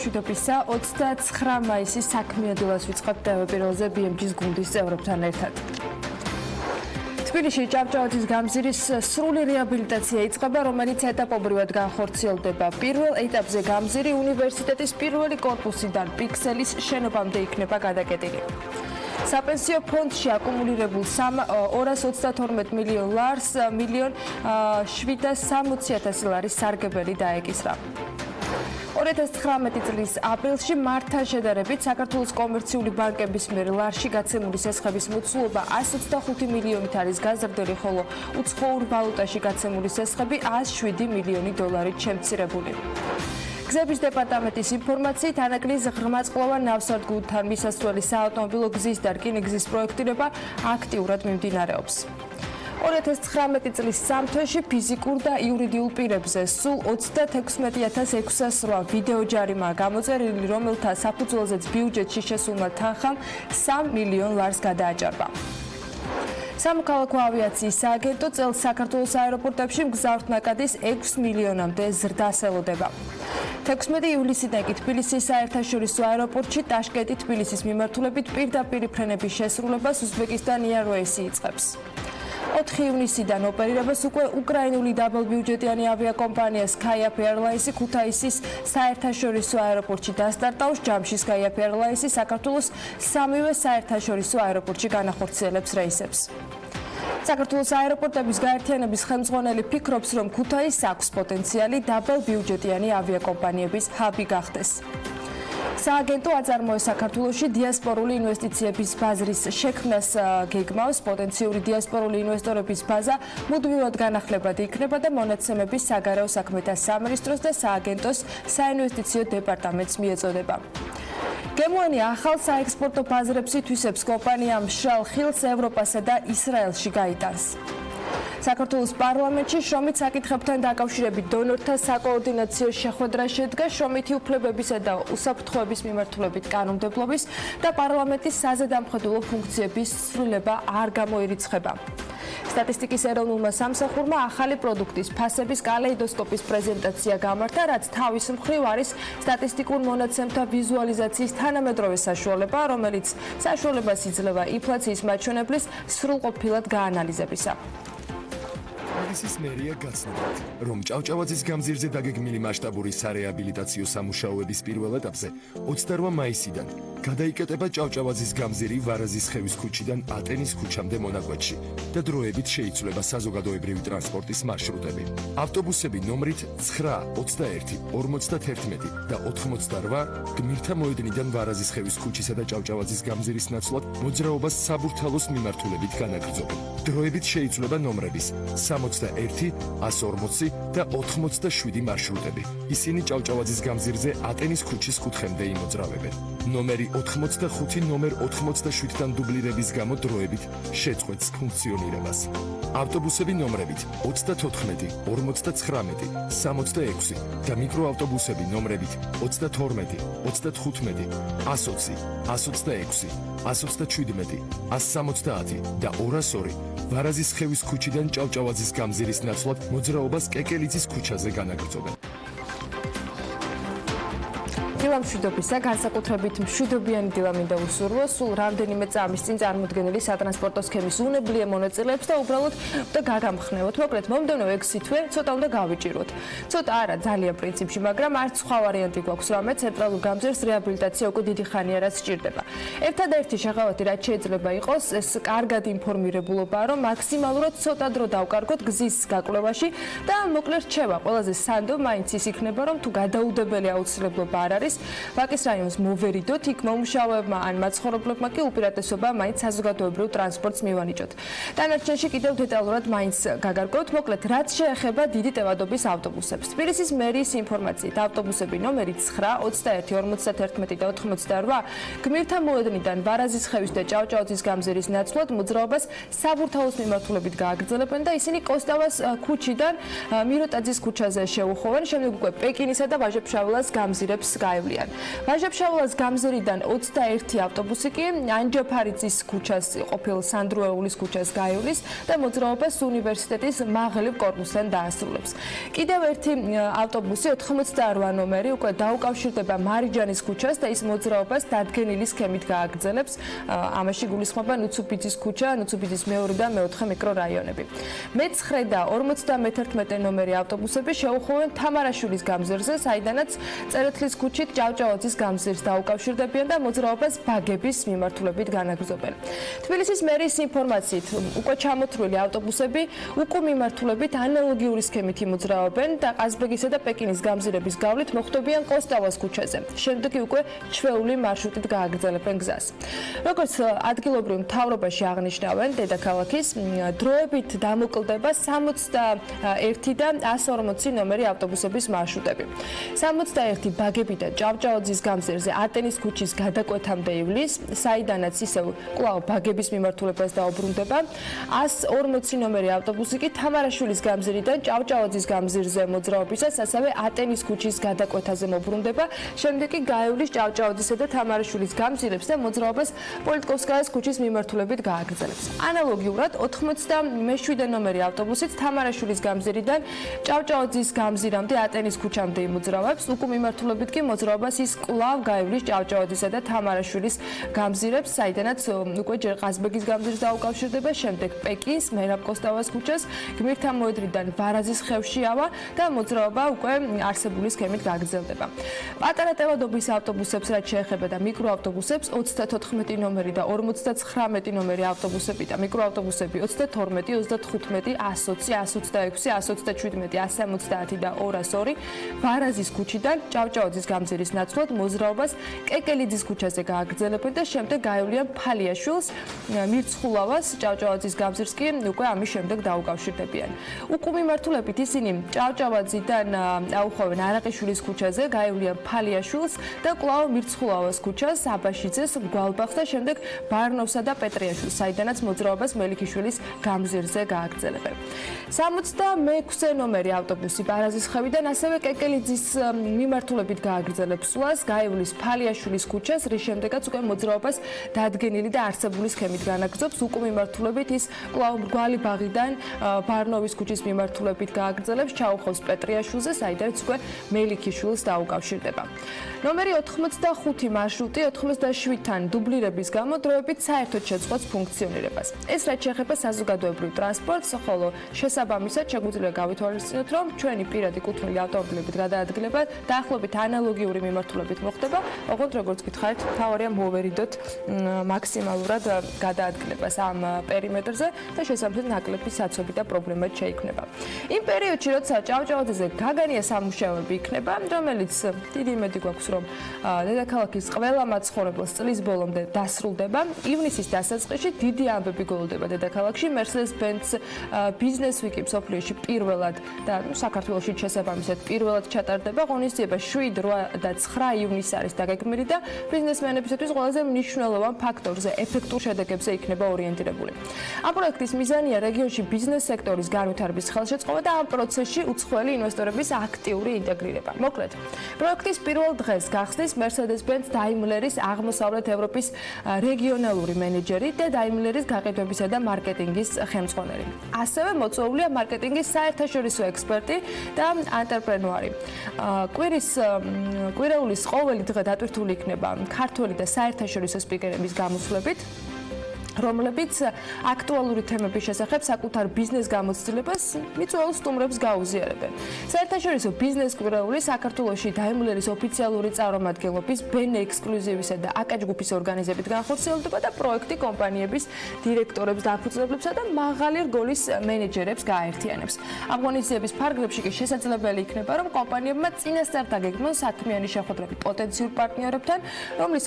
მშვიდობისა 29 მაისის საქმიანი დილას ვიწყებთ Pirveli BMG-ის გუნდის წევრებთან ერთად. თბილისში ჭავჭავაძის გამზირის სრული რეაბილიტაცია იწყება, რომელიც ეტაპობრივად განხორციელდება. პირველ ეტაპზე გამზირი უნივერსიტეტის პირველი კორპუსიდან პიქსელის შენობამდე იქნება გადაკეტილი. საპენსიო ფონდში აკუმულირებულ 232 მილიონ ლარს 1,760,000 ლარის სარგებელი დაეკისრა. 2019 წლის აპრილში მართან შედარებით საქართველოს კომერციული ბანკების მიერ ლარში გაცემული სესხების მოცულობა 125 მილიონით არის გაზრდილი, ხოლო უცხოურ ვალუტაში გაცემული სესხები 107 მილიონი დოლარით შემცირებული. გზების დეპარტამენტის ინფორმაციით, ანაკლის ღრმაწყლოვან ნავსადგურთან მისასვლელი საავტომობილო გზის და რკინიგზის პროექტირება აქტიურად მიმდინარეობს. 2019 წლის სამთვეში ფიზიკურ და იურიდიულ პირებზე სულ 36,608 ვიდეო ჯარიმაა გამოწერილი, რომელთა საფუძველზეც ბიუჯეტში შესულმა თანხამ 3 მილიონ ლარს გადააჭარბა. სამოქალაქო ავიაციის სააგენტო წელს საქართველოს აეროპორტებში მგზავრთნაკადის 6 მილიონამდე ზრდას ელოდება. 16 ივლისიდან კი თბილისის საერთაშორისო აეროპორტში ტაშკენტი-თბილისის მიმართულებით პირდაპირ ფრენების შესრულებას უზბეკისტან Airways იწყებს. 4 ივნისიდან ოპერირებას უკვე უკრაინული დაბალბიუჯეტიანი ავიაკომპანია Skype Airlines ქუთაისის საერთაშორისო აეროპორტში დასტარტავს. ჯამში Skype Airlines საქართველოს სამივე საერთაშორისო აეროპორტში განახორციელებს რეისებს. საქართველოს აეროპორტების გაერთიანების ხელმძღვანელი ფიქრობს, რომ ქუთაისს აქვს პოტენციალი დაბალბიუჯეტიანი ავიაკომპანიების ჰაბი გახდეს. სააგენტო აწარმოებს საქართველოში დიასპორული ინვესტიციების ბაზრის შექმნას გეგმავს. პოტენციური დიასპორული ინვესტორების ბაზა მუდმივად განახლებადი იქნება და მონაცემები საგარეო საქმეთა სამინისტროს და სააგენტოს საინვესტიციო დეპარტამენტს მიეწოდება. გემოვანი ახალ საექსპორტო ბაზრებს ითვისებს. კომპანია მშრალ ხილს ევროპასა და ისრაელში გაიტანს. საქართველოს პარლამენტში შრომით საკითხებთან დაკავშირებით დონორთა საკოორდინაციო შეხვედრა შედგა. შრომითი უფლებებისა და უსაფრთხოების მიმართულებით კანონმდებლობის და პარლამენტის საზედამხედველო ფუნქციების ცვლილება არ გამოირიცხება. სტატისტიკის ეროვნულმა სამსახურმა ახალი პროდუქტის ფასების კალეიდოსკოპის პრეზენტაცია გამართა, რაც თავის მხრივ არის სტატისტიკურ მონაცემთა ვიზუალიზაციის თანამედროვე საშუალება, რომელიც საშუალებას იძლევა ინფლაციის მაჩვენებლის სრულყოფილად გაანალიზებისა. თბილისის მერია გაცნობთ, რომ ჭავჭავაძის გამზირზე დაგეგმილი მასშტაბური სარეაბილიტაციო სამუშაოების პირველ ეტაპზე 28 მაისიდან გადაიკეტება ჭავჭავაძის გამზირი ვარაზის ხევის ქუჩიდან ატენის ქუჩამდე მონაკვეთში და დროებით შეიცვლება საზოგადოებრივი ტრანსპორტის მარშრუტები. ავტობუსები ნომრით 9, 21, 51 და 88 გმირთა მოედნიდან ვარაზის ხევის ქუჩისა და ჭავჭავაძის გამზირის ნაცვლად მოძრაობას საბურთალოს მიმართულებით განაგრძობენ. დროებით შეიცვლება ნომრების 61, 140 და 87 მარშრუტები. ისინი ჭავჭავაძის გამზირზე ატენის ქუჩის კუთხემდე იმოძრავებენ. ნომერი 85 ნომერ 87-დან დუბლირების გამო დროებით შეწყვეტს ფუნქციონირებას. ავტობუსები ნომრებით 34, 59, 66 და მიკროავტობუსები ნომრებით 32, 35, 120, 126, 127, 170 და 202 ვარაზის ხევის ქუჩიდან ჭავჭავაძის გამზირის ნაცვლად მოძრაობას კეკელიძის ქუჩაზე განაგრძობენ. დილა მშვიდობისა, განსაკუთრებით მშვიდობიანი დილა მინდა უსურვო. სულ რამდენიმე წამის წინ წარმოდგენილი სატრანსპორტო სქემის უნებლიე მონაწილეებს და უბრალოდ უნდა გაგამხნევოთ. მოკლედ, მომდევნო 6 თვე ცოტა უნდა გავიჭიროთ. ცოტა არა, ძალიან პრინციპში, მაგრამ არც სხვა ვარიანტი გვაქვს, რამე ცენტრალურ გამზირს რეაბილიტაცია უკვე დიდი ხანია რაც სჭირდება. ერთადერთი შეღავათი რაც შეიძლება იყოს, ეს კარგად ინფორმირებულობაა, რომ მაქსიმალურად ცოტა დრო დავკარგოთ გზის გაკვლევაში და მოკლედ რჩება. ყველაზე სანდო მაინც ის იქნება, რომ თუ გადაუდებელი აუცილებლობა არ არის, ვაკის რაიონს მოვერიდოთ, იქ მომუშავეებმა ან მაცხოვრებლებმა კი უპირატესობა მაინც საზოგადოებრივ ტრანსპორტს მივანიჭოთ. დანარჩენში კიდევ დეტალურად მაინც გაგარკვევთ. მოკლედ, რაც შეეხება დიდი ტევადობის ავტობუსებს. თბილისის მერიის ინფორმაციით, ავტობუსები ნომერი 9, 21, 51 და 88 გმირთა მოედნიდან ვარაზის ხევის და ჭავჭავაძის გამზირის ნაცვლად მოძრაობას საბურთალოს მიმართულებით გააგრძელებენ და ისინი კოსტავას ქუჩიდან მიროტაძის ქუჩაზე შეუხოვენ. შემდეგ უკვე პეკინისა და ვაჟა-ფშაველას გამზირებს გაევლიან. გაევლიან. ვაჟა-ფშაველას გამზირიდან 21 ავტობუსი კი ანჯაფარიძის ქუჩას ყოფილ სანდროეულის ქუჩას გაივლის და მოძრაობას უნივერსიტეტის მაღლებ კორპუსთან დაასრულებს. კიდევ ერთი ავტობუსი 88 ნომერი უკვე დაუკავშირდება მარიჯანის ქუჩას და ის მოძრაობას დადგენილი სქემით გააგრძელებს. ამაში გულისხმობა ნუცუბიძის ქუჩა, ნუცუბიძის მეორე და მეოთხე მიკრორაიონები. მე-9 და 51 ნომერი ავტობუსები შეუხვევენ თამარაშვილის გამზირზე, საიდანაც წერეთლის ქუჩით ჭავჭავაძის გამზირს დაუკავშირდებიან და მოძრაობას ბაგების მიმართულებით განაგრძობენ. თბილისის მერის ინფორმაციით, უკვე ჩამოთვლილი ავტობუსები უკუ მიმართულებით ანალოგიური სქემით იმოძრაობენ და ყაზბეგისა და პეკინის გამზირების გავლით მოხვდებიან კოსტავას ქუჩაზე. შემდეგ უკვე ჩვეული მარშრუტით გააგრძელებენ გზას. როგორც ადგილობრივ მთავრობაში აღნიშნავენ, დედაქალაქის დროებით დამოკლდება 61 და 140 ნომერი ავტობუსების მარშრუტები. 61 ბაგებიდან ჭავჭავაძის გამზირზე ატენის ქუჩის გადაკვეთამდე ივლის, საიდანაც ისევ კვლავ ბაგების მიმართულებას დაუბრუნდება. 140 ნომერი ავტობუსი კი თამარაშვილის გამზირიდან ჭავჭავაძის გამზირზე მოძრაობისას ასევე ატენის ქუჩის გადაკვეთაზე მოbrunდება. შემდეგ კი გაივლის ჭავჭავაძისა და თამარაშვილის გამზირებს და მოძრაობას პოლიტკოვსკაიას ქუჩის მიმართულებით გააგრძელებს. ანალოგიურად 87 ნომერი ავტობუსით თამარაშვილის გამზირიდან ჭავჭავაძის გამზირამდე ატენის ქუჩამდე იმოძრავებს. უკუ მიმართულებით კი მოძრაობას ის კვლავ გაივლის ჭავჭავაძისა და თამარაშვილის გამზირებს, საიდანაც უკვე ჯერ ყაზბეგის გამზირს დაუკავშირდება, შემდეგ პეკის, მერაბ კოსტავას ქუჩას, გმირთა მოედნიდან ვარაზის ხევში ავა და მოძრაობა უკვე არსებული სქემით გაგრძელდება. პატარა ტევადობის ავტობუსებს რაც შეეხება და მიკროავტობუსებს 34 ნომერი და 59 ნომერი ავტობუსები და მიკროავტობუსები 22, 35, 120, 126, 127, 170 და 202 ვარაზის ქუჩიდან ჭავჭავაძის გამზირის ნაცვლად მოძრაობას კეკელიძის ქუჩაზე გააგრძელებენ და შემდეგ გაევლიან ფალიაშვილს, მირცხულავას, ჭავჭავაძის გამზირს კი უკვე ამის შემდეგ დაუკავშირდებიან. უკუ მიმართულებით ისინი ჭავჭავაძიდან აუხვევენ არაყიშვილის ქუჩაზე, გაევლიან ფალიაშვილს და კვლავ მირცხულავას ქუჩას, აბაშიძეს, გვალბახს და შემდეგ ბარნოვსა და პეტრიაშვილს, საიდანაც მოძრაობას მელიქიშვილის გამზირზე გააგრძელებენ. 66 ნომერი ავტობუსი ბარაზის ხევიდან ასევე კეკელიძის მიმართულებით გააგრძელებს სვლას, გაივლის ფალიაშვილის ქუჩას, რის შემდეგაც უკვე მოძრაობას დადგენილი და არსებული სქემით განაგრძობს. უკუ მიმართულებით ის კვლავ მრგვალიბაღიდან ბარნოვის ქუჩის მიმართულებით გააგრძელებს, ჩაუხავს პეტრიაშვილზე, საიდანაც უკვე მელიქიშვილს დაუკავშირდება. ნომერი 85 მარშრუტი 87-თან დუბლირების გამო დროებით საერთოდ შეწყვეტს ფუნქციონირებას. ეს რაც შეეხება საზოგადოებრივ ტრანსპორტს, ხოლო შესაბამისად შეგვიძლია გავითვალისწინოთ, რომ ჩვენი პირადი კუთვნილი ავტომობილებით გადაადგილება დაახლოებით ანალოგიური მიმართულებით მოხდება, ოღონდ როგორც გითხარით, თავარია მოვერიდოთ მაქსიმალურად გადაადგილებას ამ პერიმეტრზე და შესაბამისად ნაკლები საცობი და პრობლემა შეიქმნება. იმ პერიოდში, როცა ჭავჭავაძეზე გაგანია სამუშაოები იქნება, რომელიც დიდი იმედი გვაქვს, რომ დედაქალაქის ყველა მაცხოვრებელს წლის ბოლომდე დასრულდება. ივნისის დასაწყისში დიდი ამბები გველოდება დედაქალაქში. Mercedes-Benz ბიზნეს ვიკი მსოფლიოში პირველად და საქართველოში შესაბამისად პირველად ჩატარდება. ღონისძიება 7, 8 და 9 ივნისს არის დაგეგმილი და ბიზნესმენებისთვის ყველაზე მნიშვნელოვან ფაქტორზე, ეფექტურ შედეგებზე იქნება ორიენტირებული. ამ პროექტის მიზანია რეგიონში ბიზნეს სექტორის განვითარების ხელშეწყობა და ამ პროცესში უცხოელი ინვესტორების აქტიური ინტეგრირება. მოკლედ, პროექტის პირველ დღეს გახსნის Mercedes-Benz Daimler-ის აღმოსავლეთ ევროპის რეგიონალური მენეჯერი და Daimler-ის გაყიდვებისა და მარკეტინგის ხელმძღვანელი. ასევე მოწვეულია მარკეტინგის საერთაშორისო ექსპერტი და ანტრეპრენუარი. კვირეულის ყოველი დღე დატვირთული იქნება ქართველი და საერთაშორისო სპიკერების გამოსვლებით, რომლებიც აქტუალური თემების შესახებ საკუთარ ბიზნეს გამოცდილებას მიწვეულ სტუმრებს გაუზიარებენ. საერთაშორისო ბიზნეს კვირეული საქართველოში Daimler-ის ოფიციალური წარმომადგენლობის, BN ექსკლუზივისა და აკა ჯგუფის ორგანიზებით განხორციელდება და პროექტი კომპანიების დირექტორებს, დაფუძნებლებსა და მაღალი რგოლის მენეჯერებს გააერთიანებს. ამ ღონისძიების ფარგლებში კი შესაძლებელი იქნება, რომ კომპანიებმა წინასწარ დაგეგმონ საქმიანი შეხვედრები პოტენციურ პარტნიორებთან, რომლის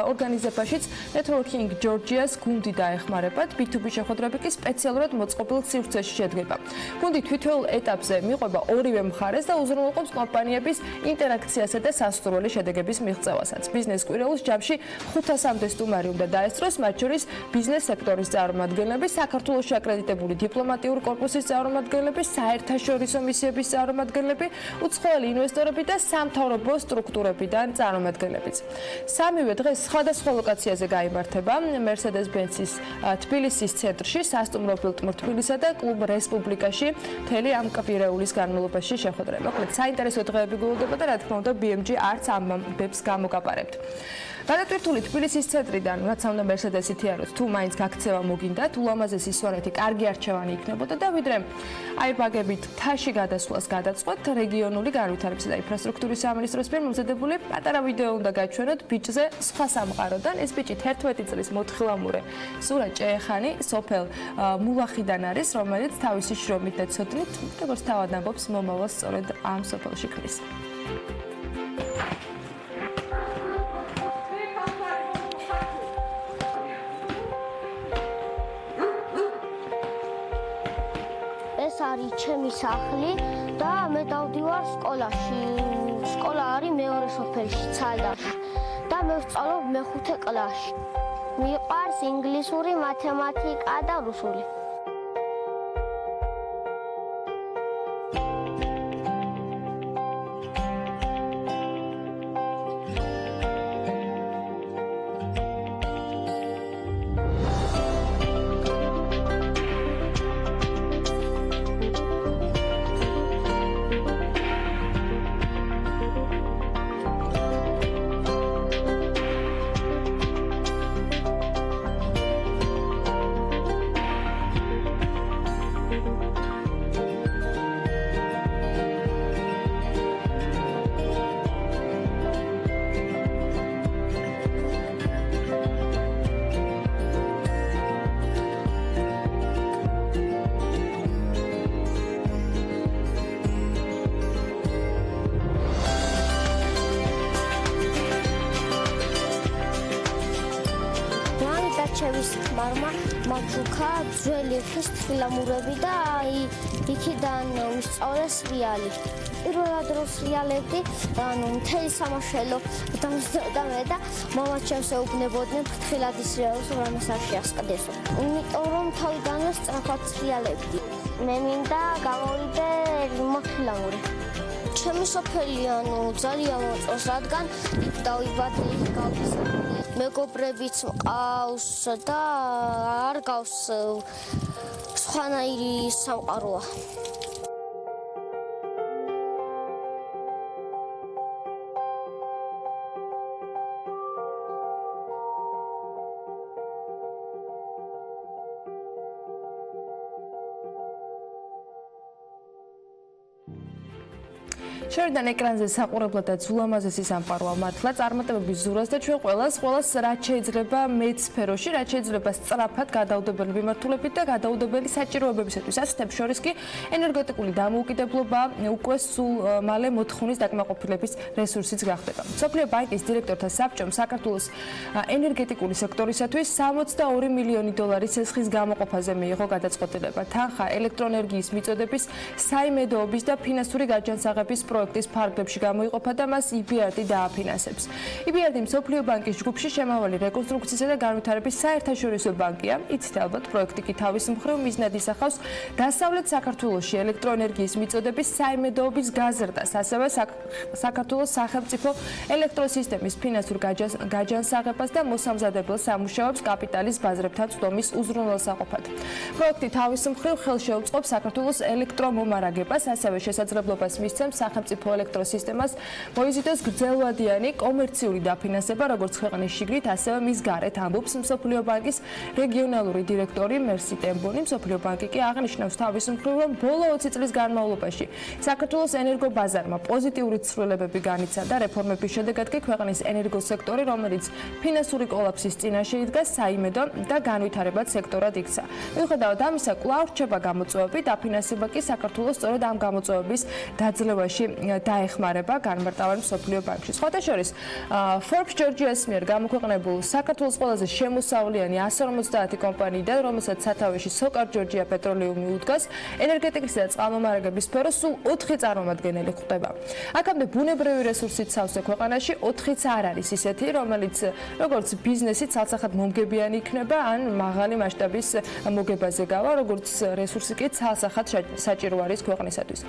ორგანიზებაშიც Networking Georgia მას გუნდი დაეხმარებათ, B2B შეხვედრები კი სპეციალურად მოწყობილ სივრცეში შედგება. გუნდი თვითოეულ ეტაპზე მიყვება ორივე მხარეს და უზრუნველყოფს კომპანიების ინტერაქციასა და სასურველი შედეგების მიღწევასაც. ბიზნეს კვირაულის ჯამში 500-მდე სტუმარი უნდა დაესწროს, მათ შორის ბიზნეს სექტორის წარმომადგენლები, საქართველოში აკრედიტებული დიპლომატიური კორპუსის წარმომადგენლები, საერთაშორისო მისიების წარმომადგენლები, უცხოელი ინვესტორები და სამთავრობო სტრუქტურებიდან წარმომადგენლებიც. სამივე დღეს სხვადასხვა ლოკაციაზე გაიმართება. მერსედეს-ბენცის თბილისის ცენტრში, სასტუმრო ფილტმურ თბილისსა და კლუბ რესპუბლიკაში მთელი ამ კვირაულის განმავლობაში შეხვედრება. მოკლედ, საინტერესო დღეები გულდება და რა თქმა უნდა, BMG არც ამ ამბებს გამოგაპარებთ. გადატვირთული თბილისის ცენტრიდან, რაც უნდა მერსედესი თიაროთ, თუ მაინც გაქცევა მოგინდათ, ულამაზესი სვანეთი, კარგი არჩევანი იქნებოდა და ვიდრე აირბაგებით მთაში გადასვლას გადაწყვეტ, რეგიონული განვითარებისა და ინფრასტრუქტურის სამინისტროს მიერ მომზადებული პატარა ვიდეო უნდა გაჩვენოთ ბიჭზე სხვა სამყაროდან. ეს ბიჭი 11 წლის მოთხილამურე სურა ჭეეხანი სოფელ მულახიდან არის, რომელიც თავისი შრომით და ცოდნით, როგორც თავად ამბობს, მომავალს სწორედ ამ სოფელში ქმნის. ეს არის ჩემი სახლი და მე დავდივარ სკოლაში. სკოლა არის მეორე სოფელში, ცალდაში და მე ვსწავლობ მეხუთე კლასში. მიყვარს ინგლისური, მათემატიკა და რუსული. ჩემის ხმარმა მაგუქა ძველი ხის თილამურები და იქიდან ვისწავლეს რეალი. პირველად რო რეალებდი, მთელი სამაშველო დამზადდა მე და მამა ჩემს ეუბნებოდნენ ფრთხილად ის რეალს რამეს არ შეასყდესო. იმიტომ რომ თავიდანვე სწრაფად რეალებდი. მე მინდა გამოვიდე მოთხილამური. ჩემი სოფელი ძალიან მოწონს, რადგან იქ დავიბადე, იქ გავიზარდე. მეგობრებიც მყავს და არ გავს სხვანაირი სამყაროა. შევიდან ეკრანზე საყურებლადაც ულამაზესი სამყაროა მართლა, წარმატებების ზურას და ჩვენ ყველას რაც შეიძლება მეც სფეროში, რაც შეიძლება სწრაფად გადაუდებელი მიმართულებით და გადაუდებელი საჭიროებებისათვის. ასეთებს შორის კი ენერგეტიკული დამოუკიდებლობა უკვე სულ მალე მოთხოვნის დაკმაყოფილების რესურსიც გახდება. მსოფლიო ბანკის დირექტორთა საბჭომ საქართველოს ენერგეტიკული სექტორისათვის 62 მილიონი დოლარის სესხის გამოყოფაზე მიიღო გადაწყვეტილება. თანხა ელექტროენერგიის მიწოდების საიმედოობის და ფინანსური გაჯანსაღების პროექტის ფარგლებში გამოიყოფა და მას EBRD დააფინანსებს. EBRD მსოფლიო ბანკის ჯგუფში შემავალი რეკონსტრუქციისა და განვითარების საერთაშორისო ბანკია. იცით ალბათ, პროექტი კი თავის მხრივ მიზნად ისახავს დასავლეთ საქართველოში ელექტროენერგიის მიწოდების საიმედოობის გაზრდას, ასევე საქართველოს სახელმწიფო ელექტროსისტემის ფინანსურ გაჯანსაღებას და მოსამზადებელ სამუშაოებს კაპიტალის ბაზრებთან წვდომის უზრუნველსაყოფად. პროექტი თავის მხრივ ხელს შეუწყობს საქართველოს ელექტრომომარაგებას, ასევე შესაძლებლობას მისცემს სახელმწიფო ელექტროსისტემას მოიზიდოს გრძელვადიანი კომერციული დაფინანსება, როგორც ქვეყნის შიგნით, ასევე მის გარეთ, ამბობს მსოფლიო ბანკის რეგიონალური დირექტორი მერსი ტემბონი. მსოფლიო ბანკი კი აღნიშნავს თავის მხრივ, რომ ბოლო 20 წლის განმავლობაში საქართველოს ენერგობაზარმა პოზიტიური ცვლილებები განიცადა. რეფორმების შედეგად კი ქვეყნის ენერგოსექტორი, რომელიც ფინანსური კოლაფსის წინაშე იდგა, საიმედო და განვითარებად სექტორად იქცა. მიუხედავად ამისა, კვლავ რჩება გამოწვევები, დაფინანსება კი საქართველოს სწორედ ამ გამოწვევების დაძლევაში დაეხმარება განმარტავენ მსოფლიო ბანკში. სხვათა შორის, Forbes Georgia-ს მიერ გამოქვეყნებულ საქართველოს ყველაზე შემოსავლიანი 150 კომპანიიდან, რომელსაც სათავეში SOCAR Georgia პეტროლიუმი უდგას, ენერგეტიკისა და წყალმომარაგების სფეროს სულ 4 წარმომადგენელი ხვდება. აქამდე ბუნებრივი რესურსით სავსე ქვეყანაში 4-ც არ არის ისეთი, რომელიც როგორც ბიზნესი ცალსახად მომგებიანი იქნება, ან მაღალი მასშტაბის მოგებაზე გავა, როგორც რესურსი კი ცალსახად საჭირო არის ქვეყნისათვის.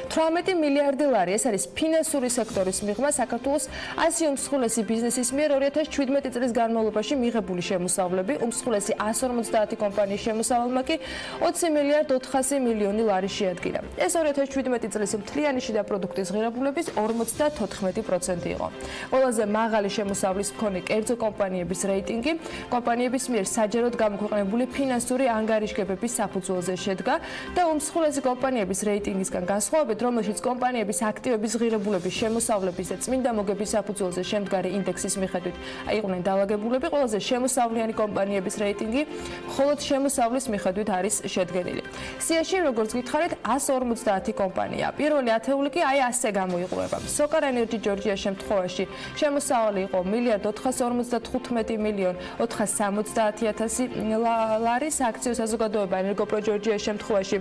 18 მილიარდი ლარი, ეს არის ფინანსური სექტორის მიღმა საქართველოს 100 უმსხვილესი ბიზნესის მიერ 2017 წლის განმავლობაში მიღებული შემოსავლები, უმსხვილესი 150 კომპანიის შემოსავალმა კი 20 მილიარდ 400 მილიონი ლარი შეადგინა. ეს 2017 წლის მთლიანი შიდა პროდუქტის ღირებულების 54% იყო. ყველაზე მაღალი შემოსავლის მქონე კერძო კომპანიების რეიტინგი კომპანიების მიერ საჯაროდ გამოქვეყნებული ფინანსური ანგარიშგებების საფუძველზე შედგა და უმსხვილესი კომპანიების რეიტინგისგან განსხვავებით, რომელშიც კომპანიების აქტივების ღირებულების შემოსავლების და წმინდა მოგების საფუძველზე შემდგარი ინდექსის მიხედვით იყვნენ დაალაგებულები, ყველაზე შემოსავლიანი კომპანიების რეიტინგი მხოლოდ შემოსავლის მიხედვით არის შედგენილი. სიაში, როგორც გითხარით, 150 კომპანია. პირველი ათეული კი აი ასე გამოიყურება. SOCAR Energy Georgia შემთხვევაში შემოსავალი იყო 1.455 მილიონ 470.000 ლარის, აქციო საზოგადოება Energopro Georgia შემთხვევაში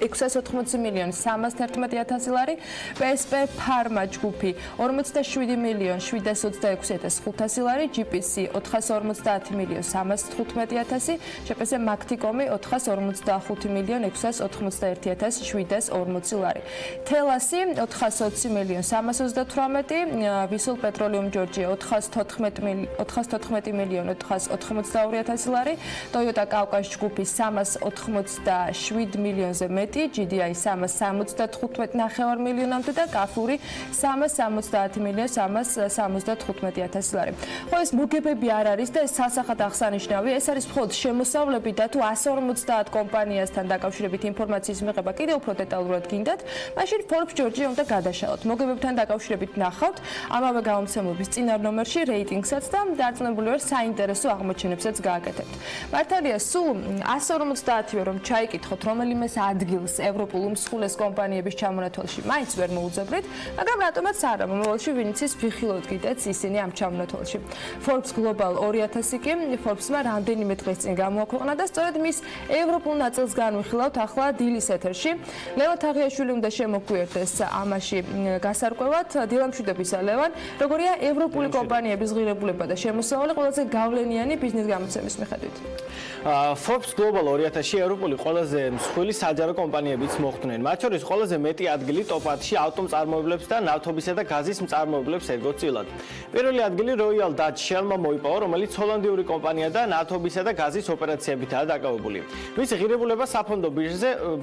680 მილიონ 311.000 ლარი, PSP Pharma ჯგუფი 47 მილიონ 726.500 ლარი, GPC 450 მილიონ 315.000, GPS Macticom 445 მილიონ 681.740 ლარი. Telasi 420 მილიონ 328, Visual Petroleum Georgia 414 მილიონ 482.000 ლარი, Toyota Caucasus ჯგუფი 387 მილიონზე მეტი, GDI 375 მილიონამდე და კაფური 370 მილიონ 375.000 ლარი. ხო, ეს მოგებები არ არის და ეს სასახად აღსანიშნავი, ეს არის მხოლოდ შემოსავლები და თუ 150 კომპანიასთან დაკავშირებით ინფორმაციის მიღება კიდევ უფრო დეტალურად გინდათ, მაშინ Forbes Georgia უნდა გადაშალოთ. მოგებებთან დაკავშირებით ნახავთ ამავე გამომცემლობის წინა ნომერში რეიტინგსაც და დარწმუნებული ვარ საინტერესო აღმოჩენებსაც გააკეთებთ. მართალია, სულ 150-ე რომ ჩაიკითხოთ რომელიმეს ადგილს ევროპულ უმსხვილეს კომპანიების ჩამონათვალში მაინც ვერ მოუძებნით, მაგრამ რატომაც არა, მომავალში ვინიცის ვიხილოთ კიდეც ისინი ამ ჩამონათვალში. Forbes Global 2000 კი Forbes-მა რამდენიმე დღეს წინ გამოაქვეყნა და სწორედ მის ევროპულ ნაწილს განვიხილავთ ახლა დილის ეთერში. ლევან თაღიაშვილი უნდა შემოგვიერთდეს ამაში გასარკვევად. დილა მშვიდობისა ლევან, როგორია ევროპული კომპანიების ღირებულება და შემოსავალი ყველაზე გავლენიანი ბიზნეს გამოცემის მიხედვით? Forbes Global 2000-ში ევროპული ყველაზე მსხვილი საჯარო კომპანიებიც მოხვდნენ. მათ შორის ყველაზე მეტი ადგილი ტოპ-10-ში ავტომწარმოებლებს და ნავთობისა და გაზის მწარმოებლებს ერგო წილად. პირველი ადგილი Royal Dutch Shell-მა მოიპოვა, რომელიც ჰოლანდიური კომპანია და ნავთობისა და გაზის ოპერაციებითაა დაკავებული. მისი ღირებულება საფონდო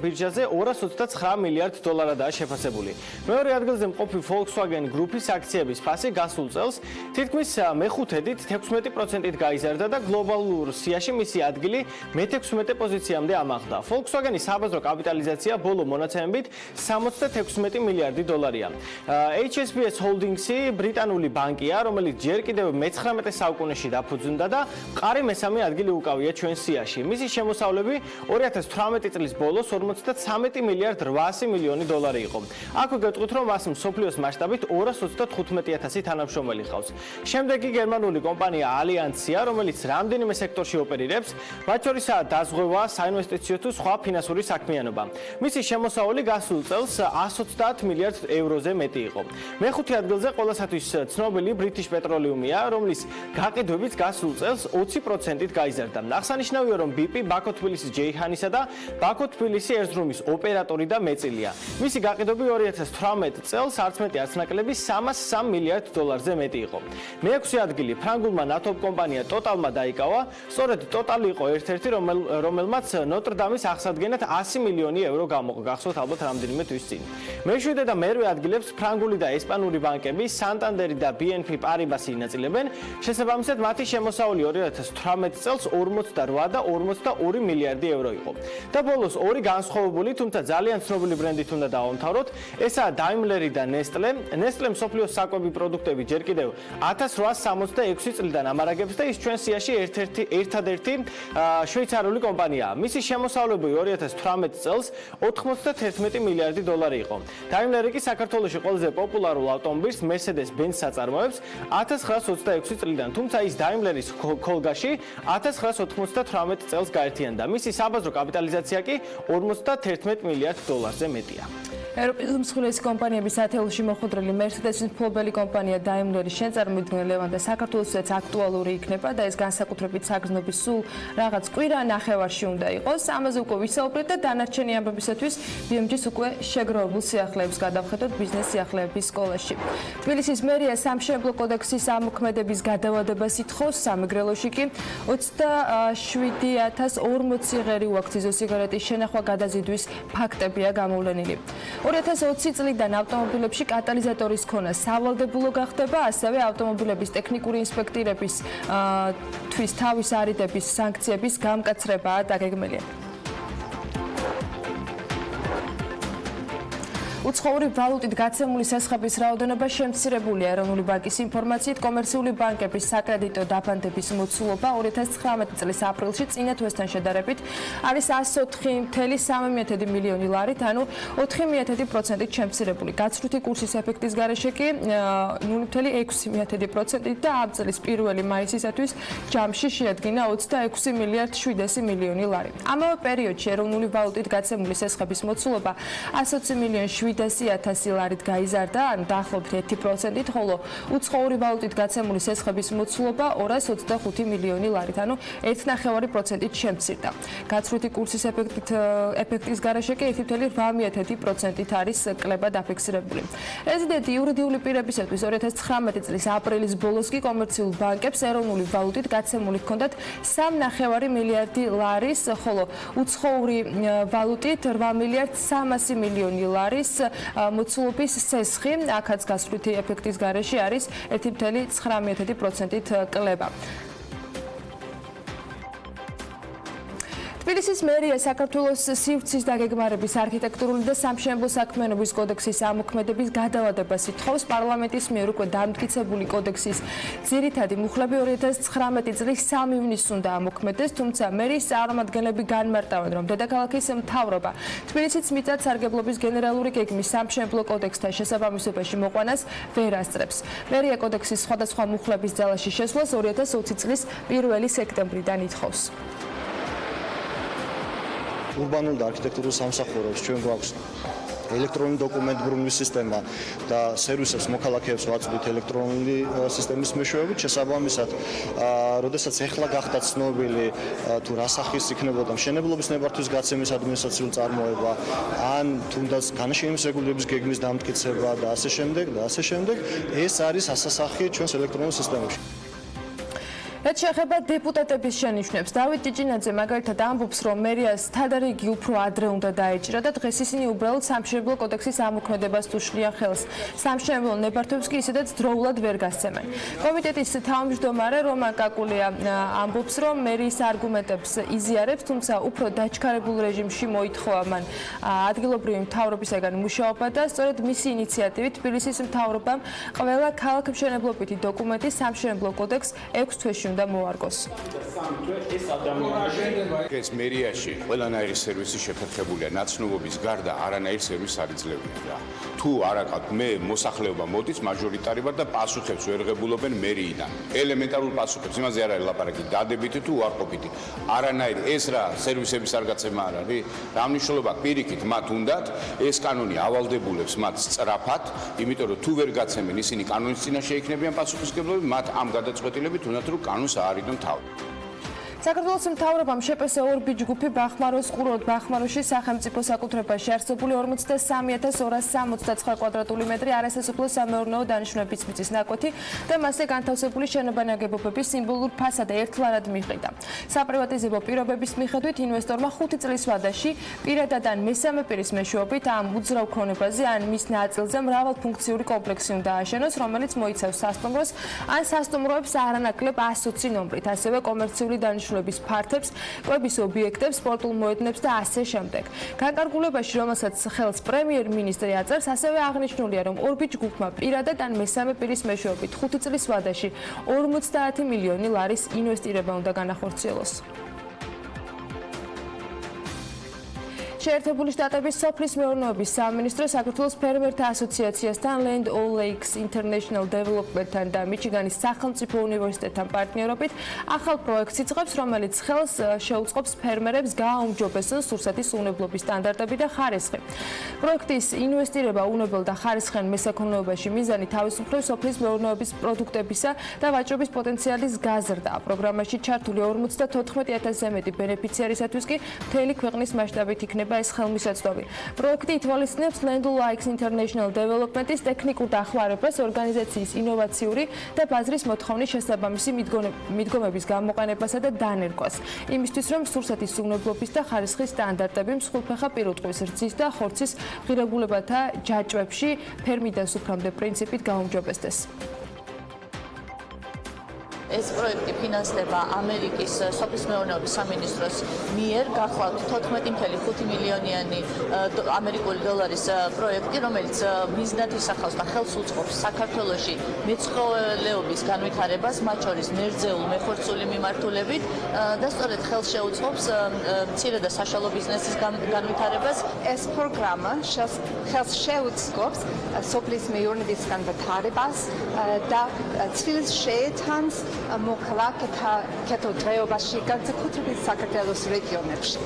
ბირჟაზე 229 მილიარდ დოლარადაა შეფასებული. მეორე ადგილზე მყოფი Volkswagen Group-ის აქციების ფასი გასულ წელს თითქმის მეხუთედით 16%-ით გაიზარდა და გლობალურ სიაში მისი ადგილი მე-16 პოზიციამდე ამაღლდა. Volkswagen-ის საბაზრო კაპიტალიზაცია ბოლო მონაცემებით 76 მილიარდი დოლარია. HSBC Holdings-ი ბრიტანული ბანკია, რომელიც ჯერ კიდევ მე-19 საუკუნეში დაფუძნდა და მყარი მესამე ადგილი უკავია ჩვენ სიაში. მისი შემოსავლები 2018 წლის ბოლოს 53 მილიარდ 800 მილიონი დოლარი იყო. აქ გეტყვით, რომ მას მსოფლიოს მასშტაბით 235,000 თანამშრომელი ჰყავს. შემდეგი გერმანული კომპანია ალიანსია, რომელიც რამდენიმე სექტორში ოპერირებს, მათ შორისაა დაზღვევა, საინვესტიციო თუ სხვა ფინანსური საქმიანობა. მისი შემოსავალი გასულ წელს 130 მილიარდ ევროზე მეტი იყო. მეხუთე ადგილზე ყველასათვის ცნობილი British Petroleum-ია, რომლის გაყიდვებიც გასულ წელს 20%-ით გაიზარდა. აღსანიშნავია, რომ BP ბაქო-თბილისის ჯეიჰანისა და ბაქო-თბილისი ერზრუმის ოპერატორი და მეწილია. მისი გაყიდვები 2018 წელს არც მეტი არც ნაკლები 303 მილიარდ დოლარზე მეტი იყო. მეექვსე ადგილი ფრანგულმა ნავთობ კომპანია Total-მა დაიკავა, სწორედ Total იყო ერთ-ერთი, რომელმაც ნოტრ-დამის აღსადგენად 100 მილიონი ევრო გამოყო, გახსოვთ ალბათ რამდენიმე თვის წინ. მეშვიდე და მერვე ადგილებს ფრანგული და ესპანური ბანკები, Santander და BNP Paribas ინაწილებენ. შესაბამისად, მათი შემოსავალი 2018 წელს 48 და 42 მილიარდი ევრო იყო. და ბოლოს ორი განსხვავებული, თუმცა ძალიან ცნობილი ბრენდით უნდა დავამთავროთ, ესაა Daimler და Nestle. Nestle მსოფლიოს საკვები პროდუქტები ჯერ კიდევ 1866 წლიდან ამარაგებს და ის ჩვენ სიაში ერთადერთი შვეიცარიული კომპანიაა. მისი შემოსავლები 2018 წელს 91 მილიარდი დოლარი იყო. Daimler კი საქართველოში ყველაზე პოპულარულ ავტომობილს Mercedes-Benz აწარმოებს 1926 წლიდან, თუმცა ის Daimler-ის ქოლგაში 1998 წელს გაერთიანდა. მისი საბაზრო კაპიტალიზაცია კი 51 მილიარდ დოლარზე მეტია. ევროპის მსხვილესი კომპანიების ათეულში მოხვედრილი Mercedes-ის მფლობელი კომპანია Daimler-ის შემწარმოებელი ლევან და საქართველოსაც აქტუალური იქნება და ეს განსაკუთრებით საგრძნობის სულ რაღაც კვირა ნახევარში უნდა იყოს. ამაზე უკვე ვისაუბრეთ და დანარჩენი ამბებისათვის BMG-ს უკვე შეგროვებულ სიახლეებს გადავხედოთ ბიზნეს სიახლეების სკოლაში. თბილისის მერია სამშენებლო კოდექსის ამოქმედების გადავადებას ითხოვს, სამეგრელოში კი 27,040 ღერი უაქციზო სიგარეტის შენახვა გადაზიდვის ფაქტებია გამოვლენილი. 2020 წლიდან ავტომობილებში კატალიზატორის ქონა სავალდებულო გახდება, ასევე ავტომობილების ტექნიკური ინსპექტირების თვის თავის არიდების სანქციების გამკაცრებაა დაგეგმილი. უცხოური ვალუტით გაცემული სასხების რაოდენობა შემცირებულია. ეროვნული ბანკის ინფორმაციით, კომერციული ბანკების საკრედიტო დაფანდების მოცულობა 2019 წლის აპრილში წინა თვესთან შედარებით არის 104,3 მილიონი ლარით, ანუ 4,1%-ით შემცირებული. გაცვლითი კურსის ეფექტის გარეშე კი 0,6% და ამ წლის 1 მაისისათვის ჯამში შეადგინა 26 მილიარდ 700 მილიონი ლარი. ამავე პერიოდში ეროვნული ვალუტით გაცემული სასხების მოცულობა 120 მილიონ 700,000 ლარით გაიზარდა, ანუ დაახლოებით 1%-ით, ხოლო უცხოური ვალუტით გაცემული სასხების მოცულობა 225 მილიონი ლარით, ანუ 1,9%-ით შემცირდა. გაცვლითი კურსის ეფექტის გარეშე კი 1,8%-ით არის კლება დაფიქსირებული. რეზიდენტი იურიდიული პირებისათვის 2019 წლის აპრილის ბოლოს კი კომერციულ ბანკებს ეროვნული ვალუტით გაცემული ჰქონდათ 3,9 მილიარდი ლარის, ხოლო უცხოური ვალუტით 8 მილიარდ 300 მილიონი ლარის მოცულობის სესხი, აქაც გაცვლითი ეფექტის გარეშე არის 1,9%-ით კლება. თბილისის მერია საქართველოს სივრცის დაგეგმარების არქიტექტურული და სამშენებლო საქმიანობის კოდექსის ამოქმედების გადავადებას ითხოვს. პარლამენტის მიერ უკვე დამტკიცებული კოდექსის ძირითადი მუხლები 2019 წლის 3 ივნისს უნდა ამოქმედეს, თუმცა მერიის წარმომადგენლები განმარტავენ, რომ დედაქალაქის მთავრობა თბილისის მიწათსარგებლობის გენერალური გეგმის სამშენებლო კოდექსთან შესაბამისობაში მოყვანას ვერ ასწრებს. მერია კოდექსის სხვადასხვა მუხლების ძალაში შესვლას 2020 წლის 1 სექტემბრიდან ითხოვს. ურბანულ და არქიტექტურულ სამსახურებს ჩვენ გვაქვს ელექტრონული დოკუმენტბრუნვის სისტემა და სერვისებს მოქალაქეებს ვაწვდით ელექტრონული სისტემის მეშვეობით. შესაბამისად, როდესაც ეხლა გახდა ცნობილი თუ რა სახის იქნებოდა მშენებლობის ნებართვის გაცემის ადმინისტრაციული წარმოება, ან თუნდაც განაშენების რეგულირების გეგმის დამტკიცება და ასე შემდეგ, ეს არის ასასახი ჩვენს ელექტრონულ სისტემებში. რაც შეეხება დეპუტატების შენიშვნებს, დავით ჭიჭინაძე მაგალითად ამბობს, რომ მერიას თადარიგი უფრო ადრე უნდა დაეჭირა და დღეს ისინი უბრალოდ სამშენებლო კოდექსის ამოქმედებას უშლიან ხელს. სამშენებლო ნებართვებს კი ისედაც დროულად ვერ გასცემენ. კომიტეტის თავმჯდომარე რომან კაკულია ამბობს, რომ მერიის არგუმენტებს იზიარებს, თუმცა უფრო დაჩქარებულ რეჟიმში მოითხოვა მან ადგილობრივი მთავრობისაგან მუშაობა და სწორედ მისი ინიციატივით თბილისის მთავრობამ ყველა ქალაქმშენებლობითი დოკუმენტის სამშენებლო კოდექს 6 თვეში უნდა მოარგოს. ეს მერიაში ყველანაირი სერვისი შეფერხებულია, ნაცნობობის გარდა არანაირი სერვისი არ იძლევია. თუ არ აყავთ მე მოსახლეობა მოდის მაჟორიტარულად და პასუხებს ვერ ღებულობენ მერიიდან. ელემენტარულ პასუხებს, იმაზე არ არის ლაპარაკი, დადებითი თუ უარყოფითი. არანაირი ეს რა სერვისების არ გაცემა არ არის. რა მნიშვნელობა პირიქით მათ უნდათ ეს კანონი ავალდებულებს მათ სწრაფად, იმიტომ რომ თუ ვერ გაცემენ ისინი კანონის წინაშე იქნებიან პასუხისმგებლები, მათ ამ გადაწყვეტილებით უნდათ რომ კანონს აარიდონ თავი. საქართველოს მთავრობამ შეპესა ორბი ჯგუფი ბახმაროს ყუროდ ბახმაროში სახელმწიფო საკუთრებაში არსებული 43,269 კვადრატული მეტრი არასასოფლო სამეურნეო დანიშნულების მიწის ნაკვეთი და მასზე განთავსებული შენობა ნაგებობების სიმბოლურ ფასადა ერთლარად მიჰყიდა. საპრივატიზებო პირობების მიხედვით ინვესტორმა 5 წლის ვადაში პირადად ან მესამე პირის მეშვეობით ამ უძრავ ქონებაზე ან მის ნაწილზე მრავალფუნქციური კომპლექსი უნდა ააშენოს, რომელიც მოიცავს სასტუმროს ან სასტუმროებს არანაკლებ 120 ნომრით, ასევე კომერციული დანიშნულების ფართებს, კვების ობიექტებს, სპორტულ მოედნებს და ასე შემდეგ. განკარგულებაში, რომელსაც ხელს პრემიერ-მინისტრი აწერს, ასევე აღნიშნულია, რომ ორბი ჯგუფმა პირადად ან მესამე პირის მეშვეობით 5 წლის ვადაში 50 მილიონი ლარის ინვესტირება უნდა განახორციელოს. შეერთებული შტატების სოფლის მეურნეობის სამინისტრო საქართველოს ფერმერთა ასოციაციასთან, Land O'Lakes International Development-თან და მიჩიგანის სახელმწიფო უნივერსიტეტთან პარტნიორობით ახალ პროექტს იწყებს, რომელიც ხელს შეუწყობს ფერმერებს გააუმჯობესონ სურსათის უნებლობის სტანდარტები და ხარისხი. პროექტის ინვესტირება უნებელ და ხარისხიან მესაქონლეობაში მიზანი თავისუფლად სოფლის მეურნეობის პროდუქტებისა და ვაჭრობის პოტენციალის გაზრდა. პროგრამაში ჩართული 54,000-ზე მეტი ბენეფიციარისათვის კი მთელი ქვეყნის მასშტაბით იქნება ეს ხელმისაწვდომი. პროექტი ითვალისწინებს Land O'Lakes International Development-ის ტექნიკურ დახმარებას, ორგანიზაციის ინოვაციური და ბაზრის მოთხოვნის შესაბამისი მიდგომების გამოყენებასა და დანერგვას. იმისთვის, რომ სურსათის უნებლობის და ხარისხის სტანდარტები მსხვილფეხა პირუტყვის, რძის და ხორცის ღირებულებათა ჯაჭვებში ფერმიდან სუფრამდე პრინციპით გაუმჯობესდეს. ეს პროექტი ფინანსდება ამერიკის სოფლის მეურნეობის სამინისტროს მიერ, გახლავთ 14.5 მილიონიანი ამერიკული დოლარის პროექტი, რომელიც მიზნად ისახავს და ხელს უწყობს საქართველოში მეცხოველეობის განვითარებას, მათ შორის მებრძოლ მეხორცული მიმართულებით და სწორედ ხელს შეუწყობს მცირე და საშუალო ბიზნესის განვითარებას. ეს პროგრამა ხელს შეუწყობს სოფლის მეურნეობის განვითარებას და ცდილს შეიტანს მოქალაქეთა კეთილდღეობაში, განსაკუთრებით საქართველოს რეგიონებში.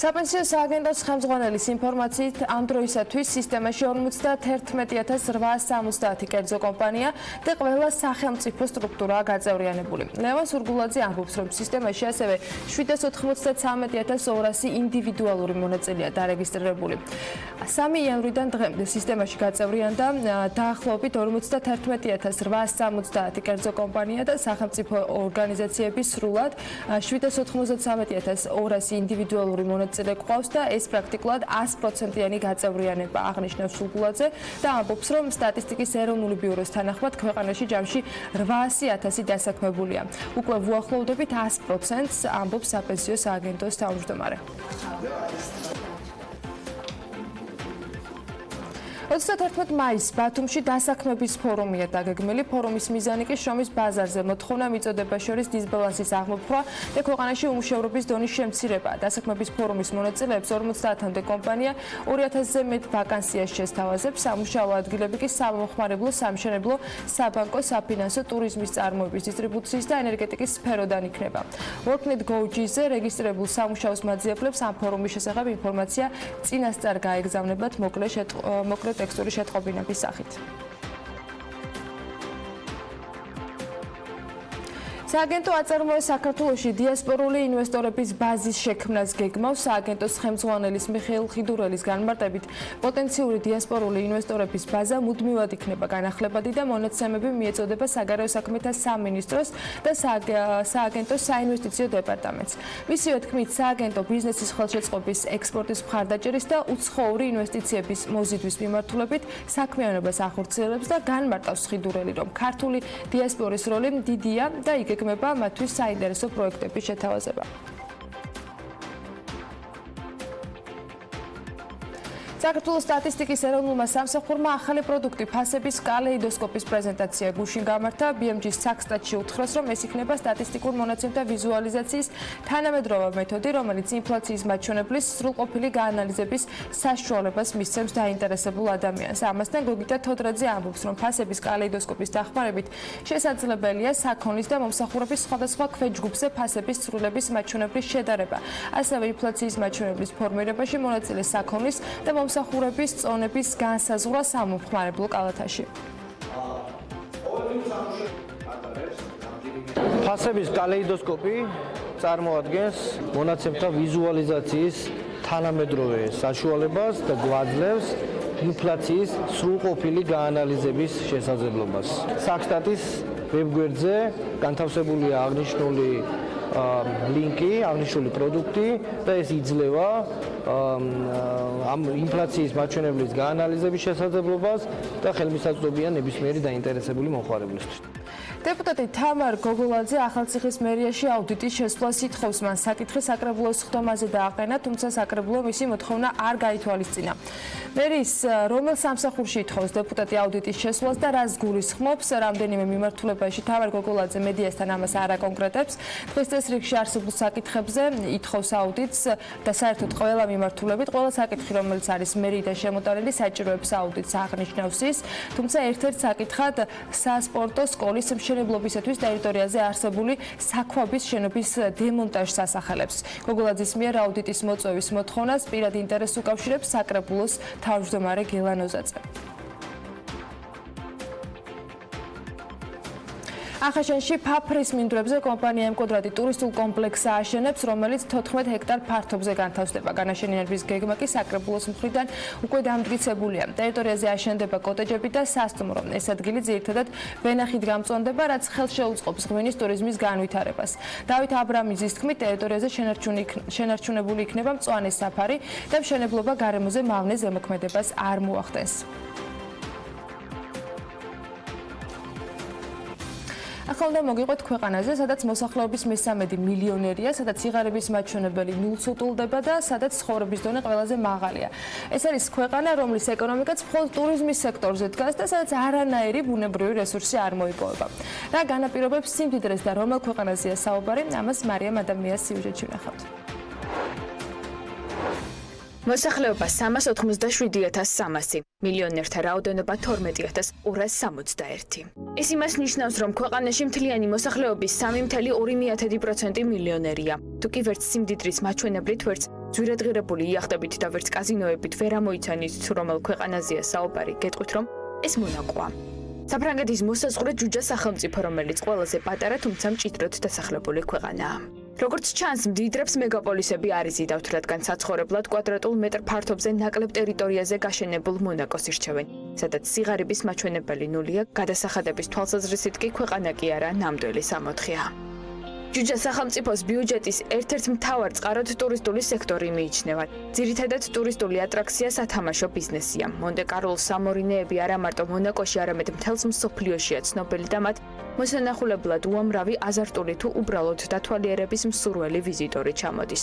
საპენსიო სააგენტოს ხელმძღვანელის ინფორმაციით ამ დროისათვის სისტემაში 51,870 კერძო კომპანია და ყველა სახელმწიფო სტრუქტურაა გაწევრიანებული. ლევან სურგულაძე ამბობს, რომ სისტემაში ასევე 793,200 ინდივიდუალური მონაწილეა დარეგისტრირებული. 3 იანვრიდან დღემდე სისტემაში გაწევრიანდა დაახლოებით 51,870 კერძო კომპანია და სახელმწიფო ორგანიზაციების სრულად 793,200 ინდივიდუალური მონაწილე ყავს და ეს პრაქტიკულად 100%-იანი გაწევრიანება, აღნიშნავს სურგულაძე და ამბობს, რომ სტატისტიკის ეროვნული ბიუროს თანახმად ქვეყანაში ჯამში 800,000 დასაქმებულია. უკვე ვუახლოვდებით 100%-ს, ამბობს საპენსიო სააგენტოს თავმჯდომარე. 31 მაისს ბათუმში დასაქმების ფორუმია დაგეგმილი. ფორუმის მიზანი კი შრომის ბაზარზე მოთხოვნა მიწოდება შორის დისბალანსის აღმოფხვრა და ქვეყანაში უმუშევრობის დონის შემცირება. დასაქმების ფორუმის მონაწილეებს 50-მდე კომპანია 2,000-ზე მეტ ვაკანსიას შესთავაზებს. სამუშაო ადგილები კი სამომხმარებლო, სამშენებლო, საბანკო, საფინანსო, ტურიზმის წარმოების, დისტრიბუციის და ენერგეტიკის სფეროდან იქნება. WorkNet.go.ზე რეგისტრირებულ სამუშაოს მაძიებლებს ამ ფორუმის შესახებ ინფორმაცია წინასწარ გაეგზავნებათ მოკლე ტექსტური შეტყობინების სახით. სააგენტო აწარმოებს საქართველოში დიასპორული ინვესტორების ბაზის შექმნას გეგმავს. სააგენტოს ხელმძღვანელის მიხეილ ხიდურელის განმარტებით, პოტენციური დიასპორული ინვესტორების ბაზა მუდმივად იქნება განახლებადი და მონაცემები მიეწოდება საგარეო საქმეთა სამინისტროს და სააგენტოს საინვესტიციო დეპარტამენტს. მისივე თქმით, სააგენტო ბიზნესის ხელშეწყობის, ექსპორტის მხარდაჭერის და უცხოური ინვესტიციების მოზიდვის მიმართულებით საქმიანობას ახორციელებს და განმარტავს ხიდურელი, რომ ქართული დიასპორის როლი დიდია და იგეგმება მათთვის საინტერესო პროექტების შეთავაზება. საქართველოს სტატისტიკის ეროვნულმა სამსახურმა ახალი პროდუქტი ფასების კალეიდოსკოპის პრეზენტაცია გუშინ გამართა. BMG-ს საქსტატში უთხრეს, რომ ეს იქნება სტატისტიკურ მონაცემთა ვიზუალიზაციის თანამედროვე მეთოდი, რომელიც ინფლაციის მაჩვენებლის სრულყოფილი გაანალიზების საშუალებას მისცემს დაინტერესებულ ადამიანს. ამასთან გოგიტა თოდრაძე ამბობს, რომ ფასების კალეიდოსკოპის დახმარებით შესაძლებელია საქონლის და მომსახურების სხვადასხვა ქვეჯგუფზე ფასების ცვლილების მაჩვენებლის შედარება. ასევე ინფლაციის მაჩვენებლის ფორმირებაში მონაწილე საქონლის და მომსახურების წონების განსაზღვრა სამომხმარებლო კალათაში. ფასების კალეიდოსკოპი წარმოადგენს მონაცემთა ვიზუალიზაციის თანამედროვე საშუალებას და გვაძლევს ინფლაციის სრულყოფილი გაანალიზების შესაძლებლობას. საქსტატის ვებგვერდზე განთავსებულია აღნიშნული ლინკი, აღნიშნული პროდუქტი და ეს იძლევა ამ ინფლაციის მაჩვენებლის გაანალიზების შესაძლებლობას და ხელმისაწვდომია ნებისმიერი დაინტერესებული მომხმარებლისთვის. დეპუტატი თამარ გოგოლაძე ახალციხის მერიაში აუდიტის შესვლას ითხოვს. მან საკითხი საკრებულოს ხდომაზე დააყენა, თუმცა საკრებულო მისი მოთხოვნა არ გაითვალისწინა. მერის რომელ სამსახურში ითხოვს დეპუტატი აუდიტის შესვლას და რას გულისხმობს, რამდენიმე მიმართულებაში თამარ გოგოლაძე მედიასთან ამას არ აკონკრეტებს. დღის წესრიგში არსებულ საკითხებზე ითხოვს აუდიტს და საერთოდ ყველა მიმართულებით, ყველა საკითხი, რომელიც არის მერიდან შემოტანილი, საჭიროებს აუდიტს აღნიშნავს ის, თუმცა ერთ-ერთ საკითხად სასპორტო სკოლის მშენებლობისათვის ტერიტორიაზე არსებული საქვაბის შენობის დემონტაჟს ასახელებს. გოგოლაძის მიერ აუდიტის მოწვევის მოთხოვნას პირად ინტერესს უკავშირებს საკრებულოს თავმჯდომარე გელანოზაძე. ახაშენში ფაფრის მინდვრებზე კომპანია ემკვდრადი ტურისტულ კომპლექსს ააშენებს, რომელიც 14 ჰექტარ ფართობზე განთავსდება. განაშენიანების გეგმა კი საკრებულოს მხრიდან უკვე დამტკიცებულია. ტერიტორიაზე აშენდება კოტეჯები და სასტუმრო. ეს ადგილი ძირითადად ვენახით გამწვანდება, რაც ხელს შეუწყობს ღვინის ტურიზმის განვითარებას. დავით აბრამიძის თქმით, ტერიტორიაზე შენარჩუნებული იქნება მწვანე საფარი და მშენებლობა გარემოზე მავნე ზემოქმედებას არ მოახდენს. ახლა უნდა მოგიყვეთ ქვეყანაზე, სადაც მოსახლეობის მესამედი მილიონერია, სადაც სიღარიბის მაჩვენებელი ნულს უტოლდება და სადაც ცხოვრების დონე ყველაზე მაღალია. ეს არის ქვეყანა, რომლის ეკონომიკაც მხოლოდ ტურიზმის სექტორზე დგას და სადაც არანაირი ბუნებრივი რესურსი არ მოიპოვება. რა განაპირობებს სიმდიდრეს და რომელ ქვეყანაზეა საუბარი, ამას მარიამ ადამიანის სიუჟეტში ვნახავთ. მოსახლეობა 387,300, მილიონერთა რაოდენობა 12,261. ის იმას ნიშნავს, რომ ქვეყანაში მთლიანი მოსახლეობის 3,2% მილიონერია. თუ კი ვერც სიმდიდრის მაჩვენებლით, ვერც ძვირადღირებული იახტებით და ვერც კაზინოებით ვერ ამოიცანით, თუ რომელ ქვეყანაზეა საუბარი, გეტყვით, რომ ეს მონაკოა. საფრანგეთის მოსაზღვრე ჯუჯა სახელმწიფო, რომელიც ყველაზე პატარა, თუმცა მჭიდროდ დასახლებული ქვეყანაა. როგორც ჩანს, მდიდრებს მეგაპოლისები არ იზიდავთ, რადგან საცხოვრებლად კვადრატულ მეტრ ფართობზე ნაკლებ ტერიტორიაზე გაშენებულ მონაკოს ირჩევენ, სადაც სიღარიბის მაჩვენებელი ნულია, გადასახადების თვალსაზრისით კი ქვეყანა კი არა, ნამდვილი სამოთხეა. ჯუჯა სახელმწიფოს ბიუჯეტის ერთ-ერთ მთავარ წყაროდ ტურისტული სექტორი მიიჩნევა. ძირითადად ტურისტული ატრაქცია სათამაშო ბიზნესია. მონტე-კარლოს სამორინეები არა მარტო მონაკოში, არამედ მთელს მსოფლიოშია ცნობილი და მათ მოსანახულებლად უამრავი აზარტული თუ უბრალოდ დათვალიერების მსურველი ვიზიტორი ჩამოდის.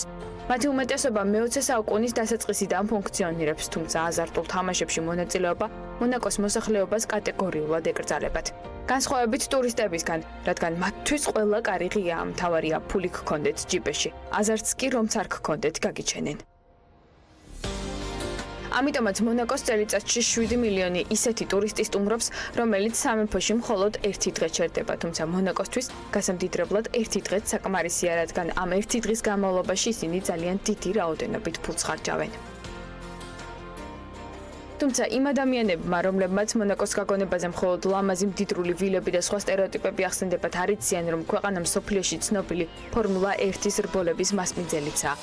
მათი უმეტესობა მე-20 საუკუნის დასაწყისიდან ფუნქციონირებს, თუმცა აზარტულ თამაშებში მონაწილეობა მონაკოს მოსახლეობას კატეგორიულად ეკრძალებათ. განსხვავებით ტურისტებისგან, რადგან მათთვის ყველა კარი ღიაა, მთავარია ფული გქონდეთ ჯიბეში, აზარტს კი რომც არ გქონდეთ გაგიჩენენ. ამიტომაც მონაკოს წელიწადში 7 მილიონი ისეთი ტურისტი სტუმრობს, რომელიც სამეფოში მხოლოდ ერთი დღე ჩერდება, თუმცა მონაკოსთვის გასამდიდრებლად ერთი დღეც საკმარისია, რადგან ამ ერთი დღის განმავლობაში ისინი ძალიან დიდი რაოდენობით ფულს ხარჯავენ. თუმცა იმ ადამიანებმა, რომლებმაც მონაკოს გაგონებაზე მხოლოდ ლამაზი მდიდრული ვილები და სხვა სტერეოტიპები ახსენდებათ, არ იციან, რომ ქვეყანა მსოფლიოში ცნობილი ფორმულა 1-ის რბოლების მასპინძელიცაა.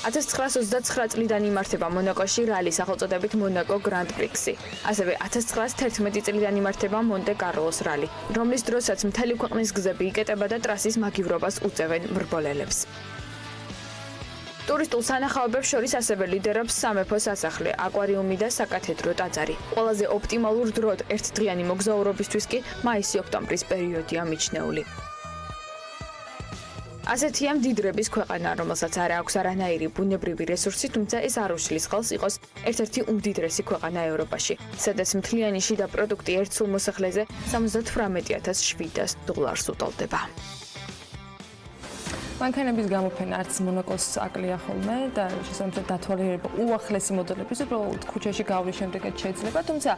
1929 წლიდან იმართება მონაკოში რალი სახელწოდებით მონაკო გრანდ პრიქსი. ასევე 1911 წლიდან იმართება მონტე-კარლოს რალი, რომლის დროსაც მთელი ქვეყნის გზები იკეტება და ტრასის მაგივრობას უწევენ მრბოლელებს. ტურისტულ სანახაობებს შორის ასევე ლიდერობს სამეფო სასახლე, აკვარიუმი და საკათედრო ტაძარი. ყველაზე ოპტიმალურ დროდ ერთდღიანი მოგზაურობისთვის კი მაისი-ოქტომბრის პერიოდია მიჩნეული. ასეთია მდიდრების ქვეყანა, რომელსაც არ აქვს არანაირი ბუნებრივი რესურსი, თუმცა ეს არ უშლის ხელს იყოს ერთ-ერთი უმდიდრესი ქვეყანა ევროპაში, სადაც მთლიანი შიდა პროდუქტი ერთ სულ მოსახლეზე $78,700 უტოლდება. მანქანების გამოფენა არც მონაკოს აკლია ხოლმე და შესაბამისად დათვალიერება უახლესი მოდელების უბრალოდ ქუჩაში გავლის შემდეგაც შეიძლება, თუმცა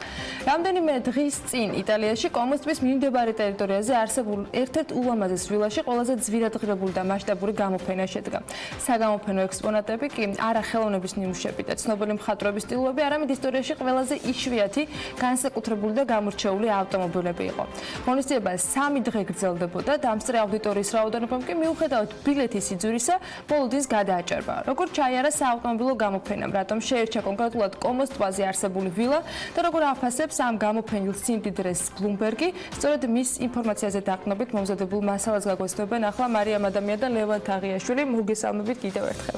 რამდენიმე დღის წინ იტალიაში კომოსტვის მიმდებარე ტერიტორიაზე არსებულ ერთ-ერთ ულამაზეს ვილაში ყველაზე ძვირადღირებული და მასშტაბური გამოფენა შედგა. საგამოფენო ექსპონატები კი არა ხელოვნების ნიმუშები და ცნობილი მხატვრების სტილები, არამედ ისტორიაში ყველაზე იშვიათი, განსაკუთრებული და გამორჩეული ავტომობილები იყო. ღონისძიება 3 დღე გრძელდებოდა და დამსწრე აუდიტორიის რაოდენობამ კი მიუხედავად ბილეთის სიძვირისა ბოლო დის გადააჭერბა. Როგორც ჩაიარა საავტომობილო გამოფენამ, რატომ შეერჩა კონკრეტულად კომოს ტბაზე არსებული ვილა და როგორ აფასებს ამ გამოფენილ სიმდიდრეს ბლუმბერგი, სწორედ მის ინფორმაციაზე დაყრდნობით მომზადებულ მასალას გაგვესწრებენ ახლა მარიამ ადამია და ლევან თაღიაშვილი. მოგესალმებით კიდევ ერთხელ.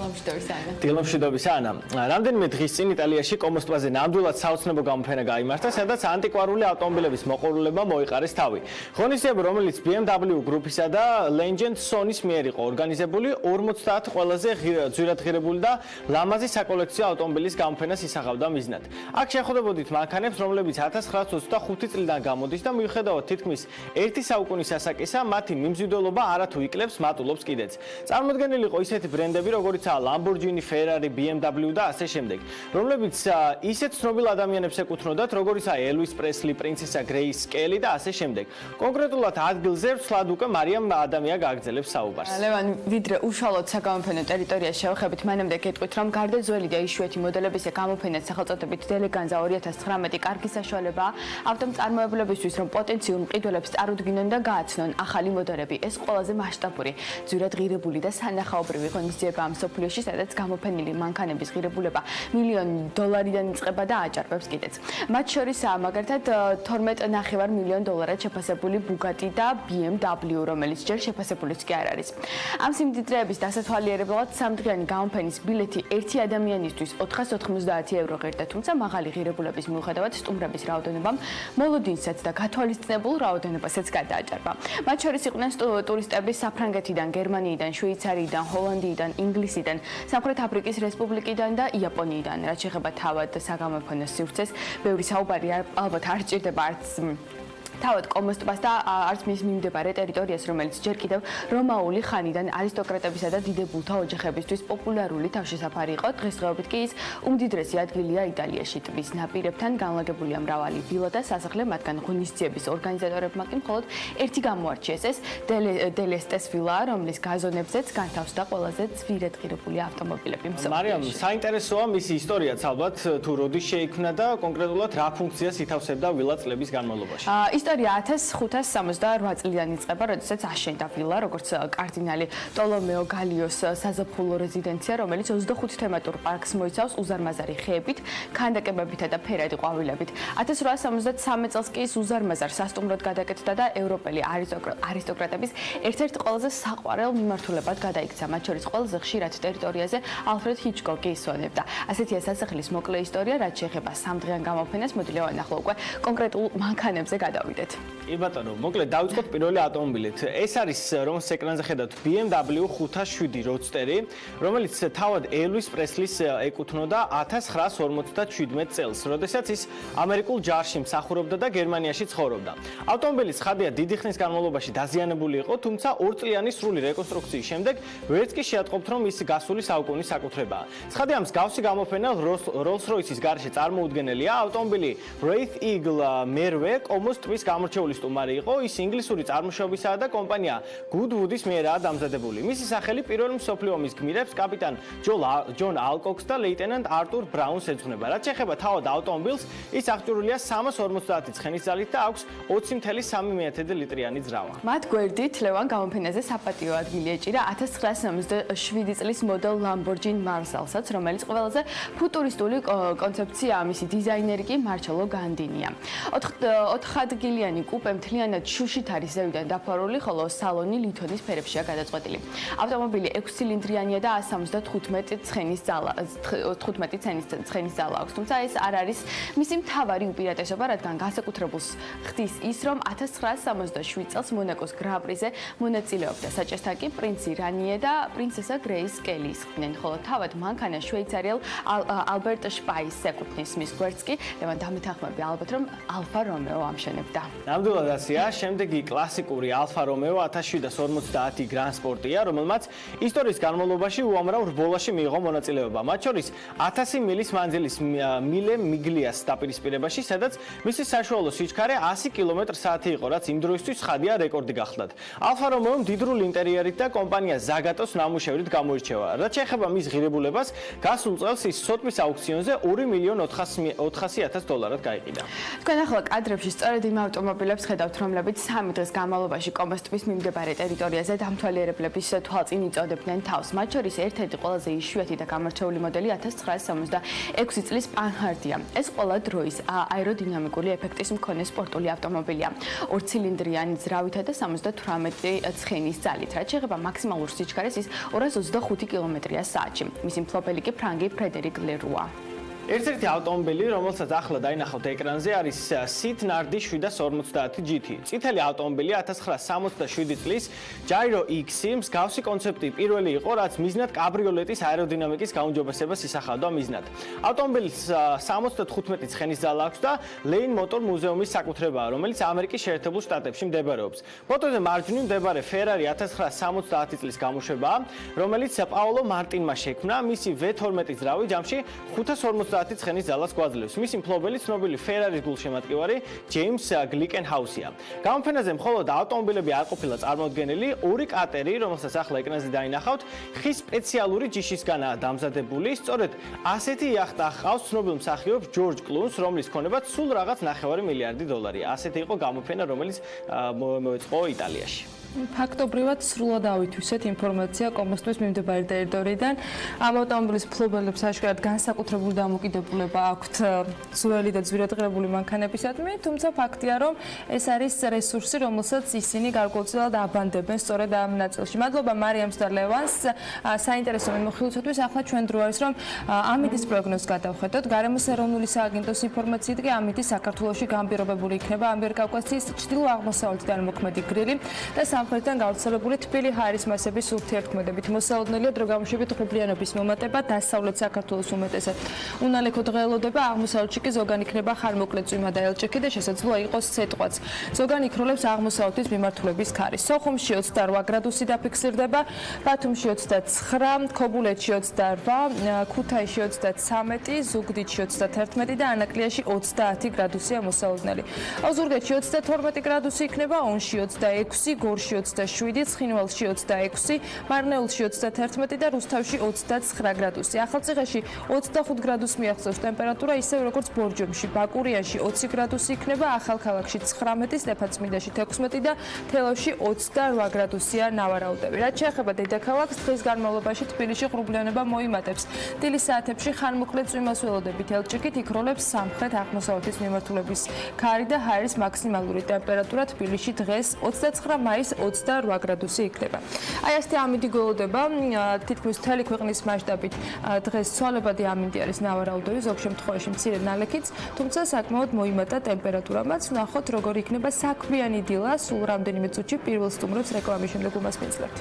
დილამშვიდობის ანა. რამდენიმე დღის წინ იტალიაში კომოს ტბაზე ნამდვილად საოცნებო გამოფენა გაიმართა, სადაც ანტიკვარული ავტომობილების მოყვარულებმა მოიყარეს თავი. ღონისძიება, რომელიც BMW გრუპისა და Legend Sony-ის მიერ იყო ორგანიზებული, 50 ყველაზე ძვირადღირებული და ლამაზი საკოლექციო ავტომობილის გამოფენას ისახავდა მიზნად. აქ შეხვდებოდით მანქანებს, რომლებიც 1925 წლიდან გამოდის და მიუხედავად თითქმის ერთი საუკუნის ასაკისა, მათი მიმზიდველობა არათუ იკლებს, მატულობს კიდეც. წარმოდგენილი იყო ისეთი ბრენდები, როგორიცაა Lamborghini, Ferrari, BMW და ასე შემდეგ, რომლებიც ისეთ ცნობილ ადამიანებს ეკუთვნოდათ, როგორიცაა Elvis Presley, პრინცესა Grace Kelly და ასე შემდეგ. კონკრეტულად ადგილზე ვსვლად უკვე მარიამ ადამია გააგრძელებს საუბარს. ლევან, ვიდრე უშუალოდ საგამოფენო ტერიტორიას შევხვებით, მანამდე გეტყვით, რომ გარდა ძველი და იშვიათი მოდელების გამოფენას სახელწოდებით დელეგანზა 2019 კარგი საშუალებაა ავტომწარმოებლებისთვის, რომ პოტენციურ მყიდველებს წარუდგინონ და გააცნონ ახალი მოდელები. ეს ყველაზე მასშტაბური, ძვირადღირებული და სანახაობრივი ღონისძიებაა მსოფლიოში, სადაც გამოფენილი მანქანების ღირებულება $1,000,000-დან იწყება და აჭარბებს კიდეც. მათ შორისაა მაგალითად $12.5 მილიონ შეფასებული Bugatti და BMW, რომელიც ჯერ შეფასებულიც კი არ არის. ამ სიმდიდრეების დასათვალიერებლად სამდღიანი გამოფენის ბილეთი ერთი ადამიანისთვის €490 ღირდა, თუმცა მაღალი ღირებულების მიუხედავად სტუმრების რაოდენობამ მოლოდინსაც და გათვალისწინებულ რაოდენობასაც გადააჭარბა. მათ შორის იყვნენ ტურისტები საფრანგეთიდან, გერმანიიდან, შვეიცარიიდან, ჰოლანდიიდან, ინგლისიდან, სამხრეთ აფრიკის რესპუბლიკიდან და იაპონიიდან. რაც შეეხება თავად საგამოფენო სივრცეს, ბევრი საუბარი ალბათ არ სჭირდება არც თავად კომოს ტბას და არც მის მიმდებარე ტერიტორიას, რომელიც ჯერ კიდევ რომაული ხანიდან არისტოკრატებისა და დიდებულთა ოჯახებისთვის პოპულარული თავშესაფარი იყო. დღესდღეობით კი ის უმდიდრესი ადგილია იტალიაში. ტბის ნაპირებთან განლაგებულია მრავალი ვილა და სასახლე, მათგან ღონისძიების ორგანიზატორებმა კი მხოლოდ ერთი გამოარჩიეს, ეს დელესტეს ვილა, რომლის გაზონებზეც განთავსდა ყველაზე ძვირადღირებული ავტომობილები. მარიამ, საინტერესოა მისი ისტორიაც ალბათ, თუ როდის შეიქმნა და კონკრეტულად რა ფუნქციას ითავსებდა ვილა წლების განმავლობაში. ისტორია 1568 წლიდან იწყება, როდესაც აშენდა ვილა, როგორც კარდინალი ტოლომეო გალიოს საზაფხულო რეზიდენცია, რომელიც 25 თემატურ პარკს მოიცავს უზარმაზარი ხეებით, ქანდაკებებითა და ფერადი ყვავილებით. 1873 წელს კი ის უზარმაზარ სასტუმროდ გადაკეთდა და ევროპელი არისტოკრატების ერთ-ერთ ყველაზე საყვარელ მიმართულებად გადაიქცა. მათ შორის ყველაზე ხშირად ტერიტორიაზე ალფრედ ჰიჩკოკი ისვენებდა. ასეთია სასახლის მოკლე ისტორია, რაც შეეხება სამდღიან გამოფენას. მოდი ლევან, ახლა უკვე კონკრეტულ მანქანებზე გადავიდეთ. კი ბატონო, მოკლედ დავიწყოთ პირველი ავტომობილით. ეს არის, რომელს ეკრანზე ხედავთ, BMW 507 როდსტერი, რომელიც თავად Elvis Presley-ს ეკუთვნოდა 1957 წელს, როდესაც ის ამერიკულ ჯარში მსახურობდა და გერმანიაში ცხოვრობდა. ავტომობილის ხადია დიდი ხნის განმავლობაში დაზიანებული იყო, თუმცა 2 წლიანი სრული რეკონსტრუქციის შემდეგ ვერც კი შეატყობთ, რომ ის გასული საუკუნის საკუთრებაა. ცხადია, მსგავსი გამოფენა Rolls-Royce-ის გარეშე წარმოუდგენელია. ავტომობილი Wraith Eagle მერვე კომოს ტბის გამორჩეული სტუმარი იყო. ის ინგლისური წარმოშობისაა და კომპანია Goodwood-ის მიერაა დამზადებული. მისი სახელი პირველი მსოფლიო ომის გმირებს, კაპიტან ჯონ ალკოქს და ლეიტენანტ არტურ ბრაუნს ეძღვნება. რაც შეეხება თავად ავტომობილს, ის აღჭურვილია 350 ცხენის ძალით და აქვს 20,3 ლიტრიანი ძრავა. მათ გვერდით ლევან გამოფენაზე საპატიო ადგილი ეჭირა 1997 წლის მოდელ Lamborghini Marsalსაც, რომელიც ყველაზე ფუტურისტული კონცეფციაა. მისი დიზაინერი კი მარჩელო განდინია. 4 ადგილიანი კუპე მთლიანად შუშით არის ზევიდან დაფარული, ხოლო სალონი ლითონის ფერებშია გადაწყვეტილი. ავტომობილი 6 ცილინდრიანია და 175 ცხენის ძალა აქვს, თუმცა ეს არ არის მისი მთავარი უპირატესობა, რადგან განსაკუთრებულს ხდის ის, რომ 1967 წელს მონაკოს გრან-პრიზე მონაწილეობდა. საჭესთან კი პრინცი რანიე და პრინცესა გრეის კელი ისხდნენ, ხოლო თავად მანქანა შვეიცარიელ ალბერტ შპაისს ეკუთვნის. მის გვერდს კი ლევან დამეთანხმები ალბათ, რომ ალფა რომეო ამშვენებდა. ნამდვილად ასეა. შემდეგი კლასიკური ალფა რომეო 1750 გრან სპორტია, რომელმაც ისტორიის განმავლობაში უამრავ რბოლაში მიიღო მონაწილეობა. მათ შორის 1000 მილის მანძილის მილე მიგლიას დაპირისპირებაში, სადაც მისი საშუალო სიჩქარე 100 კმ/სთ იყო, რაც იმ დროისთვის ხადია რეკორდი გახლდათ. ალფა რომეო მდიდრული ინტერიერით და კომპანია ზაგატოს ნამუშევრით გამოირჩევა. რაც შეეხება მის ღირებულებას, გასულ წელს ის სოტბის აუქციონზე $2,400,000 გაიყიდა. თქვენ ახლა კადრებში სწორედ იმ ავტომობილებს ხედავთ, რომლებიც 3 დღის განმავლობაში კომოსტვის მიმდებარე ტერიტორიაზე დამთვალიერებლების თვალწინ იწოდებდნენ თავს. მათ შორის ერთ-ერთი ყველაზე იშვიათი და გამორჩეული მოდელი 1976 წლის პანჰარდია. ეს ყველა დროის აეროდინამიკური ეფექტის მქონე სპორტული ავტომობილია. 2 ცილინდრიანი ძრავითა და 78 ცხენის ძალით. რაც შეეხება მაქსიმალურ სიჩქარეს, ის 225 კმ/სთ. მისი მფლობელი კი ფრანგი ფრედერიკ ლერუა. ერთ-ერთი ავტომობილი, რომელსაც ახლა დაინახავთ ეკრანზე, არის სით ნარდი 750 GT. წითელი ავტომობილი 1967 წლის Gyro X-ი მსგავსი კონცეპტი პირველი იყო, რაც მიზნად კაბრიოლეტის აეროდინამიკის გაუმჯობესებას ისახავდა მიზნად. ავტომობილს 75 ცხენის ძალა აქვს და ლეინ მოტორ მუზეუმის საკუთრებაა, რომელიც ამერიკის შეერთებულ შტატებში მდებარეობს. ფოტოზე მარჯვნივ მდებარე Ferrari 1970 წლის გამოშვებაა, რომელიც პაოლო მარტინმა შექმნა. მისი V12 ძრავი ჯამში 550 ცხენის ძალას გვაძლევს. მისი მფლობელი ცნობილი Ferrari-ის გულშემატკივარი ჯეიმს გლიკენჰაუსია. გამოფენაზე მხოლოდ ავტომობილები არ ყოფილა წარმოდგენილი, 2 კატერი, რომელსაც ახლა ეკრანზე დაინახავთ, ხის სპეციალური ჯიშისგანაა დამზადებული. სწორედ ასეთი იახტა ჰყავს ცნობილ მსახიობს ჯორჯ კლუნს, რომლის ქონებაც სულ რაღაც 9 მილიარდი დოლარია. ასეთი იყო გამოფენა, რომელიც მოეწყო იტალიაში. ფაქტობრივად სრულად ავითვისეთ ინფორმაცია კომოსტვის მიმდებარე ტერიტორიიდან. ამ ავტომობილის მფლობელებს აშკარად განსაკუთრებული დამოკიდებულება აქვთ ძველი და ძვირადღირებული მანქანებისადმი, თუმცა ფაქტია, რომ ეს არის რესურსი, რომელსაც ისინი გარკვეულწილად აბანდებენ სწორედ ამ ნაწილში. მადლობა მარიამს და ლევანს საინტერესო მიმოხილვისათვის. ახლა ჩვენ დრო არის, რომ ამიდის პროგნოზს გადავხედოთ. გარემოს ეროვნული სააგენტოს ინფორმაციით კი ამიდი საქართველოში განპირობებული იქნება ამიერკავკასიის ჩრდილო-აღმოსავლეთიდან მოქმედი გრილი და სამხრეთიდან გავრცელებული თბილი ჰაერის მასების ურთიერთქმედებით. მოსალოდნელია დრო გამოშვებით ღრუბლიანობის მომატება, დასავლეთ საქართველოს უმეტესად უნალექო დღეელოდება, აღმოსავლეთში კი ზოგან იქნება ხანმოკლე წვიმა და ელჭექი და შესაძლოა იყოს ცეკვაც. ზოგან იქროლებს აღმოსავლეთის მიმართულების ქარი. სოხუმში 28 გრადუსი დაფიქსირდება, ბათუმში 29, ქობულეთში 28, ქუთაისში 33, ზუგდიდში 31 და ანაკლიაში 30 გრადუსია მოსალოდნელი. ოზურგეთში 32 გრადუსი იქნება, ონში 26, გორში 27, ცხინვალში 26, მარნეულში 31 და რუსთავში 29 გრადუსი. ახალციხეში 25 გრადუსს მიაღწევს ტემპერატურა, ისევ როგორც ბორჯომში, ბაკურიანში 20 გრადუსი იქნება, ახალქალაქში 19, სტეფანწმინდაში 16 და თელავში 28 გრადუსია ნავარაუდები. რაც შეეხება დედაქალაქს, დღის განმავლობაში თბილისში ღრუბლიანობა მოიმატებს. დილის საათებში ხანმოკლე წვიმას ველოდებით ელჭიქით, იქროლებს სამხრეთ-აღმოსავლეთის მიმართულების ქარი და ჰაერის მაქსიმალური ტემპერატურა თბილისში დღეს 29 მაის 28 გრადუსი იქნება. აი ასეთი ამინდი გველოდება, თითქმის მთელი ქვეყნის მასშტაბით დღეს ცვალებადი ამინდი არის ნავარაუდები, ზოგ შემთხვევაში მცირე ნალექიც, თუმცა საკმაოდ მოიმატა ტემპერატურამაც. ვნახოთ როგორ იქნება საქმიანი დილა, სულ რამდენიმე წუთში პირველ სტუმრებს რეკლამის შემდეგ უმასპინძლებთ.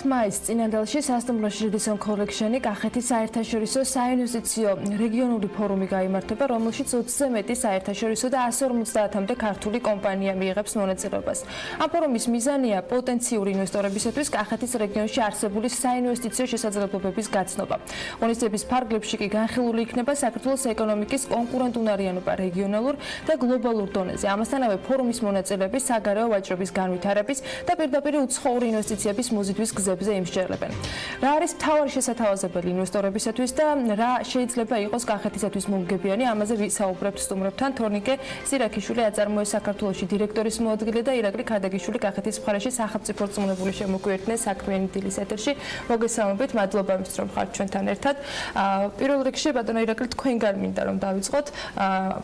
მაის წინანდალში სასტუმროში ჟიდის კოლექციონი კახეთის საერთაშორისო საინვესტიციო რეგიონული ფორუმი გაიმართება, რომელშიც 20-ზე მეტი საერთაშორისო და 150-მდე ქართული კომპანია მიიღებს მონაწილეობას. ამ ფორუმის მიზანია პოტენციური ინვესტორებისათვის კახეთის რეგიონში არსებული საინვესტიციო შესაძლებლობების გაცნობა. ღონისძიების ფარგლებში კი განხილული იქნება საქართველოს ეკონომიკის კონკურენტუნარიანობა რეგიონალურ და გლობალურ დონეზე. ამასთანავე ფორუმის მონაწილეები საგარეო ვაჭრობის განვითარების და პირდაპირ უცხოური ინვესტიციების მოზიდვის მიღწევის გზებზე იმსჯერლებენ. რა არის მთავარი შესათავაზებელი ინვესტორებისათვის და რა შეიძლება იყოს კახეთისათვის მომგებიანი, ამაზე ვისაუბრებთ სტუმრებთან. თორნიკე სირაქიშვილი აწარმოეს საქართველოში დირექტორის მოადგილე და ირაკლი ქადაგიშვილი კახეთის მხარეში სახელმწიფო რწმუნებული შემოგვიერთდნენ საქმიანი დილის ეთერში. მოგესალმებით, მადლობა იმისთვის, რომ ხართ ჩვენთან ერთად. პირველ რიგში ბატონო ირაკლი, თქვენგან მინდა რომ დავიწყოთ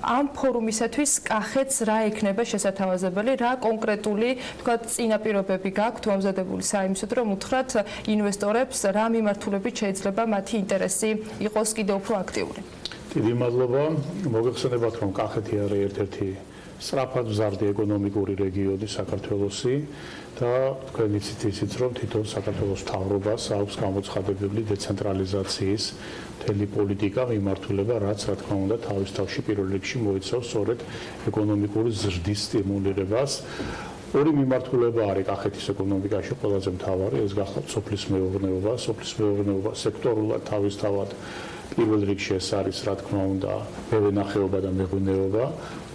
ამ ფორუმისათვის კახეთს რა ექნება შესათავაზებელი, რა კონკრეტული, თქვათ, წინაპირობები გაქვთ მომზადებული საიმისოდ, რომ უთხრათ ინვესტორებს რა მიმართულებით შეიძლება მათი ინტერესი იყოს კიდევ უფრო აქტიური. დიდი მადლობა. მოგეხსენებათ, რომ კახეთი არის ერთ-ერთი სწრაფად მზარდი ეკონომიკური რეგიონი საქართველოსი და თქვენ იცით ისიც, რომ თვითონ საქართველოს მთავრობას აქვს გამოცხადებული დეცენტრალიზაციის მთელი პოლიტიკა მიმართულება, რაც რა თქმა უნდა თავის თავში პირველ რიგში მოიცავს სწორედ ეკონომიკური ზრდის სტიმულირებას. ორი მიმართულება არის კახეთის ეკონომიკაში ყველაზე მთავარი, ეს გახლავთ სოფლის მეურნეობა, სოფლის მეურნეობა სექტორულად თავისთავად პირველ რიგში ეს არის რა თქმა უნდა მევენახეობა და მეღვინეობა,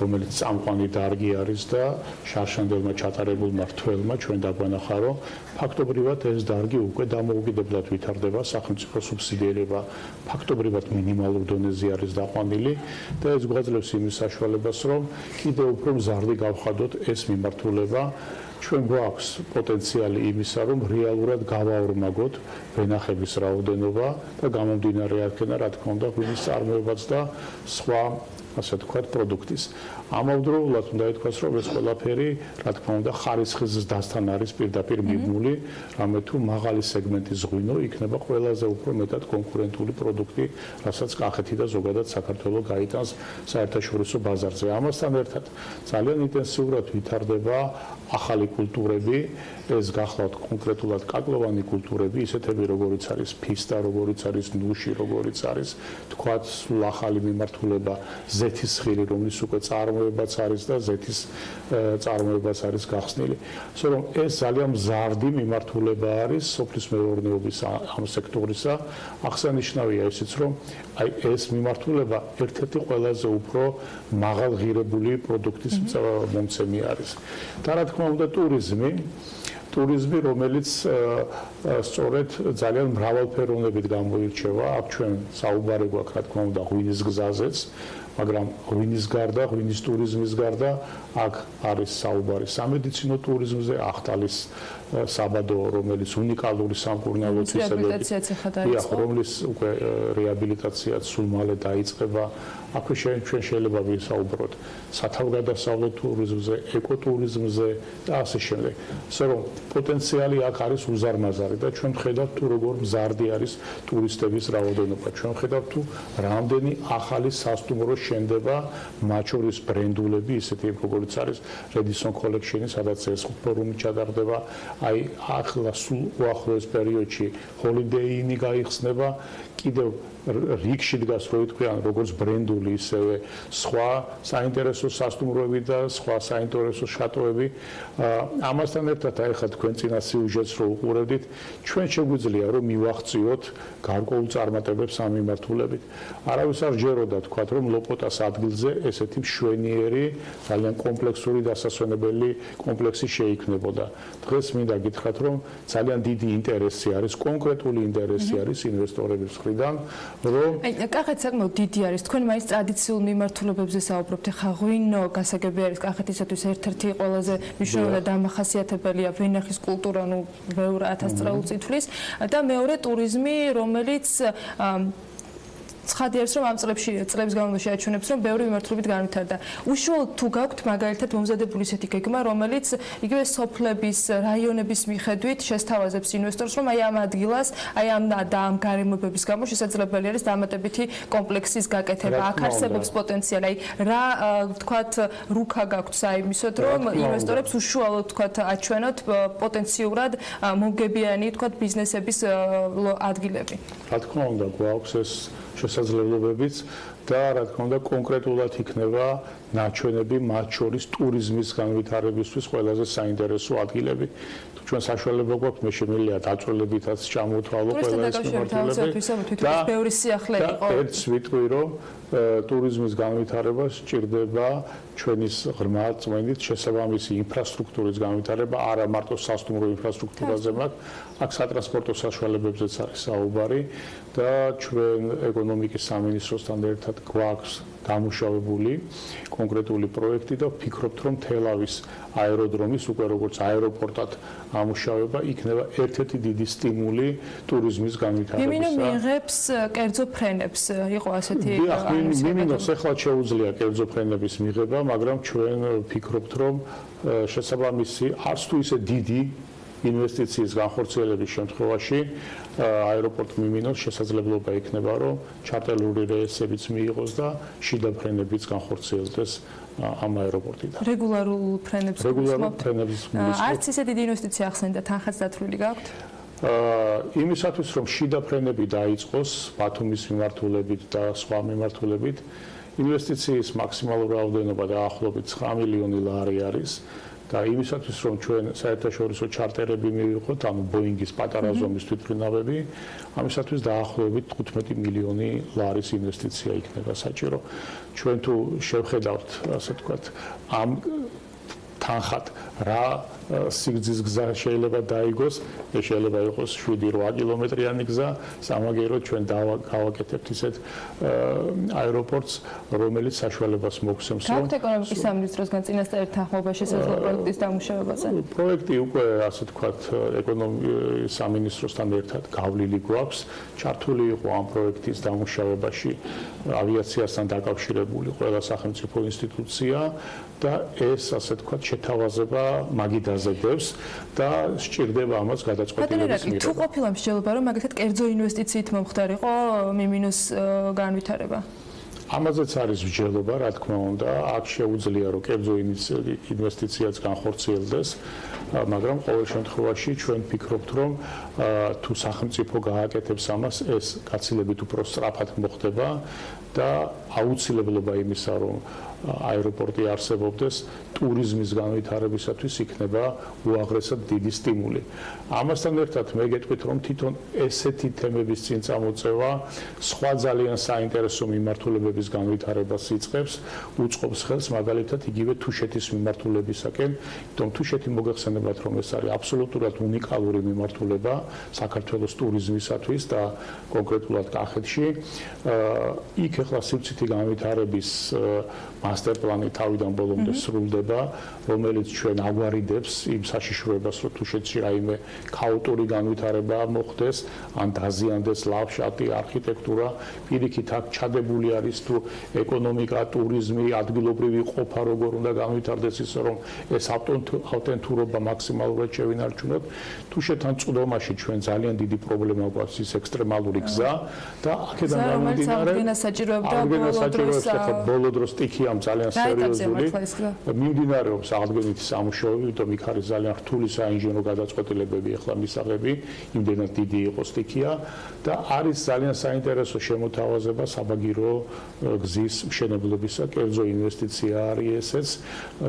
რომელიც წამყვანი დარგი არის და შარშანდელმა ჩატარებულმა რთველმა ჩვენ დაგვანახა, რომ ფაქტობრივად ეს დარგი უკვე დამოუკიდებლად ვითარდება, სახელმწიფო სუბსიდირება ფაქტობრივად მინიმალურ დონეზე არის დაყვანილი და ეს გვაძლევს იმის საშუალებას, რომ კიდევ უფრო მზარდი გავხადოთ ეს მიმართულება. ჩვენ გვაქვს პოტენციალი იმისა, რომ რეალურად გავაორმაგოთ ვენახების რაოდენობა და გამომდინარე აქედან, რა თქმა უნდა, ღვინის წარმოებაც და სხვა, ასე ვთქვათ, პროდუქტის. ამავდროულად უნდა ითქვას, რომ ეს ყველაფერი, რა თქმა უნდა, ხარისხის ზრდასთან არის პირდაპირ მიბმული, რამე თუ მაღალი სეგმენტის ღვინო იქნება ყველაზე უფრო მეტად კონკურენტული პროდუქტი, რასაც კახეთი და ზოგადად საქართველო გაიტანს საერთაშორისო ბაზარზე. ამასთან ერთად ძალიან ინტენსიურად ვითარდება ახალი კულტურები, ეს გახლავთ კონკრეტულად კაკლოვანი კულტურები, ისეთები როგორიც არის ფისტა, როგორიც არის ნუში, როგორიც არის თქვათ სულ ახალი მიმართულება ზეთისხილი, რომლის უკვე წარმოებაც არის და ზეთის წარმოებაც არის გახსნილი. ასე რომ ეს ძალიან მზარდი მიმართულება არის სოფლის მეურნეობის ამ სექტორისა. აღსანიშნავია ისიც, რომ აი ეს მიმართულება ერთ-ერთი ყველაზე უფრო მაღალღირებული პროდუქტის მომცემი არის. და რა თქმა უნდა ტურიზმი, რომელიც სწორედ ძალიან მრავალფეროვნებით გამოირჩევა, აქ ჩვენ საუბარი გვაქვს, რა თქმა უნდა, ღვინის გზაზეც, მაგრამ ღვინის გარდა, ღვინის ტურიზმის გარდა, აქ არის საუბარი სამედიცინო ტურიზმზე, ახტალის საბადო, რომელიც უნიკალური სამკურნალო თვისებებით, რომლის უკვე რეაბილიტაციაც სულ მალე დაიწყება. აქვე ჩვენ შეიძლება ვისაუბროთ სათავგადასავლო ტურიზმზე, ეკოტურიზმზე და ასე შემდეგ. ასე რომ პოტენციალი აქ არის უზარმაზარი და ჩვენ ვხედავთ თუ როგორ მზარდი არის ტურისტების რაოდენობა. ჩვენ ვხედავთ თუ რამდენი ახალი სასტუმრო შენდება, მათ შორის ბრენდულები, ისეთი როგორიც არის Redison Collection-ი, სადაც ეს ფორუმი ჩატარდება. აი ახლა სულ უახლოეს პერიოდში Holiday Inn-ი გაიხსნება, კიდევ რიგში დგას, რო ითქვიან, როგორც ბრენდული, ისევე სხვა საინტერესო სასტუმროები და სხვა საინტერესო შატოები. ამასთან ერთად, აი ხა თქვენ წინა სიუჟეტს რო უყურებდით, ჩვენ შეგვიძლია რომ მივახციოთ გარკვეულ წარმატებებს ამ მიმართულებით. არავის არ ჯეროდა თქვათ, რომ ლოპოტას ადგილზე ესეთი მშვენიერი, ძალიან კომპლექსური დასასვენებელი კომპლექსი შეიქმნებოდა. დღეს მინდა გითხრათ, რომ ძალიან დიდი ინტერესი არის, კონკრეტული ინტერესი არის ინვესტორების მხრიდან, რომ კახეთი საკმაოდ დიდი არის. თქვენ მაინც ტრადიციულ მიმართულებებზე საუბრობთ. ხა ღვინო გასაგები არის კახეთისათვის ერთ-ერთი ყველაზე მნიშვნელოვანი და დამახასიათებელია ვენახის კულტურა, ნუ ბევრ ათასწლეულ წითვლის და მეორე ტურიზმი, რომელიც ცხადი არის, რომ ამ წლების განმავლობაში აჩვენებს, რომ ბევრი მიმართულებით განვითარდა. უშუალოდ თუ გაქვთ მაგალითად მომზადებული ისეთი გეგმა, რომელიც იგივე სოფლების, რაიონების მიხედვით შესთავაზებს ინვესტორს, რომ აი ამ ადგილას, აი ამ გარემოებების გამო შესაძლებელი არის დამატებითი კომპლექსის გაკეთება. აქ არსებობს პოტენციალი. აი რა ვთქვათ, რუქა გაქვთ საიმისოდ, რომ ინვესტორებს უშუალოდ ვთქვათ აჩვენოთ პოტენციურად მომგებიანი ვთქვათ ბიზნესების ადგილები. რა თქმა უნდა, გვაქვს ეს შესაძლებლობებიც და რა თქმა უნდა კონკრეტულად იქნება ნაჩვენები, მათ შორის ტურიზმის განვითარებისთვის ყველაზე საინტერესო ადგილები. ჩვენ საშუალება გვაქვს მე შემიძლია დაწვრილებითაც ჩამოთვალო ყველა ეს მიმართულებით და ბევრი სიახლე იყო. ერთს ვიტყვი, რომ ტურიზმის განვითარება სჭირდება ჩვენის ღრმა წმენდით შესაბამისი ინფრასტრუქტურის განვითარება, არა მარტო სასტუმრო ინფრასტრუქტურაზე მაქვს, აქ სატრანსპორტო საშუალებებზეც არის საუბარი და ჩვენ ეკონომიკის სამინისტროსთან ერთად გვაქვს დამუშავებული კონკრეტული პროექტი და ვფიქრობთ, რომ თელავის აეროდრომის უკვე როგორც აეროპორტად ამუშავება იქნება ერთ-ერთი დიდი სტიმული ტურიზმის განვითარებისა. მიმინო მიიღებს კერძო ფრენებს, იყო ასეთი მიმინოს ახლა შეუძლია კერძო ფრენების მიღება, მაგრამ ჩვენ ვფიქრობთ, რომ შესაბამისი არც თუ ისე დიდი ინვესტიციის განხორციელების შემთხვევაში აეროპორტ მიმინოს შესაძლებლობა იქნება, რომ ჩარტერული რეისებიც მიიღოს და შიდა ფრენებიც განხორციელდეს ამ აეროპორტიდან. რეგულარულ ფრენებს მისმობთ. არც ისე დიდი ინვესტიცია ახსენდა, თანხაც დათვლილი გაქვთ? იმისათვის, რომ შიდა ფრენები დაიწყოს ბათუმის მიმართულებით და სხვა მიმართულებით, ინვესტიციის მაქსიმალური რაოდენობა დაახლოებით 9 მილიონი ლარი არის. და იმისათვის, რომ ჩვენ საერთაშორისო ჩარტერები მივიღოთ, ანუ ბოინგის პატარა ზომის თვითმფრინავები, ამისათვის დაახლოებით 15 მილიონი ლარის ინვესტიცია იქნება საჭირო. ჩვენ თუ შევხედავთ, ასე ვთქვათ, ამ თანხად რა სიგრძის გზა შეიძლება დაიგოს, ეს შეიძლება იყოს 7-8 კილომეტრიანი გზა, სამაგიეროდ ჩვენ გავაკეთებთ ისეთ აეროპორტს, რომელიც საშუალებას მოგცემს. გაქვთ ეკონომიკის სამინისტროსგან წინასწარ თანხმობა შესაძლოა პროექტის დამუშავებაზე? პროექტი უკვე, ასე ვთქვათ, ეკონომიკის სამინისტროსთან ერთად გავლილი გვაქვს. ჩართული იყო ამ პროექტის დამუშავებაში ავიაციასთან დაკავშირებული ყველა სახელმწიფო ინსტიტუცია და ეს, ასე ვთქვათ, შეთავაზება მაგით აზრდებს და სჭირდება ამას გადაწყვეტილების მიღება. თუ ყოფილა მსჯელობა, რომ მაგალითად კერძო ინვესტიციით მომხდარიყო მიმინოს განვითარება? ამაზეც არის მსჯელობა, რა თქმა უნდა, აქ შეუძლია რომ კერძო ინვესტიციაც განხორციელდეს, მაგრამ ყოველ შემთხვევაში ჩვენ ვფიქრობთ, რომ თუ სახელმწიფო გააკეთებს ამას, ეს გაცილებით უფრო სწრაფად მოხდება და აუცილებლობა იმისა, რომ აეროპორტი არსებობდეს, ტურიზმის განვითარებისათვის იქნება უაღრესად დიდი სტიმული. ამასთან ერთად მე გეტყვით, რომ თვითონ ესეთი თემების წინ წამოწევა სხვა ძალიან საინტერესო მიმართულებების განვითარებას იწყებს, უწყობს ხელს მაგალითად იგივე თუშეთის მიმართულებისაკენ, თუმცა თუშეთი მოგეხსენებათ, რომ ეს არის აბსოლუტურად უნიკალური მიმართულება საქართველოს ტურიზმისათვის და კონკრეტულად კახეთში. იქ ახლა სივრცითი განვითარების მასტერპლანი თავიდან ბოლომდე სრულდება, რომელიც ჩვენ აგვარიდებს იმ საშიშროებას, რომ თუშეთში რაიმე ქაოტური განვითარება მოხდეს, ან დაზიანდეს ლანდშაფტი, არქიტექტურა, პირიქით აქ ჩადებული არის თუ ეკონომიკა, ტურიზმი, ადგილობრივი ყოფა როგორ უნდა განვითარდეს ისე, რომ ეს ავტენტურობა მაქსიმალურად შევინარჩუნოთ. თუშეთთან წვდომაში ჩვენ ძალიან დიდი პრობლემა გვაქვს ის ექსტრემალური გზა და აქედან გამომდინარე ბოლო დროს სტიქიამ ძალიან სერიოზული მიმდინარეობს აღდგენითი სამუშაოები, იმიტომ იქ არის ძალიან რთული საინჟინრო გადაწყვეტილებები ახლა მისაღები, იმდენად დიდი იყო სტიქია და არის ძალიან საინტერესო შემოთავაზება საბაგირო გზის მშენებლობისა, კერძო ინვესტიცია არის ესეც,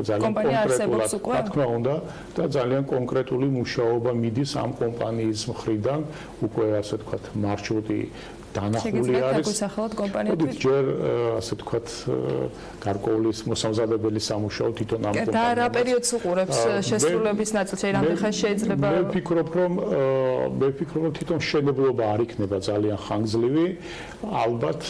ძალიან კონკრეტულად, რა თქმა უნდა, და ძალიან კონკრეტული მუშაობა მიდის ამ კომპანიის მხრიდან, უკვე ასე ვთქვათ, მარშრუტი დანახული არის. მოდით ჯერ ასე ვთქვათ, გარკვეული მოსამზადებელი სამუშაო თვითონ ამ კომპანიას. და რა პერიოდს უყურებს შესრულების ნაწილში, რამდენ ხანს შეიძლება? მე ვფიქრობ, რომ თვითონ მშენებლობა არ იქნება ძალიან ხანგრძლივი, ალბათ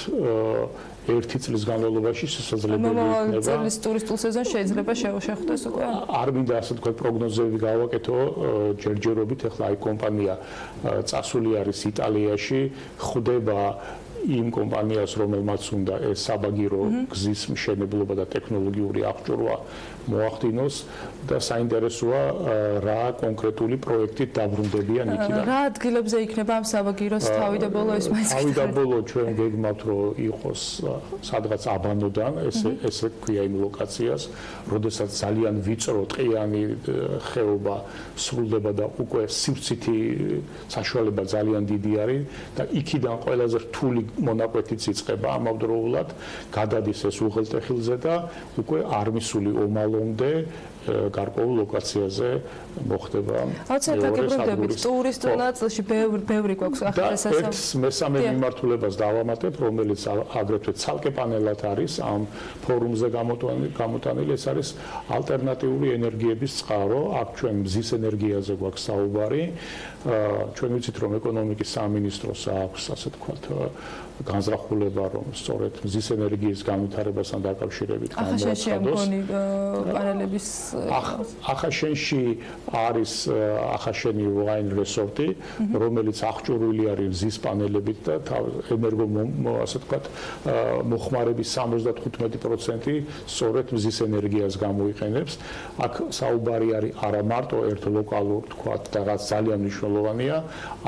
1 წლის განმავლობაში შესაძლებელი იქნება. წლის ტურისტულ სეზონს შეიძლება შეხვდეს უკვე? არ მინდა ასე ვთქვათ პროგნოზები გავაკეთო ჯერჯერობით, ახლა აი კომპანია წასული არის იტალიაში, ხვდება იმ კომპანიას, რომელმაც უნდა ეს საბაგირო გზის მშენებლობა და ტექნოლოგიური აღჭურვა მოახდინოს და საინტერესოა რა კონკრეტული პროექტით დაბრუნდებიან იქიდან. რა ადგილებზე იქნება ამ საბაგიროს თავი და ბოლო ეს მაინც? თავი და ბოლო ჩვენ გეგმავთ, რომ იყოს სადღაც აბანოდან, ესე ქვია იმ ლოკაციას, როდესაც ძალიან ვიწრო ტყიანი ხეობა სრულდება და უკვე სივრცითი საშუალება ძალიან დიდი არის და იქიდან ყველაზე რთული მონაკვეთიც იწყება ამავდროულად, გადადის ეს უღელტეხილზე და უკვე არ მისული ომალომდე გარკვეულ ლოკაციაზე მოხდება. აუცილებლად ტურისტულ ნაწილში ბევრი გვაქვს ახლა ერთ მესამე მიმართულებას დავამატებ, რომელიც აგრეთვე ცალკე პანელად არის ამ ფორუმზე გამოტანილი, ეს არის ალტერნატიული ენერგიების წყარო. აქ ჩვენ მზის ენერგიაზე გვაქვს საუბარი. ჩვენ ვიცით, რომ ეკონომიკის სამინისტროს აქვს, ასე ვთქვათ, განზრახულება, რომ სწორედ მზის ენერგიის განვითარებასთან დაკავშირებით გამოაცხადოს. პანელების ახაშენში არის ახაშენი ვაინ რესორტი, რომელიც აღჭურვილი არის მზის პანელებით და ენერგო, ასე ვთქვათ, მოხმარების 75% სწორედ მზის ენერგიას გამოიყენებს. აქ საუბარი არის არა მარტო ერთ ლოკალურ, ვთქვათ, და რაც ძალიან მნიშვნელოვანია,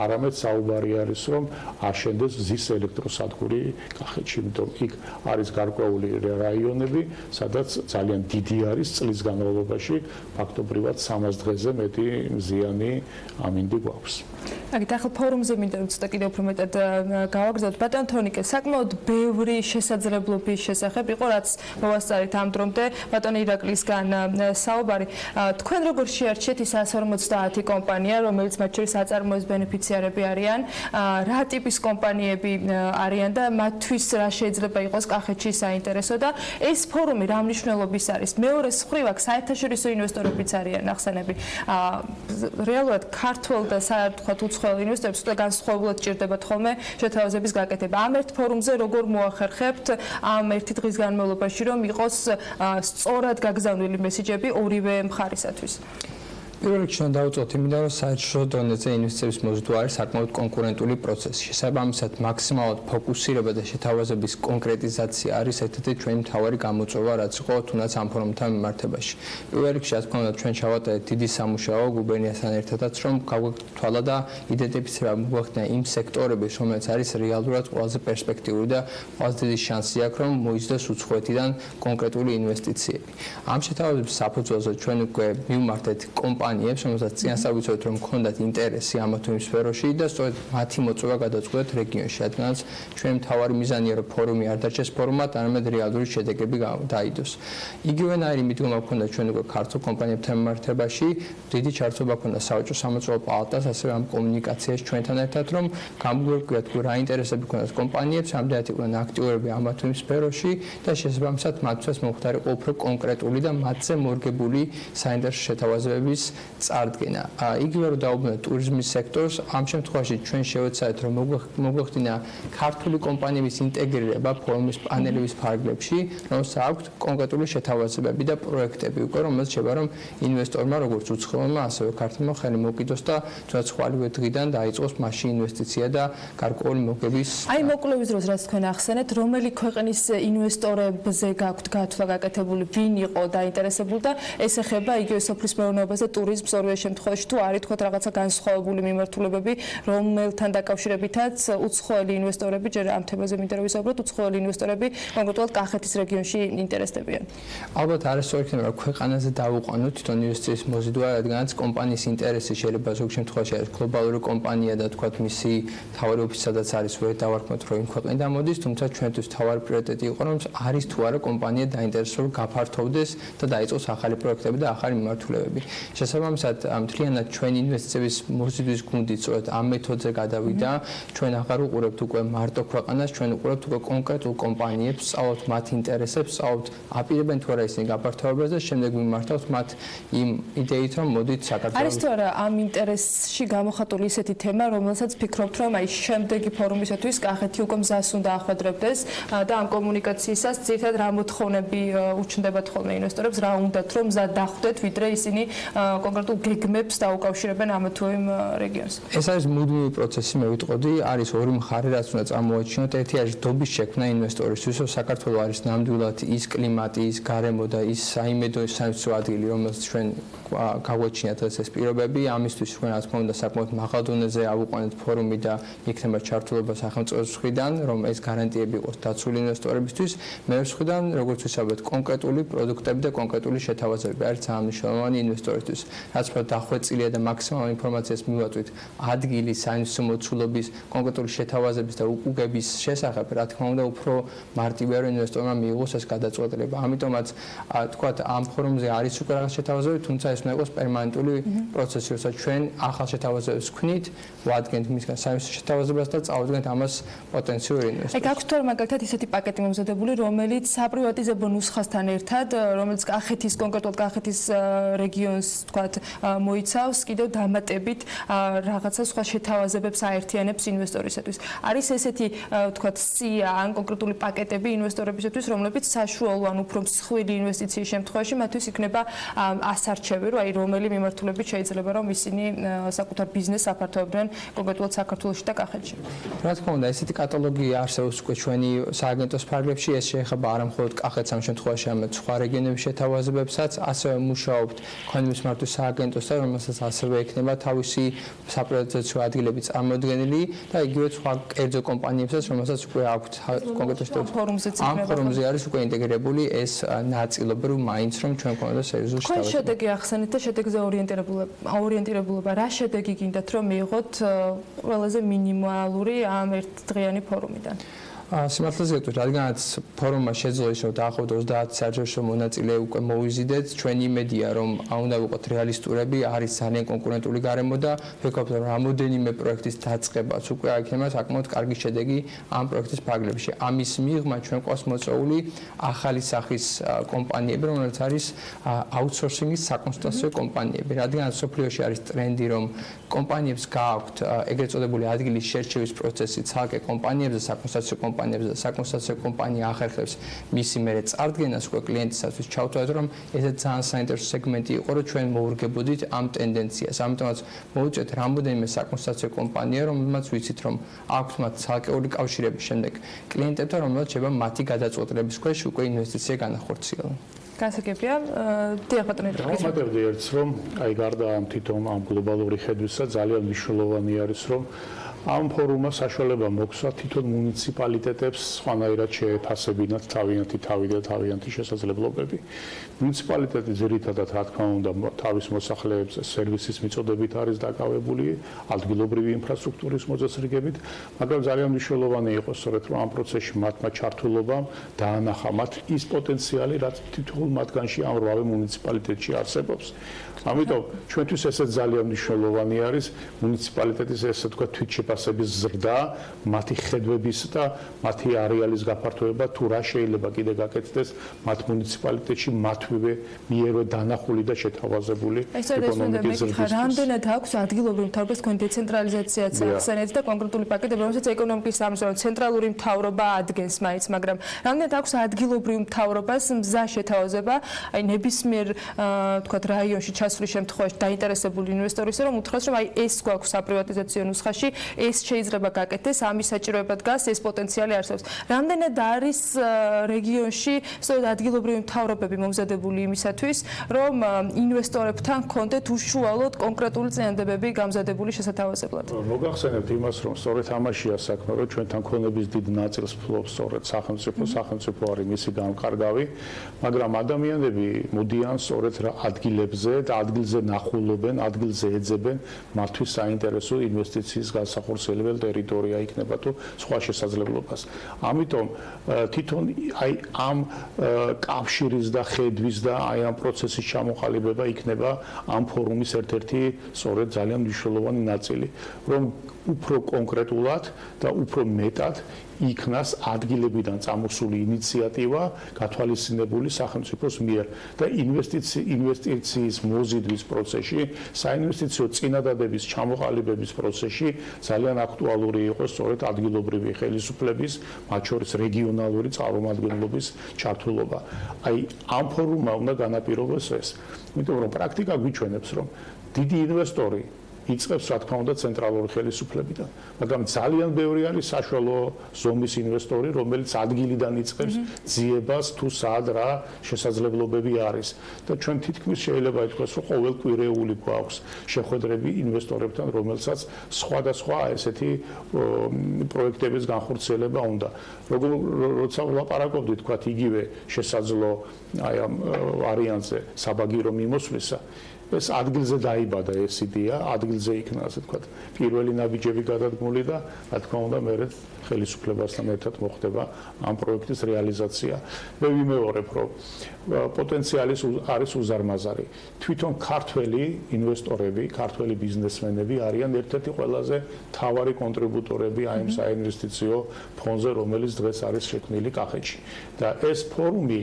არამედ საუბარი არის, რომ აშენდეს მზის ელექტროსადგური კახეთში, იმიტომ იქ არის გარკვეული რაიონები, სადაც ძალიან დიდი არის წლის განმავლობაში, ფაქტობრივად 300 დღეზე მეტი მზიანი ამინდი გვაქვს. აგით ახლა ფორუმზე მინდა ცოტა კიდევ უფრო მეტად გავაგრძელოთ. ბატონ თონიკე, საკმაოდ ბევრი შესაძლებლობის შესახებ იყო, რაც მოვასწარით ამ დრომდე ბატონ ირაკლისგან საუბარი. თქვენ როგორ შეარჩიეთ ის 150 კომპანია, რომელიც მათ შორის აწარმოების ბენეფიციარები არიან, რა ტიპის კომპანიები არიან და მათთვის რა შეიძლება იყოს კახეთში საინტერესო და ეს ფორუმი რა მნიშვნელობის არის? მეორე მხრივ აქ საერთაშორისო ინვესტორებიც არიან ახსენები. რეალურად ქართულ და საერთოდ უცხოელ ინვესტორებს უკვე განსხვავებულად ჭირდებათ ხოლმე შეთავაზების გაკეთება. ამ ერთ ფორუმზე როგორ მოახერხებთ ამ ერთი დღის განმავლობაში, რომ იყოს სწორად გაგზავნილი მესიჯები ორივე მხარისათვის? პირველ რიგში უნდა დავუწყოთ იმიდან, რომ საერთაშორისო დონეზე ინვესტიციების მოზიდვა არის საკმაოდ კონკურენტული პროცესი. შესაბამისად, მაქსიმალურად ფოკუსირება და შეთავაზების კონკრეტიზაცია არის ერთ-ერთი ჩვენი მთავარი გამოწვევა, რაც იყო თუნდაც ამ ფორუმთან მიმართებაში. პირველ რიგში, რა თქმა უნდა, ჩვენ ჩავატარეთ დიდი სამუშაო გუბერნიასთან ერთადაც, რომ გავგვეთვალა და იდენტიფიცირება მოგვახდინა იმ სექტორების, რომელიც არის რეალურად ყველაზე პერსპექტიული და ყველაზე დიდი შანსი აქვს, რომ მოიზრდეს უცხოეთიდან კონკრეტული ინვესტიციები. ამ შეთავაზების საფუძველზე ჩვენ უკვე მივმართეთ კომპანიებს, რომელსაც წინასწარ ვიცოდეთ, რომ ჰქონდათ ინტერესი ამა თუ იმ სფეროში და სწორედ მათი მოწვევა გადაწყვეტეთ რეგიონში, რადგანაც ჩვენი მთავარი მიზანია, რომ ფორუმი არ დარჩეს ფორუმად, არამედ რეალური შედეგები დაიდოს. იგივენაირი მიდგომა ჰქონდა ჩვენ უკვე ქართულ კომპანიებთან მიმართებაში, დიდი ჩართობა ჰქონდა სავაჭრო სამოწვეო პალატას, ასევე ამ კომუნიკაციაში ჩვენთან ერთად, რომ გამგვერდგვიათ რა ინტერესები ჰქონდათ კომპანიებს, რამდენად იყვნენ აქტიურები ამა თუ იმ სფეროში და შესაბამისად მათთვის მოხდარიყო უფრო კონკრეტული და მათზე მორგებული საინტერესო შეთავაზებების წარდგენა. იგივე რომ დაუბრუნდეთ ტურიზმის სექტორს, ამ შემთხვევაში ჩვენ შევეცადეთ, რომ მოგვეხდინა ქართული კომპანიების ინტეგრირება ფორუმის პანელების ფარგლებში, რომელსაც აქვთ კონკრეტული შეთავაზებები და პროექტები უკვე, რომელიც შევა რომ ინვესტორმა, როგორც უცხოელმა, ასევე ქართულმა ხელი მოკიდოს და თუნდაც ხვალივე დღიდან დაიწყოს მასში ინვესტიცია და გარკვეული მოგების. აი მოკლევის დროს რაც თქვენ ახსენეთ, რომელი ქვეყნის ინვესტორებზე გაქვთ გათვლა გაკეთებული, ვინ იყო დაინტერესებული და ეს ეხება იგივე სოფლის მეურნეობას და ტურიზმს ორივე შემთხვევაში თუ არის თქვათ რაღაცა განსხვავებული მიმართულებები, რომელთან დაკავშირებითაც უცხოელი ინვესტორები, ჯერ ამ თემაზე მინდა რომ ვისაუბროთ, უცხოელი ინვესტორები კონკრეტულად კახეთის რეგიონში ინტერესდებიან. ალბათ არასწორი იქნება, რომ ქვეყანაზე დავუყანოთ თვითონ ინვესტიციის მოზიდვა, რადგანაც კომპანიის ინტერესი შეიძლება ზოგ შემთხვევაში არის გლობალური კომპანია და თქვათ მისი თავარი ოფისი სადაც არის, ვერ დავარქმევთ, რომ იმ ქვეყნიდან მოდის, თუმცა ჩვენთვის თავარი პრიორიტეტი იყო, რომ არის თუ არა კომპანია დაინტერესებული გაფართოვდეს და დაიწყოს ახალი პროექტები და ახალი მიმართულებები. შესაბამისად, მთლიანად ჩვენ ინვესტიციების მოზიდვის გუნდი სწორედ ამ მეთოდზე გადავიდა. ჩვენ აღარ უყურებთ უკვე მარტო ქვეყანას, ჩვენ უყურებთ უკვე კონკრეტულ კომპანიებს, სწავლობთ მათ ინტერესებს, სწავლობთ აპირებენ თუ არა ისინი გაფართოვებას და შემდეგ მიმართავთ მათ იმ იდეით, რომ მოდით საქართველოს. არის თუ არა ამ ინტერესში გამოხატული ისეთი თემა, რომელსაც ფიქრობთ, რომ აი შემდეგი ფორუმისათვის კახეთი უკვე მზას უნდა ახვედრებდეს და ამ კომუნიკაციისას ძირითადად რა მოთხოვნები უჩნდებათ ხოლმე ინვესტორებს, რა უნდათ რომ მზად დახვდეთ, ვიდრე ისინი კონკრეტულ გეგმებს დაუკავშირებენ ამ თუ იმ რეგიონს. ეს არის მუდმივი პროცესი, მე ვიტყოდი, არის ორი მხარე, რაც უნდა წარმოაჩინოთ. ერთი არის დობის შექმნა ინვესტორისთვის, რომ საქართველოს არის ნამდვილად ის კლიმატი, ის გარემო და ის საიმედო საინვესტიციო ადგილი, რომელსაც ჩვენ გაგვაჩინათ დღეს ეს პირობები. ამისთვის ჩვენ რა თქმა უნდა საკმაოდ მაღალ დონეზე ავუყანეთ ფორუმი და იქნება ჩართულობა სახელმწიფოს მხრიდან, რომ ეს გარანტიები იყოს დაცული ინვესტორებისთვის. მეორე მხრიდან, როგორც ვისაუბრეთ, კონკრეტული პროდუქტები და კონკრეტული შეთავაზებები არის ძალიან მნიშვნელოვანი ინვესტორისთვის. რაც უფრო დახვეწილია და მაქსიმალურ ინფორმაციას მივაწვით ადგილი, საინვესტიციო მოცულობის, კონკრეტული შეთავაზების და უკუგების შესახებ, რა თქმა უნდა, უფრო მარტივია რომ ინვესტორმა მიიღოს ეს გადაწყვეტილება. ამიტომაც თქვათ ამ ფორუმზე არის უკვე რაღაც შეთავაზებები, თუმცა ეს უნდა იყოს პერმანენტული პროცესი, როცა ჩვენ ახალ შეთავაზებებს ვქნით, ვადგენთ მისგან საინვესტიციო შეთავაზებას და წავდგენთ ამას პოტენციურ ინვესტორებს. ეგ აქვს თორე მაგალითად ისეთი პაკეტი მომზადებული, რომელიც საპრივატიზებო ნუსხასთან ერთად, რომელიც კახეთის კონკრეტულად კახეთის რეგიონს თქვათ მოიცავს, კიდევ დამატებით რაღაცა სხვა შეთავაზებებს აერთიანებს ინვესტორისათვის. არის ესეთი თქვათ სია ან კონკრეტული პაკეტები ინვესტორებისათვის, რომლებიც საშუალო ან უფრო მსხვილი ინვესტიციის შემთხვევაში მათთვის იქნება ასარჩევი, რომ აი რომელი მიმართულებით შეიძლება რომ ისინი საკუთარ ბიზნესს აფართოებდნენ კონკრეტულად საქართველოში და კახეთში. რა თქმა უნდა, ესეთი კატალოგი არსებობს უკვე ჩვენი სააგენტოს ფარგლებში, ეს შეეხება არა მხოლოდ კახეთს ამ შემთხვევაში, არამედ სხვა რეგიონების შეთავაზებებსაც, ასევე მუშაობთ ქონების მართვის სააგენტოს და რომელსაც ასევე ექნება თავისი საპრივატიზაციო ადგილები წარმოდგენილი და იგივე სხვა კერძო კომპანიებსაც, რომელსაც უკვე აქვთ კონკრეტულ ამ ფორუმზე არის უკვე ინტეგრირებული ეს ნაწილები, რომ მაინც რომ ჩვენ გვქონოდა სერიოზული შეთავაზება. თქვენ შედეგი ახსენეთ და შედეგზე ორიენტირებულობა, რა შედეგი გინდათ რომ მიიღოთ ყველაზე მინიმალური ამ ერთდღიანი ფორუმიდან? სიმართლეს გეტყვით, რადგანაც ფორუმმა შეძლო ის, რომ დაახლოებით 30 საერთაშორისო მონაწილე უკვე მოვიზიდეთ, ჩვენი იმედია, რომ უნდა ვიყოთ რეალისტურები, არის ძალიან კონკურენტული გარემო და ვფიქრობ, რომ რამოდენიმე პროექტის დაწყებაც უკვე აქნება საკმაოდ კარგი შედეგი ამ პროექტის ფარგლებში. ამის მიღმა ჩვენ ყავს მოწვეული ახალი სახის კომპანიები, რომელიც არის აუთსორსინგის საკონსულტაციო კომპანიები. რადგანაც მსოფლიოში არის ტრენდი, რომ კომპანიებს გააქვთ ეგრეთ წოდებული ადგილის შერჩევის პროცესი ცალკე კომპანიებზე, საკონსულტაციო კომპანიებზე და საკონსულტაციო კომპანია ახერხებს მისი მერე წარდგენას უკვე კლიენტისათვის ჩავთვალეთ, რომ ესეც ძალიან საინტერესო სეგმენტი იყო, რომ ჩვენ მოურგებოდით ამ ტენდენციას. ამიტომაც მოვუწევთ რამოდენიმე საკონსულტაციო კომპანია, რომელმაც ვიცით, რომ აქვთ მათ ცალკეული კავშირების შემდეგ კლიენტებთან, რომელსაც შეიძლება მათი გადაწყვეტილების ქვეშ უკვე ინვესტიცია განახორციელონ. გასაგებია, დიახ ბატონო. დავამატებდი ერთს, რომ აი გარდა ამ თვითონ ამ გლობალური ხედვისა ძალიან მნიშვნელოვანი არის, რომ ამ ფორუმმა საშუალება მოგცვა თვითონ მუნიციპალიტეტებს სხვანაირად შეეფასებინათ თავიანთი შესაძლებლობები. მუნიციპალიტეტი ძირითადად რა თქმა უნდა თავის მოსახლეებზე სერვისის მიწოდებით არის დაკავებული, ადგილობრივი ინფრასტრუქტურის მოწესრიგებით, მაგრამ ძალიან მნიშვნელოვანი იყო სწორედ რომ ამ პროცესში მათმა ჩართულობამ დაანახა მათ ის პოტენციალი, რაც თითოეულ მათგანში ამ 8 მუნიციპალიტეტში არსებობს. ამიტომ ჩვენთვის ესეც ძალიან მნიშვნელოვანი არის მუნიციპალიტეტის ესე თქვა თვითშეფასების ზრდა, მათი ხედვების და მათი არეალის გაფართოება თუ რა შეიძლება კიდე გაკეთდეს მათ მუნიციპალიტეტში მათვე მიერვე დანახული და შეთავაზებული ეკონომიკის ზრდის. რამდენად აქვს ადგილობრივ მთავრობას თქვენ დეცენტრალიზაციაც ახსენეთ და კონკრეტული პაკეტები, რომელსაც ეკონომიკის სამსახური ცენტრალური მთავრობა ადგენს მაინც, მაგრამ რამდენად აქვს ადგილობრივ მთავრობას მზა შეთავაზება, აი ნებისმიერ თქვა რაიონში ჩასვლის შემთხვევაში დაინტერესებული ინვესტორისა, რომ უთხრას, რომ აი ეს გვაქვს საპრივატიზაციო ნუსხაში, ეს შეიძლება გაკეთდეს, ამის საჭიროება დგას, ეს პოტენციალი არსებობს. რამდენად არის რეგიონში სწორედ ადგილობრივი მთავრობები მომზადებული იმისათვის, რომ ინვესტორებთან კონდეთ უშუალოდ კონკრეტული წინადადებები გამზადებული შესათავაზებლად. მოგახსენებთ იმას, რომ სწორედ ამაშია საქმე, რომ ჩვენთან ქონების დიდ ნაწილს ფლობს სწორედ სახელმწიფო არის მისი გამკარდავი, მაგრამ ადამიანები მოდიან სწორედ ადგილებზე და ადგილზე ნახულობენ, ადგილზე ეძებენ მათთვის საინტერესო ინვესტიციის განსახორციელებელ ტერიტორია იქნება თუ სხვა შესაძლებლობას. ამიტომ თვითონ აი ამ კავშირის და ხედვის და აი ამ პროცესის ჩამოყალიბება იქნება ამ ფორუმის ერთ-ერთი სწორედ ძალიან მნიშვნელოვანი ნაწილი, რომ უფრო კონკრეტულად და უფრო მეტად იქნას ადგილებიდან წამოსული ინიციატივა გათვალისწინებული სახელმწიფოს მიერ და ინვესტიციის მოზიდვის პროცესში, საინვესტიციო წინადადების ჩამოყალიბების პროცესში ძალიან აქტუალური იყო სწორედ ადგილობრივი ხელისუფლების, მათ შორის რეგიონალური წარმომადგენლობის ჩართულობა. აი ამ ფორუმმა უნდა განაპირობოს ეს, იმიტომ რომ პრაქტიკა გვიჩვენებს, რომ დიდი ინვესტორი იწყებს რა თქმა უნდა ცენტრალური ხელისუფლებიდან, მაგრამ ძალიან ბევრი არის საშუალო ზომის ინვესტორი, რომელიც ადგილიდან იწყებს ძიებას თუ სად რა შესაძლებლობები არის და ჩვენ თითქმის შეიძლება ითქვას, რომ ყოველკვირეული გვაქვს შეხვედრები ინვესტორებთან, რომელსაც სხვადასხვა ესეთი პროექტების განხორციელება უნდა. როცა ვლაპარაკობდი თქვათ იგივე შესაძლო აი ამ ვარიანტზე საბაგირო მიმოსვლისა, ეს ადგილზე დაიბადა ეს იდეა, ადგილზე იქნა ასე ვთქვათ, პირველი ნაბიჯები გადადგმული და რა თქმა უნდა მე ხელისუფლებასთან ერთად მოხდება ამ პროექტის რეალიზაცია. მე ვიმეორებ, რომ პოტენციალი არის უზარმაზარი. თვითონ ქართველი ინვესტორები, ქართველი ბიზნესმენები არიან ერთ-ერთი ყველაზე მთავარი კონტრიბუტორები აი ამ საინვესტიციო ფონდზე, რომელიც დღეს არის შექმნილი კახეთში. და ეს ფორუმი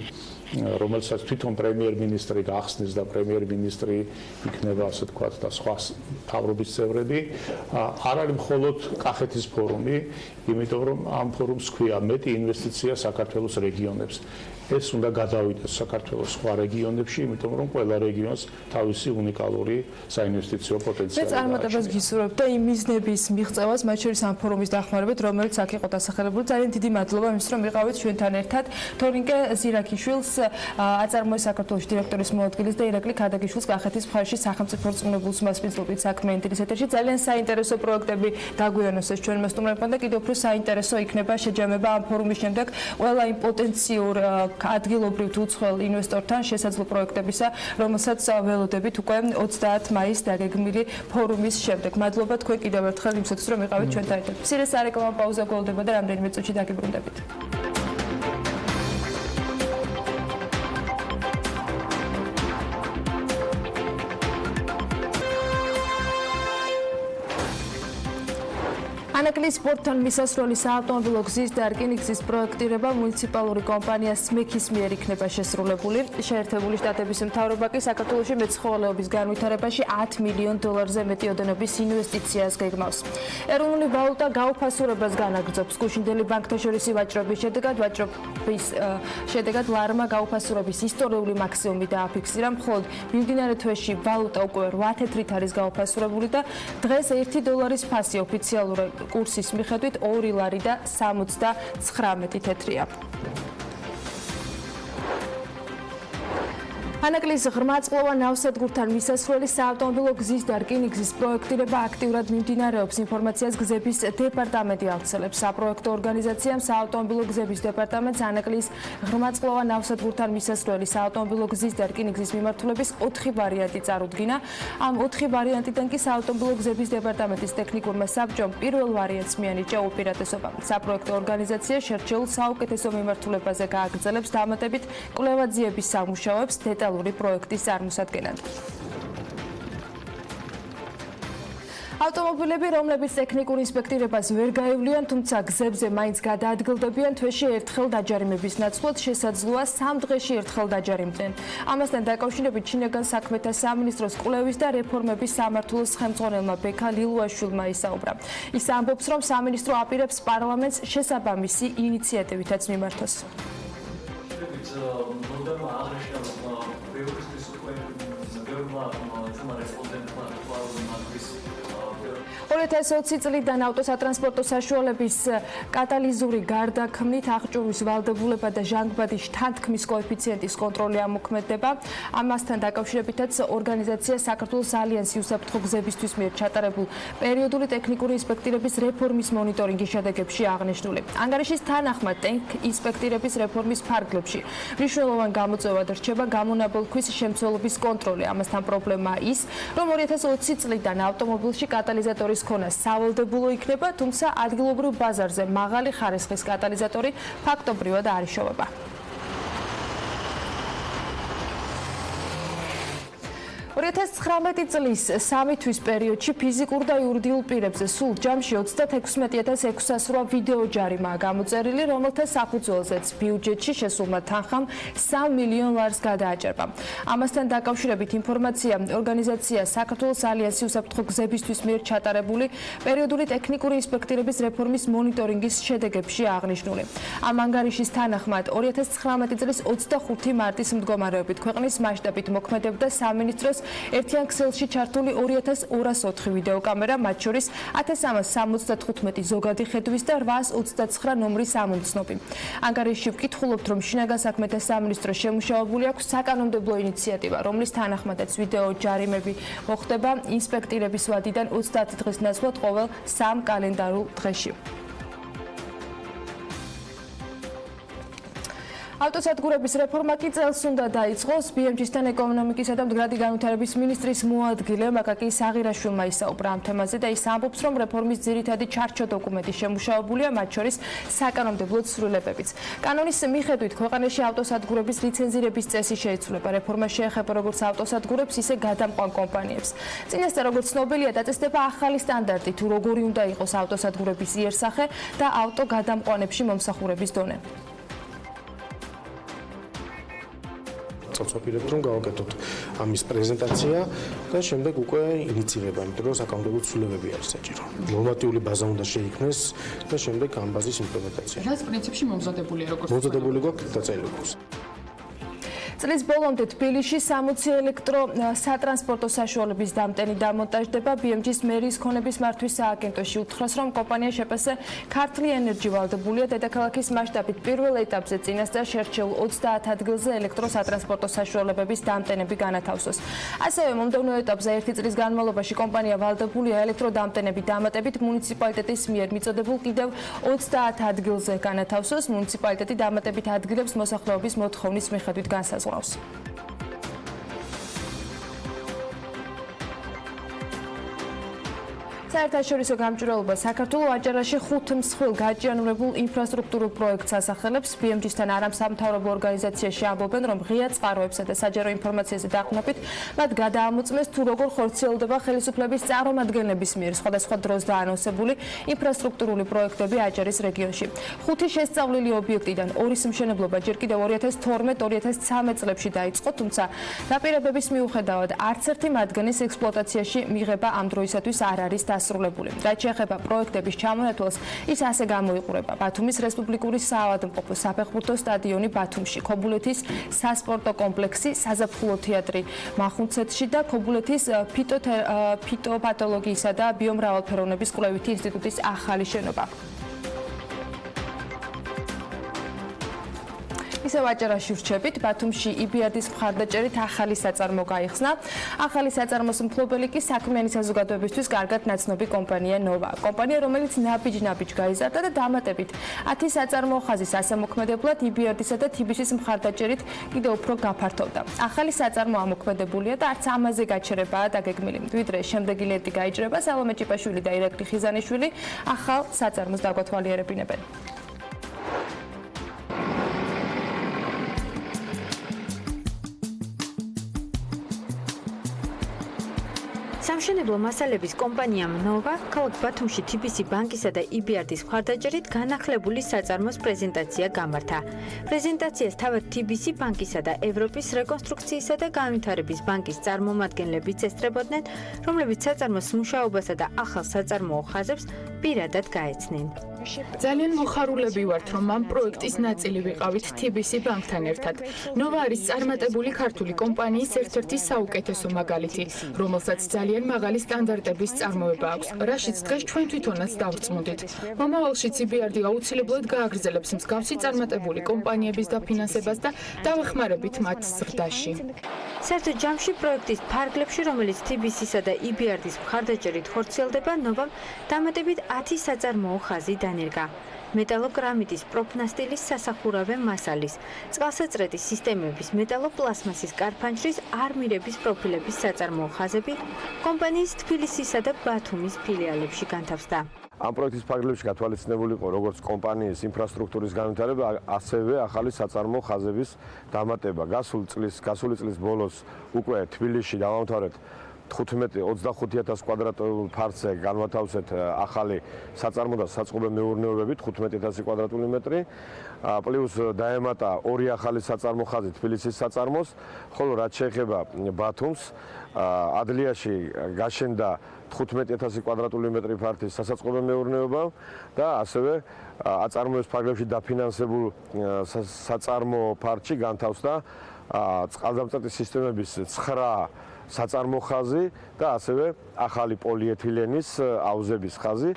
რომელსაც თვითონ პრემიერ-მინისტრი გახსნის და პრემიერ-მინისტრი იქნება ასე ვთქვათ და სხვა მთავრობის წევრები, არ არის მხოლოდ კახეთის ფორუმი, იმიტომ რომ ამ ფორუმს ჰქვია მეტი ინვესტიცია საქართველოს რეგიონებს. ეს უნდა გადავიდეს საქართველოს სხვა რეგიონებში, იმიტომ რომ ყველა რეგიონს თავისი უნიკალური საინვესტიციო პოტენციალი აქვს. მე წარმატებას გისურვებ და იმ მიზნების მიღწევას, მათ შორის ამ ფორუმის დახმარებით, რომელიც აქ იყო დასახელებული. ძალიან დიდი მადლობა იმისთვის, რომ იყავით ჩვენთან ერთად. თორინკე ზირაქიშვილს აწარმოეს საქართველოს დირექტორის მოადგილის და ირაკლი ქადაგიშვილს კახეთის მხარეში სახელმწიფო რწმუნებულს მასპინძლობით საქმიანი ეთერში. ძალიან საინტერესო პროექტები დაგვიანოსეს ჩვენმა სტუმრებმა და კიდევ უფრო საინტერესო იქნება შეჯამება ამ ფორუმის შემდეგ ყველა იმ პოტენციურ ადგილობრივ თუ უცხოელ ინვესტორთან შესაძლო პროექტებისა, რომელსაც ველოდებით უკვე 30 მაისს დაგეგმილი ფორუმის შემდეგ. მადლობა თქვენ კიდევ ერთხელ იმისათვის, რომ იყავით ჩვენთან ერთად. მცირე სარეკლამო პაუზა გველდება და რამდენიმე წუთში დაგიბრუნდებით. ანაკლის სპორტთან მისასვლელი საავტომობილო გზის და რკინიგზის პროექტირება მუნიციპალური კომპანია SMEC-ის მიერ იქნება შესრულებული. შეერთებული შტატების მთავრობა კი საქართველოში მეცხოველეობის განვითარებაში $10 მილიონ მეტი ოდენობის ინვესტიციას გეგმავს. ეროვნული ვალუტა გაუფასურებას განაგრძობს. გუშინდელი ბანკთაშორისი ვაჭრობის შედეგად ლარმა გაუფასურების ისტორიული მაქსიმუმი დააფიქსირა. მხოლოდ მიმდინარე თვეში ვალუტა უკვე 8 თეთრით არის გაუფასურებული და დღეს $1 ფასი ოფიციალური კურსის მიხედვით 2 ლარი და 79 თეთრია. ანაკლის ღრმაწყლოვან ნავსადგურთან მისასვლელი საავტომობილო გზის და რკინიგზის პროექტირება აქტიურად მიმდინარეობს. ინფორმაციას გზების დეპარტამენტი ავრცელებს. საპროექტო ორგანიზაციამ საავტომობილო გზების დეპარტამენტს ანაკლის ღრმაწყლოვან ნავსადგურთან მისასვლელი საავტომობილო გზის და რკინიგზის მიმართულების 4 ვარიანტი წარუდგინა. ამ 4 ვარიანტიდან კი საავტომობილო გზების დეპარტამენტის ტექნიკურმა საბჭომ პირველ ვარიანტს მიანიჭა უპირატესობა. საპროექტო ორგანიზაცია შერჩეულ საუკეთესო მიმართულებაზე გააგრძელებს დამატებით კვლევაძიების სამუშაოებს დეტალურ პროექტის წარმოსადგენად. ავტომობილები, რომლებიც ტექნიკურ ინსპექტირებას ვერ გაივლიან, თუმცა გზებზე მაინც გადაადგილდებიან, თვეში ერთხელ დაჯარიმების ნაცვლად შესაძლოა 3 დღეში ერთხელ დაჯარიმდნენ. ამასთან დაკავშირებით შინაგან საქმეთა სამინისტროს კვლევის და რეფორმების სამმართველოს ხელმძღვანელმა ბექა ლილუაშვილმა ისაუბრა. ის ამბობს, რომ სამინისტრო აპირებს პარლამენტს შესაბამისი ინიციატივითაც მიმართოს. 2020 წლიდან ავტოსატრანსპორტო საშუალების კატალიზური გარდაქმნით აღჭურვის ვალდებულება და ჟანგბადის შთანთქმის კოეფიციენტის კონტროლი ამოქმედება. ამასთან დაკავშირებითაც ორგანიზაცია საქართველოს ალიანსი უსაფრთხო გზებისთვის მიერ ჩატარებულ პერიოდული ტექნიკური ინსპექტირების რეფორმის მონიტორინგის შედეგებში აღნიშნული. ანგარიშის თანახმად ინსპექტირების რეფორმის ფარგლებში მნიშვნელოვან გამოწვევად რჩება გამონაბოლქვის შემცველობის კონტროლი. ამასთან პრობლემაა ის, რომ 2020 წლიდან ავტომობილში კატალიზატორის ქონა სავალდებულო იქნება, თუმცა ადგილობრივ ბაზარზე მაღალი ხარისხის კატალიზატორი ფაქტობრივად არ იშოვება. 2019 წლის 3 თვის პერიოდში ფიზიკურ და იურიდიულ პირებზე სულ ჯამში 36608 ვიდეო ჯარიმაა გამოწერილი, რომელთა საფუძველზეც ბიუჯეტში შესულმა თანხამ $3 მილიონ გადააჭერბა. ამასთან დაკავშირებით ინფორმაცია ორგანიზაცია საქართველოს ალიანსი უსაფრთხო გზებისთვის მიერ ჩატარებული პერიოდული ტექნიკური ინსპექტირების რეფორმის მონიტორინგის შედეგებში აღნიშნული. ამ ანგარიშის თანახმად 2019 წლის 25 მარტის მდგომარეობით ქვეყნის მასშტაბით მოქმედებდა სამინისტროს ერთიან ქსელში ჩართული 2204 ვიდეოკამერა, მათ შორის 1375 ზოგადი ხედვის და 829 ნომრის ამომცნობი. ანგარიშში ვკითხულობთ, რომ შინაგან საქმეთა სამინისტროს შემუშავებული აქვს საკანონმდებლო ინიციატივა, რომლის თანახმადაც ვიდეო ჯარიმები მოხდება ინსპექტირების ვადიდან 30 დღის ნაცვლად ყოველ 3 კალენდარულ დღეში. ავტოსადგურების რეფორმა კი წელს უნდა დაიწყოს. BMG-სთან ეკონომიკისა და მდგრადი განვითარების მინისტრის მოადგილე მაკაკი საღირაშვილმა ისაუბრა ამ თემაზე და ის ამბობს, რომ რეფორმის ძირითადი ჩარჩო დოკუმენტი შემუშავებულია, მათ შორის საკანონმდებლო ცვლილებებიც. კანონის მიხედვით ქვეყანაში ავტოსადგურების ლიცენზირების წესი შეიცვლება. რეფორმა შეეხება როგორც ავტოსადგურებს, ისე გადამყვან კომპანიებს. წინასწარ როგორც ცნობილია, დაწესდება ახალი სტანდარტი თუ როგორი უნდა იყოს ავტოსადგურების იერსახე და ავტო გადამყვანებში მომსახურების დონე. წავსაპირებთ რომ გავაკეთოთ ამის პრეზენტაცია და შემდეგ უკვე ინიციირება, იმიტომ რომ საკანონმდებლო ცვლილებები არის საჭირო. ნორმატიული ბაზა უნდა შეიქმნეს და შემდეგ ამ ბაზის იმპლემენტაცია. რაც პრინციპში მომზადებულია როგორც მომზადებული გვაქვს დაწერილი გვაქვს. წლის ბოლომდე თბილისში 60 ელექტრო სატრანსპორტო საშუალების დამტენი დამონტაჟდება. BMG-ის მერის ქონების მართვის სააგენტოში უთხრას, რომ კომპანია შეპასე ქართლი ენერჯი ვალდებულია დედაქალაქის მასშტაბით პირველ ეტაპზე წინასწარ შერჩეულ 30 ადგილზე ელექტრო სატრანსპორტო საშუალებების დამტენები განათავსოს. ასევე მომდევნო ეტაპზე 1 წლის განმავლობაში კომპანია ვალდებულია ელექტროდამტენები დამატებით მუნიციპალიტეტის მიერ მიწოდებულ კიდევ 30 ადგილზე განათავსოს. მუნიციპალიტეტი დამატებით ადგილებს მოსახლეობის მოთხოვნის მიხედვით განსაზღვრავს. საერთაშორისო გამჭვირვალობა საქართველოს აჭარაში 5 მსხვილ გაჭიანურებულ ინფრასტრუქტურულ პროექტს ასახელებს. BMG-სთან არამსამთავრობო ორგანიზაციაში ამბობენ, რომ ღია წყაროებსა და საჯარო ინფორმაციაზე დაყრდნობით მათ გადაამოწმეს თუ როგორ ხორციელდება ხელისუფლების წარმომადგენლების მიერ სხვადასხვა დროს დაანონსებული ინფრასტრუქტურული პროექტები აჭარის რეგიონში. 5 შესწავლილი ობიექტიდან 2-ის მშენებლობა ჯერ კიდევ 2012-2013 წლებში დაიწყო, თუმცა დაპირებების მიუხედავად არც ერთი მათგანის ექსპლუატაციაში მიღება ამ დროისათვის არ არის დასრულებული. რაც შეეხება პროექტების ჩამონათვალს, ის ასე გამოიყურება: ბათუმის რესპუბლიკური საავადმყოფო საფეხბურთო სტადიონი ბათუმში, ქობულეთის სასპორტო კომპლექსი, საზაფხულო თეატრი მახუნცეთში და ქობულეთის ფიტოპათოლოგიისა და ბიომრავალფეროვნების კვლევითი ინსტიტუტის ახალი შენობა. ისევ აჭარაში ვრჩებით, ბათუმში EBRD-ის მხარდაჭერით ახალი საწარმო გაიხსნა. ახალი საწარმოს მფლობელი კი საქმიანი საზოგადოებისთვის კარგად ნაცნობი კომპანია ნოვა. კომპანია, რომელიც ნაბიჯ გაიზარდა და დამატებით 10 საწარმო ხაზის ასამოქმედებლად EBRD-სა და TBC-ის მხარდაჭერით კიდევ უფრო გაფართოვდა. ახალი საწარმო ამოქმედებულია და არც ამაზე გაჩერებაა დაგეგმილი. ვიდრე შემდეგი ლენტი გაიჭრება, სალომე ჭიპაშვილი და ირაკლი ხიზანიშვილი ახალ საწარმოს დაგვათვალიერებინებენ. სამშენებლო მასალების კომპანიამ ნოვა ქალაქ ბათუმში TBC ბანკისა და EBRD-ის მხარდაჭერით განახლებული საწარმოს პრეზენტაცია გამართა. პრეზენტაციას თავად TBC ბანკისა და ევროპის რეკონსტრუქციისა და განვითარების ბანკის წარმომადგენლები ესწრებოდნენ, რომლებიც საწარმოს მუშაობასა და ახალ საწარმოო ხაზებს პირადად გაეცნენ. ძალიან მოხარულები ვართ, რომ ამ პროექტის ნაწილი ვიყავით TBC ბანკთან ერთად. ნოვა არის წარმატებული ქართული კომპანიის ერთ-ერთი საუკეთესო მაგალითი, რომელსაც ძალიან მაღალი სტანდარტების წარმოება აქვს, რაშიც დღეს ჩვენ თვითონაც დავწმუნდით. მომავალშიც EBRD აუცილებლად გააგრძელებს მსგავსი წარმატებული კომპანიების დაფინანსებას და დავეხმარებით მათ ზრდაში. საერთო ჯამში პროექტის ფარგლებში, რომელიც TBC-სა და EBRD-ის მხარდაჭერით ხორციელდება, ნოვამ დამატებით 10 საწარმოო ხაზი დანერგა. მეტალოგრამიტის, პროფნასტილის სასახურავე მასალის, წყალსაწრეთის სისტემების, მეტალოპლასმასის კარფანჩრის, არმირების პროფილების საწარმოო ხაზები კომპანიის თბილისისა და ბათუმის ფილიალებში განთავსდა. ამ პროექტის ფარგლებში გათვალისწინებული იყო როგორც კომპანიის ინფრასტრუქტურის განვითარება, ასევე ახალი საწარმოო ხაზების დამატება. გასული წლის ბოლოს უკვე თბილისში დავამთავრეთ 25,000 კვადრატულ ფარცე განვათავსეთ ახალი საწარმო და საწყობე მეურნეობებით 15,000 კვადრატული მეტრი. პლუს დაემატა 2 ახალი საწარმო ხაზი თბილისის საწარმოს, ხოლო რაც შეეხება ბათუმს, ადლიაში გაშენდა 15,000 კვადრატული მეტრი ფართის სასაწყობე მეურნეობა და ასევე აწარმოების ფარგლებში დაფინანსებულ საწარმო ფარჩი განთავსდა წყალდამწყვეტი სისტემების 9 საწარმო ხაზი და ასევე ახალი პოლიეთილენის აუზების ხაზი.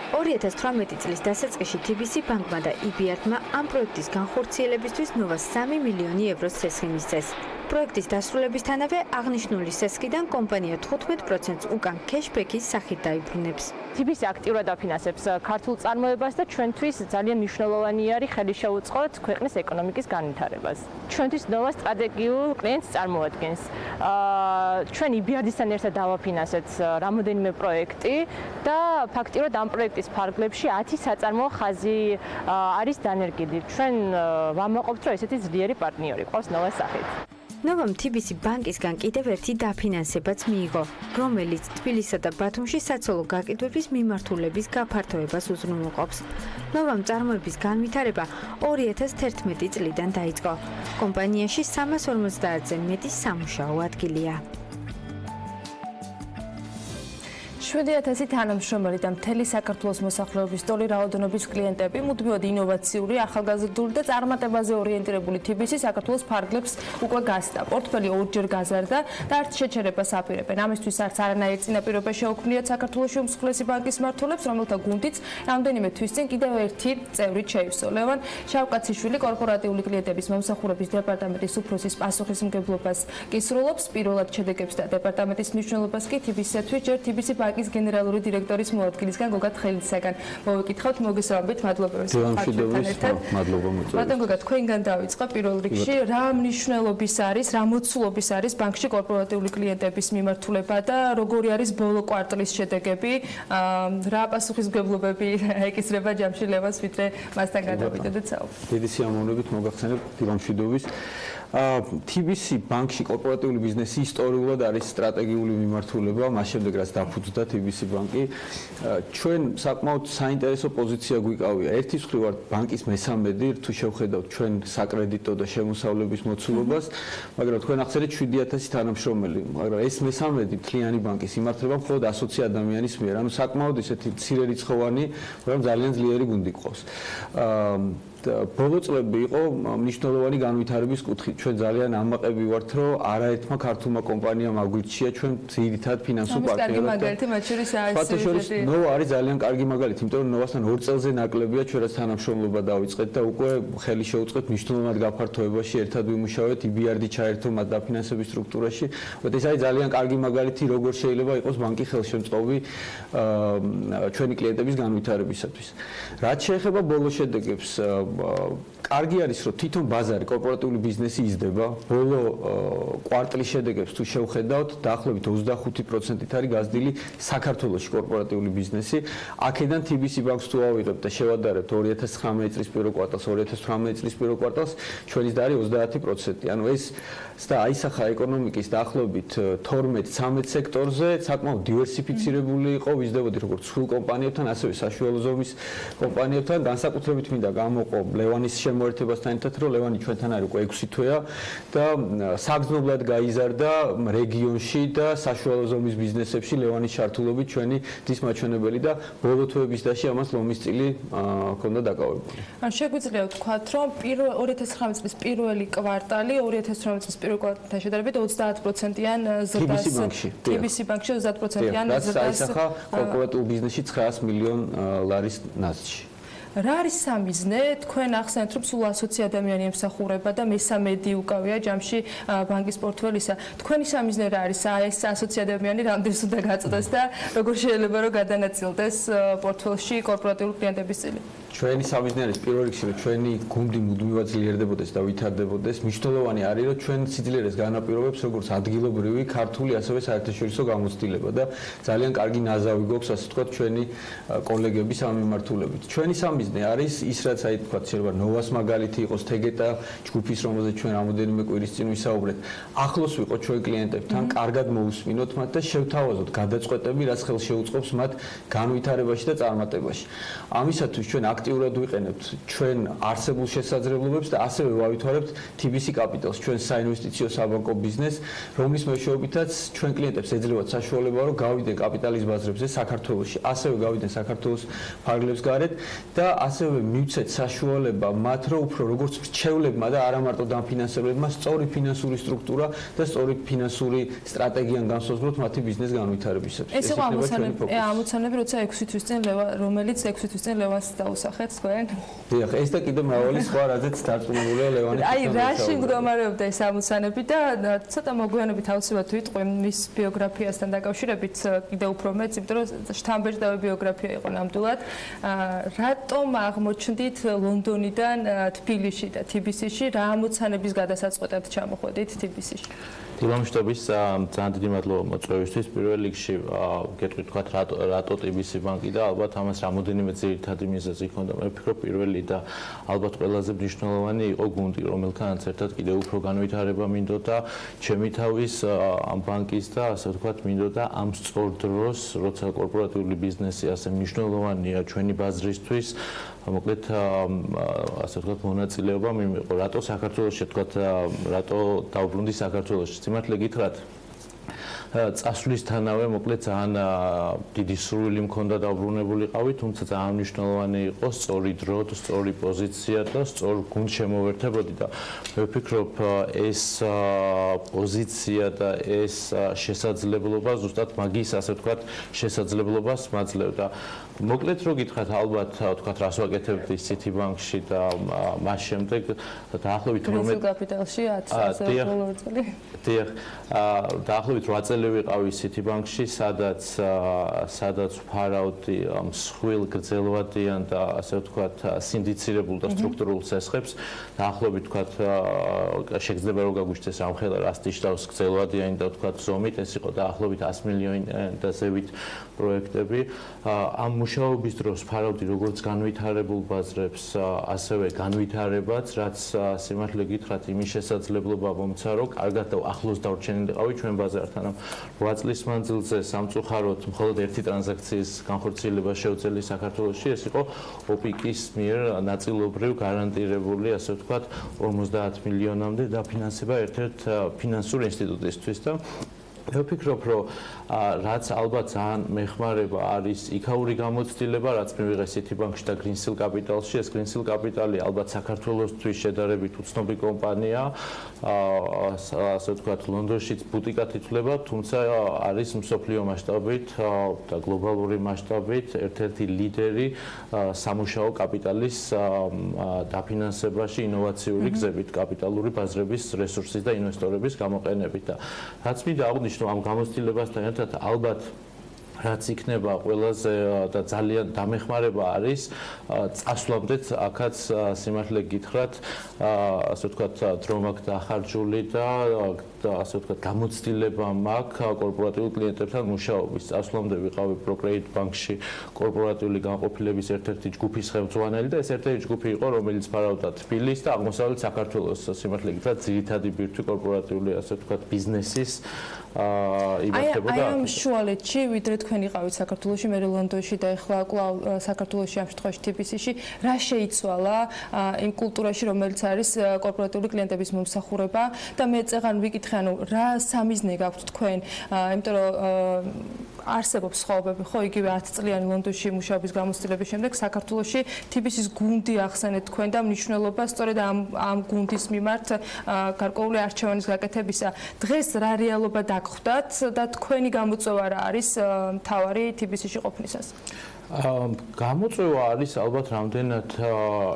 2018 წლის დასაწყისში TBC ბანკმა და EBRD-მა ამ პროექტის განხორციელებისთვის ნოვა 3 მილიონი ევროს სესხი მისცეს. პროექტის დასრულებისთანავე აღნიშნული სესხიდან კომპანია 15%-ს უკან კეშბექის სახით დაიბრუნებს. TBC აქტიურად დაფინანსებს ქართულ წარმოებას და ჩვენთვის ძალიან მნიშვნელოვანი არის ხელი შეუწყოთ ქვეყნის ეკონომიკის განვითარებას. ჩვენთვის ნოვა სტრატეგიულ კლიენტს წარმოადგენს. ჩვენ EBRD-სთან ერთად დავაფინანსეთ რამოდენიმე პროექტი და ფაქტიურად ამ პროექტის ფარგლებში 10 საწარმოო ხაზი არის დანერგილი. ჩვენ ვამაყობთ, რომ ესეთი ძლიერი პარტნიორი ყავს ნოვას სახით. ნოვამ TBC ბანკისგან კიდევ ერთი დაფინანსებაც მიიღო, რომელიც თბილისსა და ბათუმში საცოლო გაკიდვების მიმართულების გაფართოებას უზრუნველყოფს. ნოვამ წარმოების განვითარება 2011 წლიდან დაიწყო. კომპანიაში 350-ზე მეტი სამუშაო ადგილია. 7000 თანამშრომელი და მთელი საქართველოს მოსახლეობის ტოლი რაოდენობის კლიენტები მუდმივად ინოვაციური, ახალგაზრდული და წარმატებაზე ორიენტირებული TBC საქართველოს ფარგლებს უკვე გასდა. პორტფელი ორჯერ გაზარდა და არც შეჩერებას აპირებენ. ამისთვის არც არანაირ წინაპირობა შეუქმნიათ საქართველოში უმსხვილესი ბანკის მმართველებს, რომელთა გუნდიც რამდენიმე თვის წინ კიდევ ერთი წევრი შეივსო. ლევან შავკაციშვილი კორპორატიული კლიენტების მომსახურების დეპარტამენტის უფროსის პასუხისმგებლობას კისრულობს, პირველად შედეგებს და დეპარტამენტის მნიშვნელობას კი TBC-თვის ჯერ TBC ბანკის გენერალური დირექტორის მოადგილისგან გოგა თხელისაგან მოვეკითხავთ. მოგესალმებით, მადლობა მსოფლიოდან ერთად. მადლობა მოწვევით. ბატონ გოგა, თქვენგან დავიწყო პირველ რიგში, რა მნიშვნელობის არის, რა მოცულობის არის ბანკში კორპორატიული კლიენტების მიმართულება და როგორი არის ბოლო კვარტალის შედეგები, რა პასუხისმგებლობები ეკისრება ჯამში ლევანს, ვიდრე მასთან გადავიდოდეთ საუბარი. დიდი სიამოვნებით მოგახსენებთ დილამშვიდობის. TBC ბანკში კორპორატიული ბიზნესი ისტორიულად არის სტრატეგიული მიმართულება, მას შემდეგ რაც დაფუძნდა TBC ბანკი. ჩვენ საკმაოდ საინტერესო პოზიცია გვიკავია. ერთის მხრივ ვართ ბანკის მესამედი, თუ შევხედავთ ჩვენ საკრედიტო და შემოსავლების მოცულობას, მაგრამ თქვენ ახსენეთ 7000 თანამშრომელი, მაგრამ ეს მესამედი მთლიანი ბანკის იმართება მხოლოდ 120 ადამიანის მიერ. ანუ საკმაოდ ისეთი მცირერიცხოვანი, მაგრამ ძალიან ძლიერი გუნდი გყავს. ბოლო წლები იყო მნიშვნელოვანი განვითარების კუთხით. ჩვენ ძალიან ამაყები ვართ, რომ არაერთმა ქართულმა კომპანიამ აგვირჩია ჩვენ ძირითად ფინანსურ პარტნიორად. ნოვა არის ძალიან კარგი მაგალითი, იმიტომ რომ ნოვასთან 2 წელზე ნაკლებია ჩვენ რაც თანამშრომლობა დავიწყეთ და უკვე ხელი შეუწყეთ მნიშვნელოვნად გაფართოებაში, ერთად ვიმუშავეთ, EBRD ჩაერთო მათ დაფინანსების სტრუქტურაში. ეს არის ძალიან კარგი მაგალითი, როგორ შეიძლება იყოს ბანკი ხელშემწყობი ჩვენი კლიენტების განვითარებისათვის. რაც შეეხება ბოლო შედეგებს, კარგი არის, რომ თვითონ ბაზარი, კორპორატიული ბიზნესი იზრდება. ბოლო კვარტალის შედეგებს თუ შევხედავთ, დაახლოებით 25%-ით არის გაზრდილი საქართველოში კორპორატიული ბიზნესი. აქედან TBC ბანკს თუ ავიღებთ და შევადარებთ 2019 წლის პირველ კვარტალს, 2018 წლის პირველ კვარტალს, ჩვენი და არის 30%. ანუ ეს და აისახა ეკონომიკის დაახლოებით 12-13 სექტორზე, საკმაოდ დივერსიფიცირებული იყო, ვიზრდებოდი როგორც სრულ კომპანიებთან, ასევე საშუალო ზომის კომპანიებთან. განსაკუთრებით მინდა გამოყო ლევანის შემოერთებასთან ერთად, რომ ლევანი ჩვენთან არის უკვე 6 თვეა და საგრძნობლად გაიზარდა რეგიონში და საშუალო ზომის ბიზნესებში ლევანის ჩართულობით ჩვენი დის მაჩვენებელი და ბოლო თვეების დაში ამას ლომის წილი ჰქონდა დაკავებული. ან შეგვიძლია ვთქვათ, რომ 2019 წლის პირველი კვარტალი 2018 წლის პირველ კვარტალთან შედარებით 30%-იან ზრდას TBC ბანკში 30%-იან ზრდას აისახა კორპორატულ ბიზნესში 900 მილიონ ლარის ნაზში. რა არის სამიზნე? თქვენ ახსენეთ, რომ სულ 120 ადამიანი ემსახურება და მესამედი უკავია ჯამში ბანკის პორტფელისა. თქვენი სამიზნე რა არის? ეს 120 ადამიანი რამდენს უნდა გაწდეს და როგორ შეიძლება რომ გადანაწილდეს პორტფელში კორპორატიული კლიენტების წილი? ჩვენი სამიზნე არის პირველ რიგში, რომ ჩვენი გუნდი მუდმივად ძლიერდებოდეს და ვითარდებოდეს. მნიშვნელოვანი არის, რომ ჩვენ სიძლიერეს განაპირობებს როგორც ადგილობრივი, ქართული, ასევე საერთაშორისო გამოცდილება და ძალიან კარგი ნაზავი გვაქვს, ასე ვთქვათ, ჩვენი კოლეგების ამ მიმართულებით. ჩვენი სამიზნე არის ის, რაც აი თქვათ, შეიძლება ნოვას მაგალითი იყოს თეგეტა ჯგუფის, რომელზეც ჩვენ რამოდენიმე კვირის წინ ვისაუბრეთ. ახლოს ვიყოთ ჩვენ კლიენტებთან, კარგად მოусმინოთ მათ და შევთავაზოთ გადაწყვეტები, რაც ხელს შეუწყობს მათ განვითარებაში და წარმატებაში. ამისათვის ჩვენ აქტიურად ვიყენებთ ჩვენ არსებულ შესაძლებლობებს და ასევე ვავითვალებთ TBC კაპიტალს, ჩვენ საინვესტიციო საბანკო ბიზნესს, რომლის მეშვეობითაც ჩვენ კლიენტებს ეძლევათ საშუალება, რომ გავიდნენ კაპიტალის ბაზრებზე საქართველოში, ასევე გავიდნენ საქართველოს ფარგლებს გარეთ და და ასევე მივცეთ საშუალება მათ, რომ უფრო როგორც მრჩევლებმა და არა მარტო დამფინანსებლებმა სწორი финансური სტრუქტურა და სწორი финансური სტრატეგია განსაზღვროთ მათი ბიზნეს განვითარებისათვის. ეს იყო ამოცანები, როცა 6 თვის წინ რომელიც 6 თვის წინ ლევანს დაუსახეთ თქვენ? დიახ, ეს და კიდე მრავალი სხვა რაზეც დარწმუნებულია ლევანი. აი, რაში მდგომარეობდა ეს ამოცანები და ცოტა მოგვიანებით აუცილებლად ვიტყვი მის ბიოგრაფიასთან დაკავშირებით კიდე უფრო მეც, იმიტომ რომ შთამბეჭდავი ბიოგრაფია იყო ნამდვილად. რატომ აღმოჩნდით ლონდონიდან თბილისში და TBC-ში რა ამოცანების გადასაწყვეტად ჩამოხვედით TBC-ში? დილამშტობის ძალიან დიდი მადლობა მოწვევისთვის. პირველ რიგში გეტყვით თქვა რატო TBC ბანკი და ალბათ ამას რამოდენიმე ძირითადი მიზეზი ჰქონდა. მე ვფიქრობ პირველი და ალბათ ყველაზე მნიშვნელოვანი იყო გუნდი, რომელთანაც ერთად კიდევ უფრო განვითარება მინდოდა ჩემი თავის ამ ბანკის და ასე ვთქვათ მინდოდა ამ სწორ დროს, როცა კორპორატიული ბიზნესი ასე მნიშვნელოვანია ჩვენი ბაზრისთვის, მოკლედ ასე ვთქვათ მონაწილეობა მიმიყო. რატო საქართველოში თქვათ რატო დაუბრუნდი საქართველოში? სიმართლე გითხრათ, წასვლისთანავე მოკლედ ძალიან დიდი სურვილი მქონდა დაუბრუნებულიყავი, თუმცა ძალიან მნიშვნელოვანი იყო სწორი დრო, სწორი პოზიცია და სწორ გუნდს შემოვერთებოდი და მე ვფიქრობ ეს პოზიცია და ეს შესაძლებლობა ზუსტად მაგის ასე ვთქვათ შესაძლებლობას მაძლევდა. მოკლედ რო გითხრათ, ალბათ ვთქვათ რას ვაკეთებდი Citibank-ში და მას შემდეგ დაახლოებით 18 კაპიტალში 10 წელი. დიახ, დაახლოებით 8 წელი ვიყავი Citibank-ში, სადაც ვფარავდი მსხვილ გრძელვადიან და ასე ვთქვათ სინდიცირებულ და სტრუქტურულ ცესხებს. დაახლოებით ვთქვათ შეგრძნება რომ გაგვიჩნდეს ამხელა რასტიშტავს გრძელვადიანი და ვთქვათ ზომით, ეს იყო დაახლოებით 100 მილიონი და ზევით პროექტები. ამ მუშაობის დროს ვფარავდი როგორც განვითარებულ ბაზრებს, ასევე განვითარებაც, რაც სიმართლე გითხრათ იმის შესაძლებლობა მომცა, რომ კარგად და ახლოს დავრჩენილიყავი ჩვენ ბაზართან. 8 წლის მანძილზე სამწუხაროდ მხოლოდ ერთი ტრანზაქციის განხორციელება შეუძლია საქართველოში, ეს იყო ოპიკის მიერ ნაწილობრივ გარანტირებული, ასე ვთქვათ, 50 მილიონამდე დაფინანსება ერთ-ერთ ფინანსურ ინსტიტუტისთვის და მე ვფიქრობ, რომ რაც ალბათ ძალიან მეხმარება არის იქაური გამოცდილება, რაც მივიღე Citibank-ში და Greensill Capital-ში. ეს Greensill Capital-ი ალბათ საქართველოსთვის შედარებით უცნობი კომპანია, ასე ვთქვათ, ლონდონშიც ბუტიკად ითვლება, თუმცა არის მსოფლიო მასშტაბით და გლობალური მასშტაბით ერთ-ერთი ლიდერი სამუშაო კაპიტალის დაფინანსებაში ინოვაციური გზებით, კაპიტალური ბაზრების რესურსის და ინვესტორების გამოყენებით და რაც მინდა აღვნიშნო ამ გამოცდილებასთან ერთად ალბათ რაც იქნება ყველაზე და ძალიან დამეხმარება არის წასვლამდეც აქაც სიმართლე გითხრათ ასე ვთქვათ დრო მაქვს დახარჯული და ასე ვთქვათ გამოცდილება მაქვს კორპორატიულ კლიენტებთან მუშაობის. წასვლამდე ვიყავი პროკრედიტ ბანკში კორპორატიული განყოფილების ერთ-ერთი ჯგუფის ხელმძღვანელი და ეს ერთ-ერთი ჯგუფი იყო, რომელიც ფარავდა თბილისს და აღმოსავლეთ საქართველოს სიმართლე გითხრათ ძირითადი ბირთვი კორპორატიული ასე ვთქვათ ბიზნესის იმართებოდა. აი ამ შუალედში ვიდრე თქვენ იყავით საქართველოში, მე ლონდონში და ახლა კვლავ საქართველოში ამ შემთხვევაში TBC-ში, რა შეიცვალა იმ კულტურაში, რომელიც არის კორპორატიული კლიენტების მომსახურება და მე წეღან ვიკითხე, ანუ რა სამიზნე გაქვთ თქვენ, იმიტომ რომ არსებობს სხვაობები, ხო, იგივე 10 წლიანი ლონდონში მუშაობის გამოცდილების შემდეგ საქართველოში TBC-ის გუნდი ახსენეთ თქვენ და მნიშვნელობა სწორედ ამ გუნდის მიმართ გარკვეული არჩევანის გაკეთებისა. დღეს რა რეალობა დაგხვდათ და თქვენი გამოწვევა რა არის მთავარი TBC-ში ყოფნისას? გამოწვევა არის ალბათ რამდენად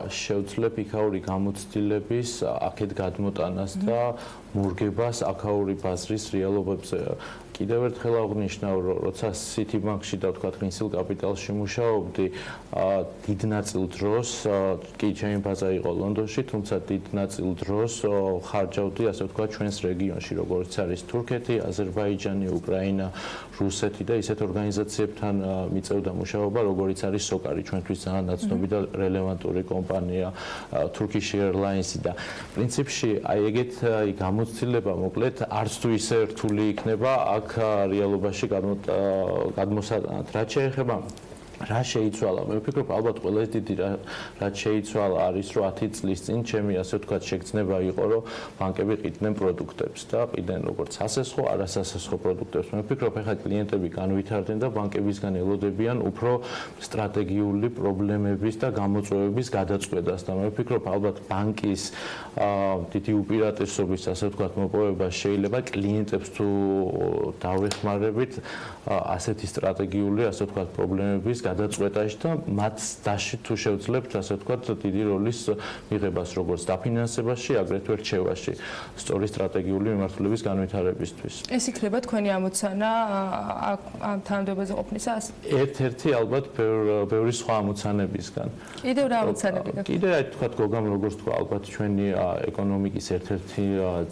შევძლებ იქაური გამოცდილების აქეთ გადმოტანას და მორგებას აქაური ბაზრის რეალობებზე. კიდევ ერთხელ აღნიშნავ, რომ როცა Citibank-ში და ვთქვათ Greensill Capital-ში მუშაობდი, დიდ ნაწილ დროს კი ჩემი ბაზა იყო ლონდონში, თუმცა დიდ ნაწილ დროს ხარჯავდი, ასე ვთქვათ, ჩვენს რეგიონში, როგორც არის თურქეთი, აზერბაიჯანი, უკრაინა, რუსეთი და ისეთ ორგანიზაციებთან მიწევდა მუშაობა, როგორც არის სოკარი, ჩვენთვის ძალიან ნაცნობი და რელევანტური კომპანია, Turkish Airlines-ი და პრინციპში აი ეგეთ გამოცდილება, მოკლედ, არც თუ ისე რთული იქნება აქ რეალობაში გადმოსატანად. რაც შეეხება რა შეიცვალა? მე ვფიქრობ, ალბათ ყველაზე დიდი რაც შეიცვალა არის, რომ 10 წლის წინ ჩემი ასე ვთქვათ შეგრძნება იყო, რომ ბანკები ყიდნენ პროდუქტებს და ყიდნენ როგორც სასესხო, არასასესხო პროდუქტებს. მე ვფიქრობ, ეხლა კლიენტები განვითარდნენ და ბანკებისგან ელოდებიან უფრო სტრატეგიული პრობლემების და გამოწვევების გადაწყვეტას და მე ვფიქრობ, ალბათ ბანკის დიდი უპირატესობის ასე ვთქვათ მოპოვება შეიძლება კლიენტებს თუ დავეხმარებით ასეთი სტრატეგიული ასე ვთქვათ პრობლემების გადაწყვეტაში და მათ დასში თუ შევძლებთ ასე ვთქვათ დიდი როლის მიღებას როგორც დაფინანსებაში, აგრეთვე რჩევაში სწორი სტრატეგიული მიმართულების განვითარებისთვის. ეს იქნება თქვენი ამოცანა ამ თანამდებობაზე ყოფნისას? ერთ-ერთი ალბათ ბევრი სხვა ამოცანებისგან. კიდევ რა ამოცანები გაქვთ? კიდე რა თქვათ გოგამ როგორც თქვა ალბათ ჩვენი ეკონომიკის ერთ-ერთი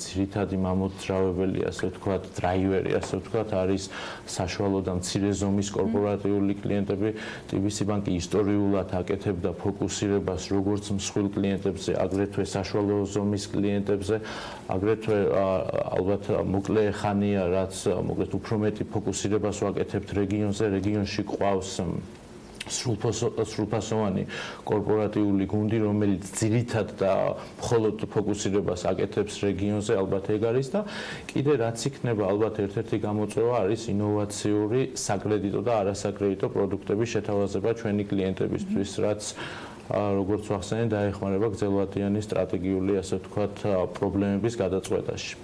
ძირითადი მამოძრავებელი ასე ვთქვათ დრაივერი ასე ვთქვათ არის საშუალო და მცირე ზომის კორპორატიული კლიენტები. TBC ბანკი ისტორიულად აკეთებდა ფოკუსირებას როგორც მსხვილ კლიენტებზე, აგრეთვე საშუალო ზომის კლიენტებზე, აგრეთვე ალბათ მოკლე ხანია, რაც მოკლედ უფრო მეტი ფოკუსირებას ვაკეთებთ რეგიონზე, რეგიონში ყავს სრულფასოვანი კორპორატიული გუნდი, რომელიც ძირითად და მხოლოდ ფოკუსირებას აკეთებს რეგიონზე, ალბათ ეგ არის და კიდე რაც იქნება ალბათ ერთ-ერთი გამოწვევა არის ინოვაციური საკრედიტო და არასაკრედიტო პროდუქტების შეთავაზება ჩვენი კლიენტებისთვის, რაც როგორც ვახსენე, დაეხმარება გრძელვადიანი სტრატეგიული ასე ვთქვათ პრობლემების გადაწყვეტაში.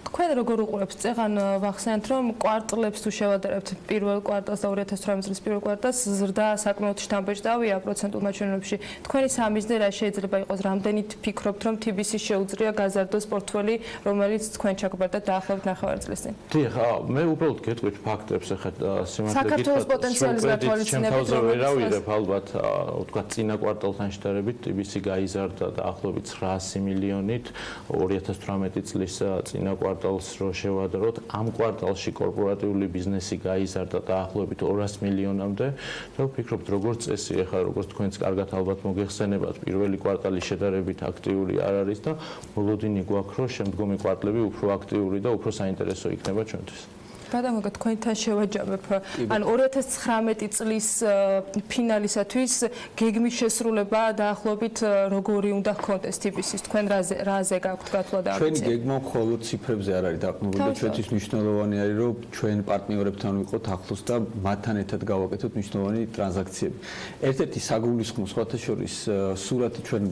თქვენ როგორ უყურებთ? წეგან ვახსენეთ, რომ კვარტლებს თუ შევადარებთ პირველ კვარტალს და 2018 წლის პირველ კვარტალს ზრდა საკმაოდ შთამბეჭდავია პროცენტულ მაჩვენებლებში. თქვენი სამიზნე რა შეიძლება იყოს? რამდენით ფიქრობთ, რომ TBC შეუძლია გაზარდოს პორტფელი, რომელიც თქვენ ჩაგბარდათ დაახლოებით 9 წლის წინ? დიახ, მე უბრალოდ გეტყვით ფაქტებს, ახლა სიმართლე საქართველოს პოტენციალის გათვალისწინებით ვერავირებ, ალბათ ვთქვათ წინა კვარტალთან შედარებით TBC გაიზარდა დაახლოებით 900 მილიონით 2018 წლის წინა კვარტალს რო შევადაროთ, ამ კვარტალში კორპორატიული ბიზნესი გაიზარდა დაახლოებით 200 მილიონამდე და ვფიქრობთ, როგორც წესი, ახლა როგორც თქვენც კარგად ალბათ მოგეხსენებათ, პირველი კვარტალი შედარებით აქტიური არ არის და მოლოდინი გვაქვს, რომ შემდგომი კვარტლები უფრო აქტიური და უფრო საინტერესო იქნება ჩვენთვის. გადამოგა თქვენთან შევაჯამებ. ან 2019 წლის ფინალისათვის გეგმის შესრულება დაახლოებით როგორი უნდა ჰქონდეს TBC-ს? თქვენ რაზე გაქვთ გათვლა და ამბიცია? ჩვენი გეგმა მხოლოდ ციფრებზე არ არის დაყრდნობილი და ჩვენთვის მნიშვნელოვანი არის, რომ ჩვენ პარტნიორებთან ვიყოთ ახლოს და მათთან ერთად გავაკეთოთ მნიშვნელოვანი ტრანზაქციები. ერთ-ერთი საგულისხმო სხვათა შორის სურათი ჩვენ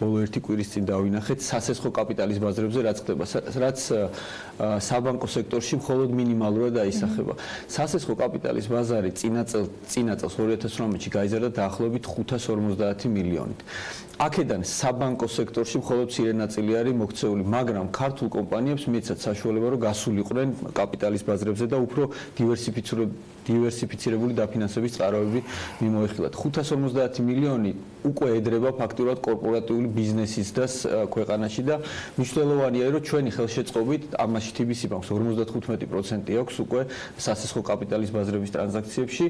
ბოლო ერთი კვირის წინ დავინახეთ სასესხო კაპიტალის ბაზრებზე რაც ხდება, რაც საბანკო სექტორში მხოლოდ მინიმალურად აისახება. სასესხო კაპიტალის ბაზარი წინა წელს 2018-ში გაიზარდა დაახლოებით 550 მილიონით. აქედან საბანკო სექტორში მხოლოდ მცირე ნაწილი არის მოქცეული, მაგრამ ქართულ კომპანიებს მიეცათ საშუალება, რომ გასულიყვნენ კაპიტალის ბაზრებზე და უფრო დივერსიფიცირებული დაფინანსების წყაროები მიმოიხილათ. 550 მილიონი უკვე ედრება ფაქტურად კორპორატიული ბიზნესის და ქვეყანაში და მნიშვნელოვანია, რომ ჩვენი ხელშეწყობით ამაში TBC ბანკს 55% აქვს უკვე სასესხო კაპიტალის ბაზრების ტრანზაქციებში.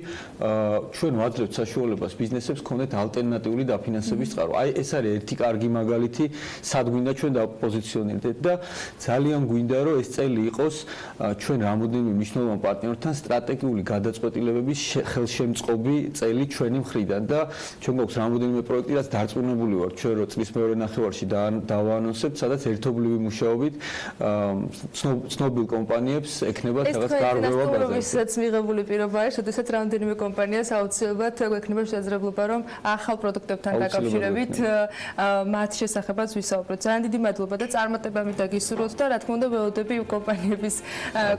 ჩვენ ვაძლევთ საშუალებას ბიზნესებს ქონდეთ ალტერნატიული დაფინანსების წყარო. აი ეს არის ერთი კარგი მაგალითი, სად გვინდა ჩვენ დაპოზიციონირდეთ და ძალიან გვინდა, რომ ეს წელი იყოს ჩვენ რამოდენიმე მნიშვნელოვან პარტნიორთან სტრატეგიული გადაწყვეტილებების ხელშემწყობი წელი ჩვენი მხრიდან და ჩვენ გვაქვს რამოდენიმე პროექტი, რაც დარწმუნებული ვართ ჩვენ, რომ წლის მეორე ნახევარში დავაანონსებთ, სადაც ერთობლივი მუშაობით ცნობილ კომპანიებს ექნებათ რაღაც გარღვევა ბაზარზე. ვისაც მიღებული პირობა არის, შესაძლოა რამდენიმე კომპანიას აუცილებლად გვექნება შესაძლებლობა, რომ ახალ პროდუქტებთან დაკავშირებით მათ შესახებაც ვისაუბროთ. ძალიან დიდი მადლობა და წარმატებები დაგისურვოთ და რა თქმა უნდა ველოდები კომპანიების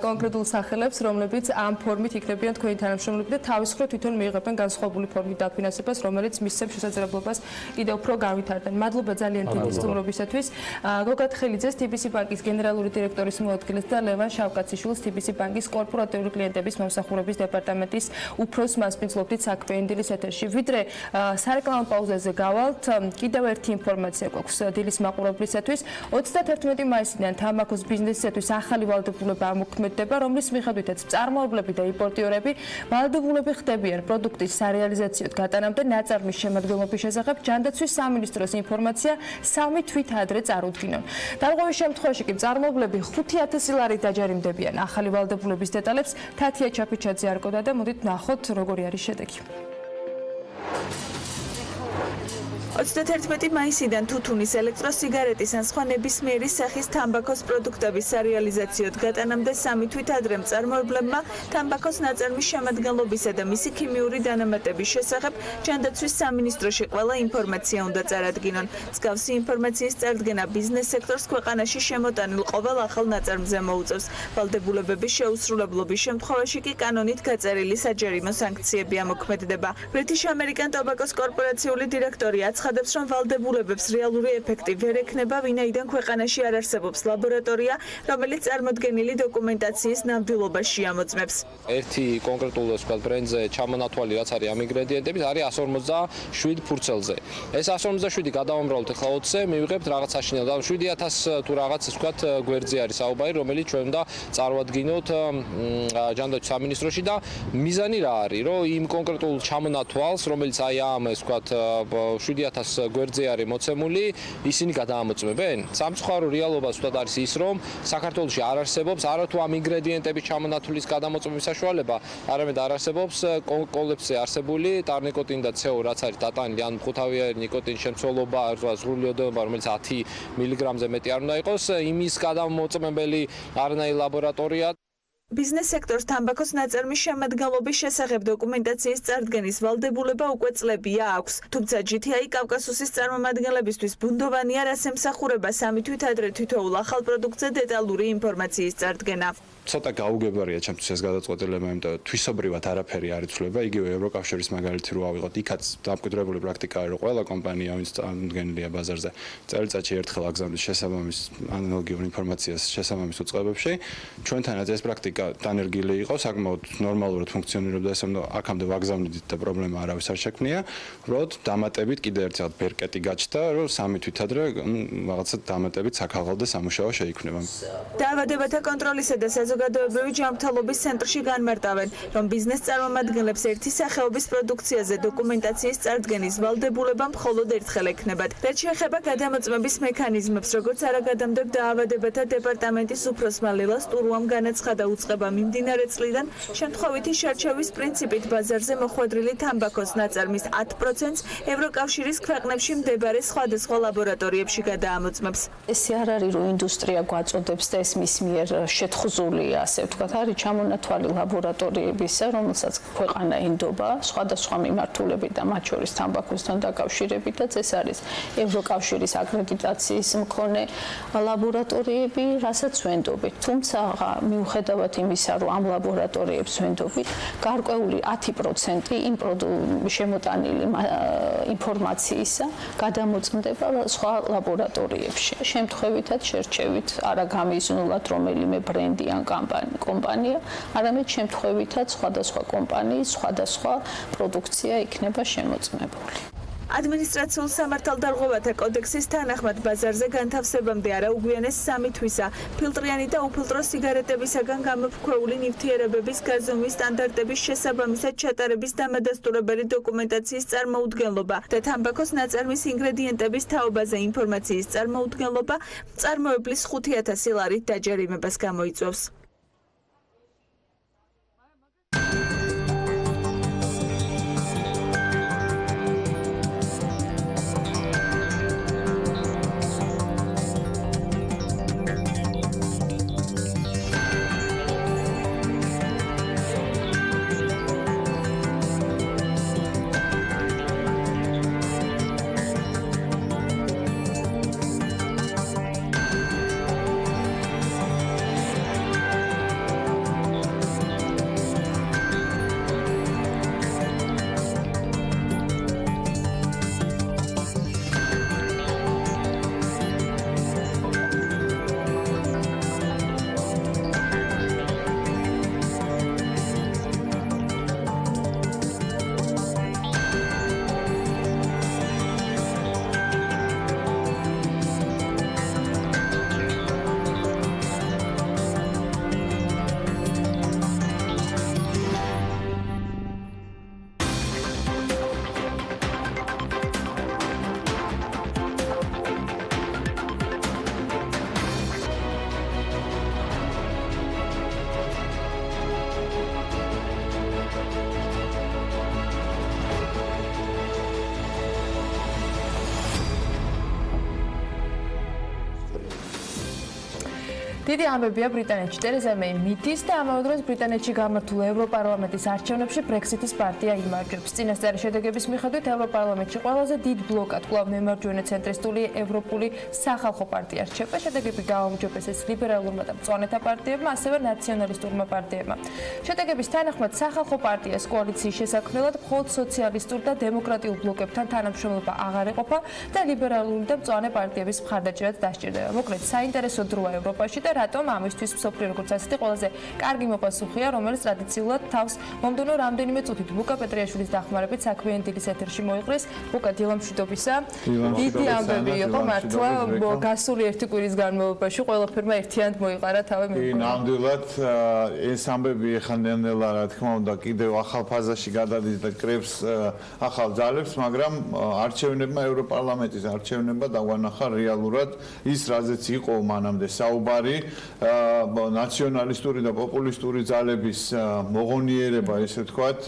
კონკრეტულ სახელებს, რომლებიც ამ ფორმით იქნებიან თქვენი თანამშრომლები და თავის მხრივ თვითონ მიიღებენ განსხვავებული ფორმით დაფინანსებას, რომელიც მისცემს შესაძლებლობას კიდევ უფრო განვითარდნენ. მადლობა ძალიან დიდი სტუმრობისათვის. გოგათ ხელიძეს TBC ბანკის გენერალური დირექტორის მოადგილეს და ლევან შავკაციშვილს TBC ბანკის კორპორატიული კლიენტების მომსახურების დეპარტამენტის უფროს მასპინძლობდით საქმიანი დილის ეთერში. ვიდრე სარეკლამო პაუზაზე გავალთ, კიდევ ერთი ინფორმაცია გვაქვს დილის მაყურებლისათვის. 31 მაისიდან თამბაქოს ბიზნესისათვის ახალი ვალდებულება ამოქმედდება, რომლის მიხედვითაც მწარმოებლები და იმპორტიორები ვალდებულები ხდებიან პროდუქტის სარეალიზაციოდ გატანამდე ნაწარმის შემადგენლობის შესახებ ჯანდაცვის სამინისტროს ინფორმაცია 3 თვით ადრე წარუდგინონ. დარღვევის შემთხვევაში კი მწარმოებლები 5000 ლარით დაჯარიმდებიან. ახალი ვალდებულების დეტალებს თათია ჩაფიჩაძე არკოდა და მოდით ნახოთ როგორი არის შედეგი. 31 მაისიდან თუთუნის ელექტროსიგარეტის ან სხვა ნებისმიერი სახის თამბაქოს პროდუქტების სარეალიზაციოდ გატანამდე 3 თვით ადრე მწარმოებლებმა თამბაქოს ნაწარმის შემადგენლობისა და მისი ქიმიური დანამატების შესახებ ჯანდაცვის სამინისტროში ყველა ინფორმაცია უნდა წარადგინონ. მსგავსი ინფორმაციის წარდგენა ბიზნეს სექტორს ქვეყანაში შემოტანილ ყოველ ახალ ნაწარმზე მოუწევს. ვალდებულებების შეუსრულებლობის შემთხვევაში კი კანონით გაწერილი საჯარიმო სანქციები ამოქმედდება. British American Tobacco-ს კორპორაციული დირექტორი აცხადებს, რომ ვალდებულებებს რეალური ეფექტი ვერ ექნება, ვინაიდან ქვეყანაში არ არსებობს ლაბორატორია, რომელიც წარმოდგენილი დოკუმენტაციის ნამდვილობაში ამოწმებს. ერთი კონკრეტულ ბრენდზე ჩამონათვალი რაც არის ამ ინგრედიენტების არის 157 ფურცელზე. ეს 157 გადავამრავლოთ ახლა 20-ზე, მივიღებთ რაღაც საშინელ და 7000 თუ რაღაც ვთქვათ გვერდზე არის საუბარი, რომელიც ჩვენ უნდა წარვადგინოთ ჯანდაცვის სამინისტროში და მიზანი რა არის, რომ იმ კონკრეტულ ჩამონათვალს, რომელიც აი ამ ვთქვათ 7000 გვერდზე არის მოცემული, ისინი გადაამოწმებენ. სამწუხარო რეალობა ვთქვათ არის ის, რომ საქართველოში არ არსებობს არათუ ამ ინგრედიენტების ჩამონათვლის გადამოწმების საშუალება, არამედ არ არსებობს კოლექცია არსებული ტარნიკოტინი და CO, რაც არის დატანილი, ან მყუთავიანი ნიკოტინის შემცველობა, ზღვრული ოდენობა, რომელიც 10 მილიგრამზე მეტი არ უნდა იყოს, იმის გადამოწმებელი არანაირი ლაბორატორია. Ბიზნეს სექტორს თამბაქოს ნაწარმის შემადგენლობის შესახებ დოკუმენტაციის წარდგენის ვალდებულება უკვე წლებია აქვს. თუმცა GTI კავკასუსის წარმომადგენლებისთვის ბუნდოვანია, რას ემსახურება 3 თვით ადრე თითოეულ ახალ პროდუქტზე დეტალური ინფორმაციის წარდგენა. ცოტა გაუგებარია ჩემთვის ეს გადაწყვეტილება, იმიტომ რომ თვისობრივად არაფერი არ იცვლება. იგივე ევროკავშირის მაგალითი რო ავიღოთ, იქაც დამკვიდრებული პრაქტიკაა, რომ ყველა კომპანია, ვინც წარმოდგენილია ბაზარზე, წელიწადში ერთხელ აგზავნის შესაბამის ანალოგიურ ინფორმაციას შესაბამის უწყებებში. ჩვენთანაც ეს პრაქტიკა დანერგილი იყო, საკმაოდ ნორმალურად ფუნქციონირებდა, ესე რომ აქამდე ვაგზავნიდით და პრობლემა არავის არ შექმნია. როდ დამატებით კიდე ერთხელ ბერკეტი გაჩნდა, რომ 3 თვით ადრე რაღაცა დამატებით საქაღალ და სამუშაო შეიქმნება. დაავადებათა კონტროლისა და საზოგადოებრივი ჯანმრთელობის ცენტრში განმარტავენ, რომ ბიზნეს წარმომადგენლებს ერთი სახეობის პროდუქციაზე დოკუმენტაციის წარდგენის ვალდებულება მხოლოდ ერთხელ ექნებათ. რაც შეეხება გადამოწმების მექანიზმებს, როგორც არაგადამდებ დაავადებათა დეპარტამენტის უფროსმა ლილას ტურუამ განაცხადა უწყება მიმდინარე წლიდან, შემთხვევითი შერჩევის პრინციპით ბაზარზე მოხვედრილი თამბაქოს ნაწარმის 10%-ს ევროკავშირის ქვეყნებში მდებარე სხვადასხვა ლაბორატორიებში გადაამოწმებს. ესე არ არის, რომ ინდუსტრია გვაწოდებს და ეს მის მიერ შეთხზული, ასე ვთქვათ, არის ჩამონათვალი ლაბორატორიებისა, რომელსაც ქვეყანა ინდობა, სხვადასხვა მიმართულებით და მათ შორის თამბაქოსთან დაკავშირებითაც ეს არის ევროკავშირის აკრედიტაციის მქონე ლაბორატორიები, რასაც ვენდობით. თუმცა მიუხედავად იმისა, რომ ამ ლაბორატორიებს ვენდობით, გარკვეული 10% იმ შემოტანილი ინფორმაციისა გადამოწმდება სხვა ლაბორატორიებში. შემთხვევითაც შერჩევით არა გამიზნულად რომელიმე ბრენდი ან კომპანია, არამედ შემთხვევითაც სხვადასხვა კომპანიის სხვადასხვა პროდუქცია იქნება შემოწმებული. ადმინისტრაციულ სამართალდარღვევათა კოდექსის თანახმად ბაზარზე განთავსებამდე არაუგვიანეს 3 თვისა ფილტრიანი და უფილტრო სიგარეტებისაგან გამოქვეული ნივთიერებების გაზომვის სტანდარტების შესაბამისად ჩატარების დამადასტურებელი დოკუმენტაციის წარმოუდგენლობა და თამბაქოს ნაწარმის ინგრედიენტების თაობაზე ინფორმაციის წარმოუდგენლობა მწარმოებლის 5000 ლარით დაჯერიმებას გამოიწვევს. დიდი ამბებია ბრიტანეთში. ტერეზა მეი მითის და ამავე დროს ბრიტანეთში გამართულ ევროპარლამენტის არჩევნებში ბრექსიტის პარტია იმარჯვებს. წინასწარი შედეგების მიხედვით ევროპარლამენტში ყველაზე დიდ ბლოკად კვლავ მემარჯვენე ცენტრისტული ევროპული სახალხო პარტია რჩება. შედეგები გააუმჯობესეს ლიბერალურმა და მწვანეთა პარტიებმა, ასევე ნაციონალისტურმა პარტიებმა. შედეგების თანახმად სახალხო პარტიას კოალიციის შესაქმნელად მხოლოდ სოციალისტურ და დემოკრატიულ ბლოკებთან თანამშრომლობა აღარ ეყოფა და ლიბერალური და მწვანე პარტიების მხარდაჭერაც დასჭირდება. მოკლედ, საინტერესო დროა ევროპაში და რატომ ამისთვის მსოფლიო როგორც ასეთი ყველაზე კარგი მოპასუხია, რომელიც ტრადიციულად თავს მომდევნო რამდენიმე წუთით ბუკა პეტრიაშვილის დახმარებით საქმიანი დილის ეთერში მოიყრის. ბუკა, დილა მშვიდობისა. დიდი ამბები იყო მართლა გასული ერთი კვირის განმავლობაში ყველაფერმა ერთიანად მოიყარა თავი მე. ნამდვილად ეს ამბები ეხანდენელა რა თქმა უნდა კიდევ ახალ ფაზაში გადადის და კრებს ახალ ძალებს, მაგრამ არჩევნებმა ევროპარლამენტის არჩევნებმა დაგვანახა რეალურად ის რაზეც იყო მანამდე საუბარი ნაციონალისტური და პოპულისტური ძალების მოღონიერება, ესე ვთქვათ,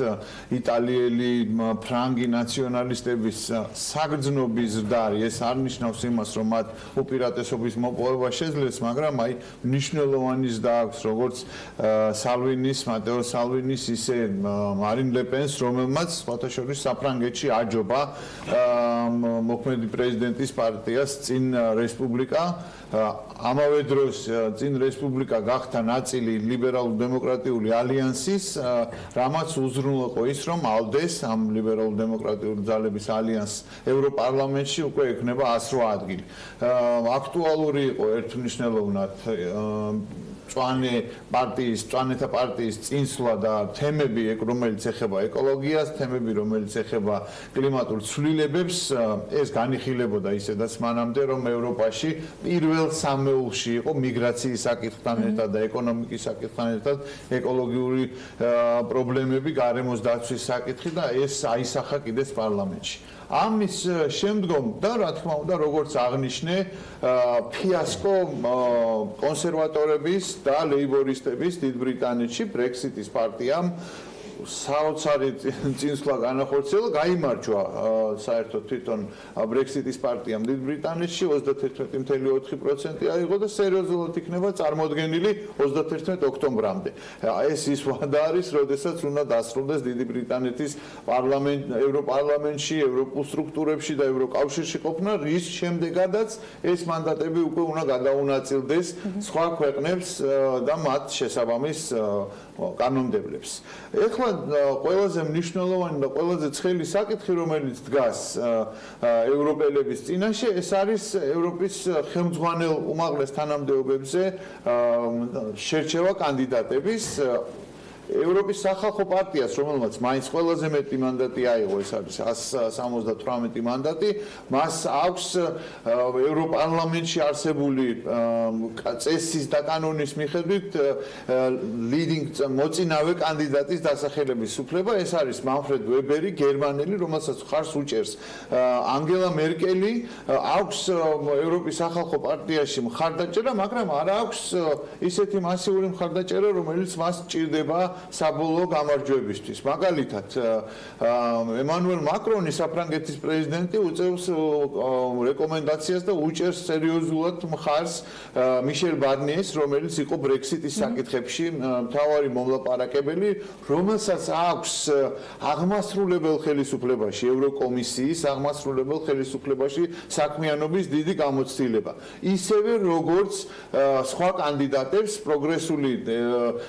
იტალიელი, ფრანგი ნაციონალისტების საგრძნობი ზრდარი. ეს არ ნიშნავს იმას, რომ მათ უპირატესობის მოპოვება შეძლეს, მაგრამ აი მნიშვნელოვანი ზრდა აქვს, როგორც სალვინის, მატეო სალვინის, ისე მარინ ლეპენს, რომელმაც სხვათა შორის საფრანგეთში აჯობა მოქმედი პრეზიდენტის პარტიას წინ რესპუბლიკა. ამავე დროს წინ რესპუბლიკა გახდა ნაწილი ლიბერალურ-დემოკრატიული ალიანსის, რამაც უზრუნველყო ის, რომ ალდეს ამ ლიბერალურ-დემოკრატიული ძალების ალიანსს ევროპარლამენტში უკვე ექნება 108 ადგილი. აქტუალური იყო ერთმნიშვნელოვნად მწვანეთა პარტიის წინსვლა და თემები, რომელიც ეხება ეკოლოგიას, თემები, რომელიც ეხება კლიმატურ ცვლილებებს, ეს განიხილებოდა ისედაც მანამდე, რომ ევროპაში პირველ სამეულში იყო მიგრაციის საკითხთან ერთად და ეკონომიკის საკითხთან ერთად ეკოლოგიური პრობლემები, გარემოს დაცვის საკითხი და ეს აისახა კიდეც პარლამენტში. ამის შემდგომ და რა თქმა უნდა, როგორც აღნიშნე, ფიასკო კონსერვატორების და ლეიბორისტების დიდ ბრიტანეთში ბრექსიტის პარტიამ საოცარი წინსვლა განახორციელა, გაიმარჯვა საერთოდ თვითონ ბრექსიტის პარტიამ დიდ ბრიტანეთში 31.4% აიღო და სერიოზულად იქნება წარმოდგენილი 31 ოქტომბრამდე. ეს ის ვადა არის, როდესაც უნდა დასრულდეს დიდი ბრიტანეთის ევროპარლამენტში, ევროპულ სტრუქტურებში და ევროკავშირში ყოფნა, რის შემდეგადაც ეს მანდატები უკვე უნდა გადაუნაწილდეს სხვა ქვეყნებს და მათ შესაბამის კანონმდებლებს. ეხლა ყველაზე მნიშვნელოვანი და ყველაზე ცხელი საკითხი, რომელიც დგას ევროპელების წინაშე, ეს არის ევროპის ხელმძღვანელ უმაღლეს თანამდებობებზე შერჩევა კანდიდატების. ევროპის სახალხო პარტიას, რომელმაც მაინც ყველაზე მეტი მანდატი აიღო, ეს არის 178 მანდატი, მას აქვს ევროპარლამენტში არსებული წესის და კანონის მიხედვით მოწინავე კანდიდატის დასახელების უფლება. ეს არის მანფრედ ვებერი, გერმანელი, რომელსაც ხარს უჭერს ანგელა მერკელი, აქვს ევროპის სახალხო პარტიაში მხარდაჭერა, მაგრამ არ აქვს ისეთი მასიური მხარდაჭერა, რომელიც მას სჭირდება საბოლოო გამარჯვებისთვის. მაგალითად, ემანუელ მაკრონი, საფრანგეთის პრეზიდენტი, უწევს რეკომენდაციას და უჭერს სერიოზულად მხარს მიშელ ბარნიეს, რომელიც იყო ბრექსიტის საკითხებში მთავარი მომლაპარაკებელი, რომელსაც აქვს აღმასრულებელ ხელისუფლებაში, ევროკომისიის აღმასრულებელ ხელისუფლებაში საქმიანობის დიდი გამოცდილება. ისევე როგორც სხვა კანდიდატებს, პროგრესული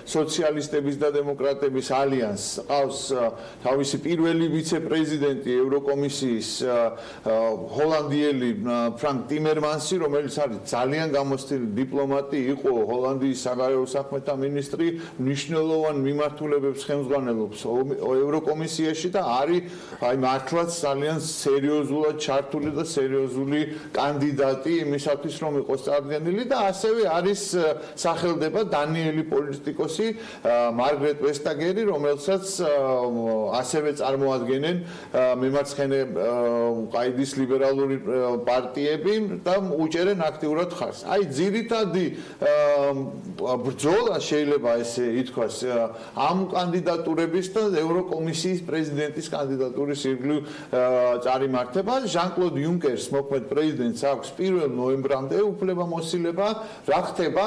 სოციალისტების და დემოკრატების ალიანსს ყავს თავისი პირველი ვიცე-პრეზიდენტი ევროკომისიის ჰოლანდიელი ფრანკ ტიმერმანსი, რომელიც არის ძალიან გამოცდილი დიპლომატი, იყო ჰოლანდიის საგარეო საქმეთა მინისტრი, მნიშვნელოვან მიმართულებებს ხელმძღვანელობს ევროკომისიაში და არის აი მართლაც ძალიან სერიოზულად ჩართული და სერიოზული კანდიდატი იმისათვის, რომ იყოს წარდგენილი და ასევე არის სახელდება დანიელი პოლიტიკოსი მარგრეტ ვესტაგერი, რომელსაც ასევე წარმოადგენენ მემარცხენე ყაიდის ლიბერალური პარტიები და უჭერენ აქტიურად ხარს. აი ძირითადი ბრძოლა შეიძლება ესე ითქვას ამ კანდიდატურების და ევროკომისიის პრეზიდენტის კანდიდატურის ირგვლივ წარიმართება. ჟან-კლოდ იუნკერს მოქმედ პრეზიდენტს აქვს 1 ნოემბრამდე უფლებამოსილება რა ხდება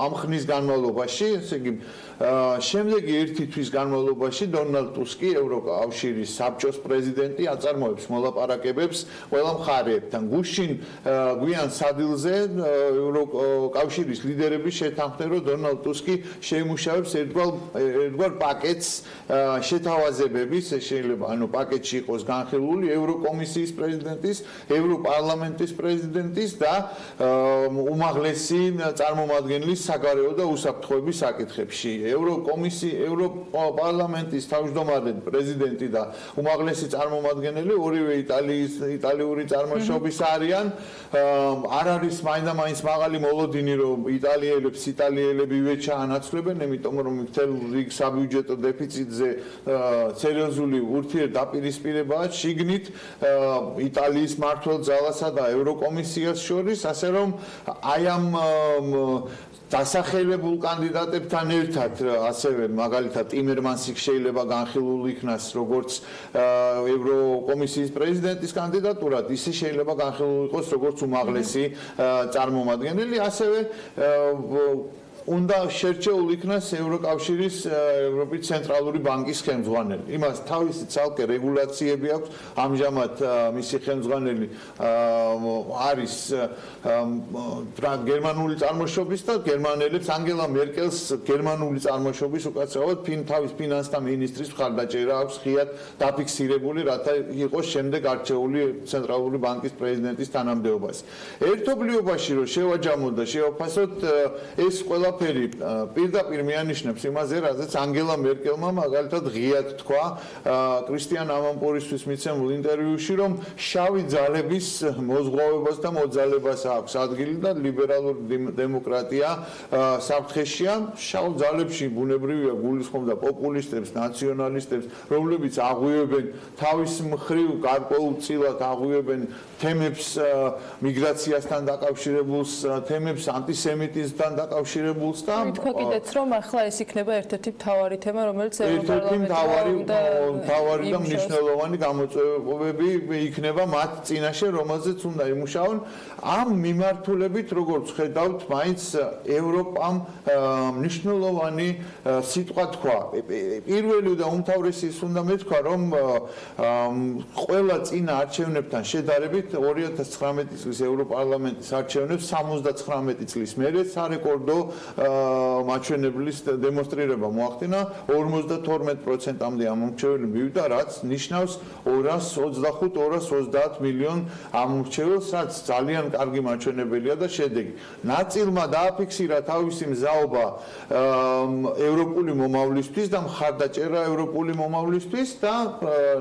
ამ ხნის განმავლობაში, ესე იგი შემდეგი 1 თვის განმავლობაში დონალდ ტუსკი ევროკავშირის საბჭოს პრეზიდენტი აწარმოებს მოლაპარაკებებს ყველა მხარეებთან. გუშინ გვიან სადილზე ევროკავშირის ლიდერები შეთანხმდნენ, რომ დონალდ ტუსკი შეიმუშავებს ერთგვარ პაკეტს შეთავაზებების, შეიძლება პაკეტში იყოს განხილული ევროკომისიის პრეზიდენტის, ევროპარლამენტის პრეზიდენტის და უმაღლესი წარმომადგენლის საგარეო და უსაფრთხოების საკითხებში. ევროპარლამენტის თავმჯდომარე პრეზიდენტი და უმაღლესი წარმომადგენელი ორივე იტალიური წარმოშობის არიან. არ არის მაინდა-მაინც მაღალი მოლოდინი, რომ იტალიელებივე ჩაანაცვლებენ, იმიტომ რომ მთელ რიგ საბიუჯეტო დეფიციტზე სერიოზული ურთიერთდაპირისპირებაა შიგნით იტალიის მმართველ ძალასა და ევროკომისიას შორის, ასე რომ აი ამ დასახელებულ კანდიდატებთან ერთად ასევე მაგალითად ტიმერმანსი შეიძლება განხილული იქნას როგორც ევროკომისიის პრეზიდენტის კანდიდატურად, ისე შეიძლება განხილული იყოს როგორც უმაღლესი წარმომადგენელი, ასევე უნდა შერჩეულ იქნას ევროკავშირის ევროპის ცენტრალური ბანკის ხელმძღვანელი. იმას თავისი ცალკე რეგულაციები აქვს. ამჟამად მისი ხელმძღვანელი არის გერმანული წარმოშობის და გერმანელებს ანგელა მერკელს გერმანული წარმოშობის უკაცრავად თავის ფინანსთა მინისტრის მხარდაჭერა აქვს ხიად დაფიქსირებული, რათა იყოს შემდეგ არჩეული ცენტრალური ბანკის პრეზიდენტის თანამდებობაში. ერთობლიობაში რომ შევაჯამოთ და შევაფასოთ ეს ყველა პირდაპირ მიანიშნებს იმაზე, რაზეც ანგელა მერკელმა მაგალითად ღიად თქვა კრისტიან ამამპურისთვის მიცემულ ინტერვიუში, რომ შავი ძალების მოზღვავებას და მოძალებას აქვს ადგილი და ლიბერალური დემოკრატია საფრთხეშია. შავ ძალებში ბუნებრივია გულისხმობდა პოპულისტებს, ნაციონალისტებს, რომლებიც აღვივებენ თავის მხრივ გარკვეულწილად აღვივებენ თემებს მიგრაციასთან დაკავშირებულს, თემებს ანტისემიტიზმთან დაკავშირებულს და თქვა კიდეც რომ ახლა ეს იქნება ერთ-ერთი მთავარი თემა, რომელიც ევროპარლამენტი და მნიშვნელოვანი გამოწვევები იქნება მათ წინაშე, რომელზეც უნდა იმუშაონ. ამ მიმართულებით, როგორც ხედავთ, მაინც ევროპამ მნიშვნელოვანი სიტყვა თქვა. პირველი და უმთავრესი ის უნდა მეთქვა, რომ ყველა წინა არჩევნებთან შედარებით 2019 წლის ევროპარლამენტის არჩევნებს 79 წლის მერე სარეკორდო მაჩვენებლის დემონსტრირება მოახდინა, 52%-მდე ამომრჩეველი მივიდა, რაც ნიშნავს 225-230 მილიონ ამომრჩეველს, რაც ძალიან კარგი მაჩვენებელია და შედეგი. ნაწილმა დააფიქსირა თავისი მზაობა ევროპული მომავლისთვის და მხარდაჭერა ევროპული მომავლისთვის და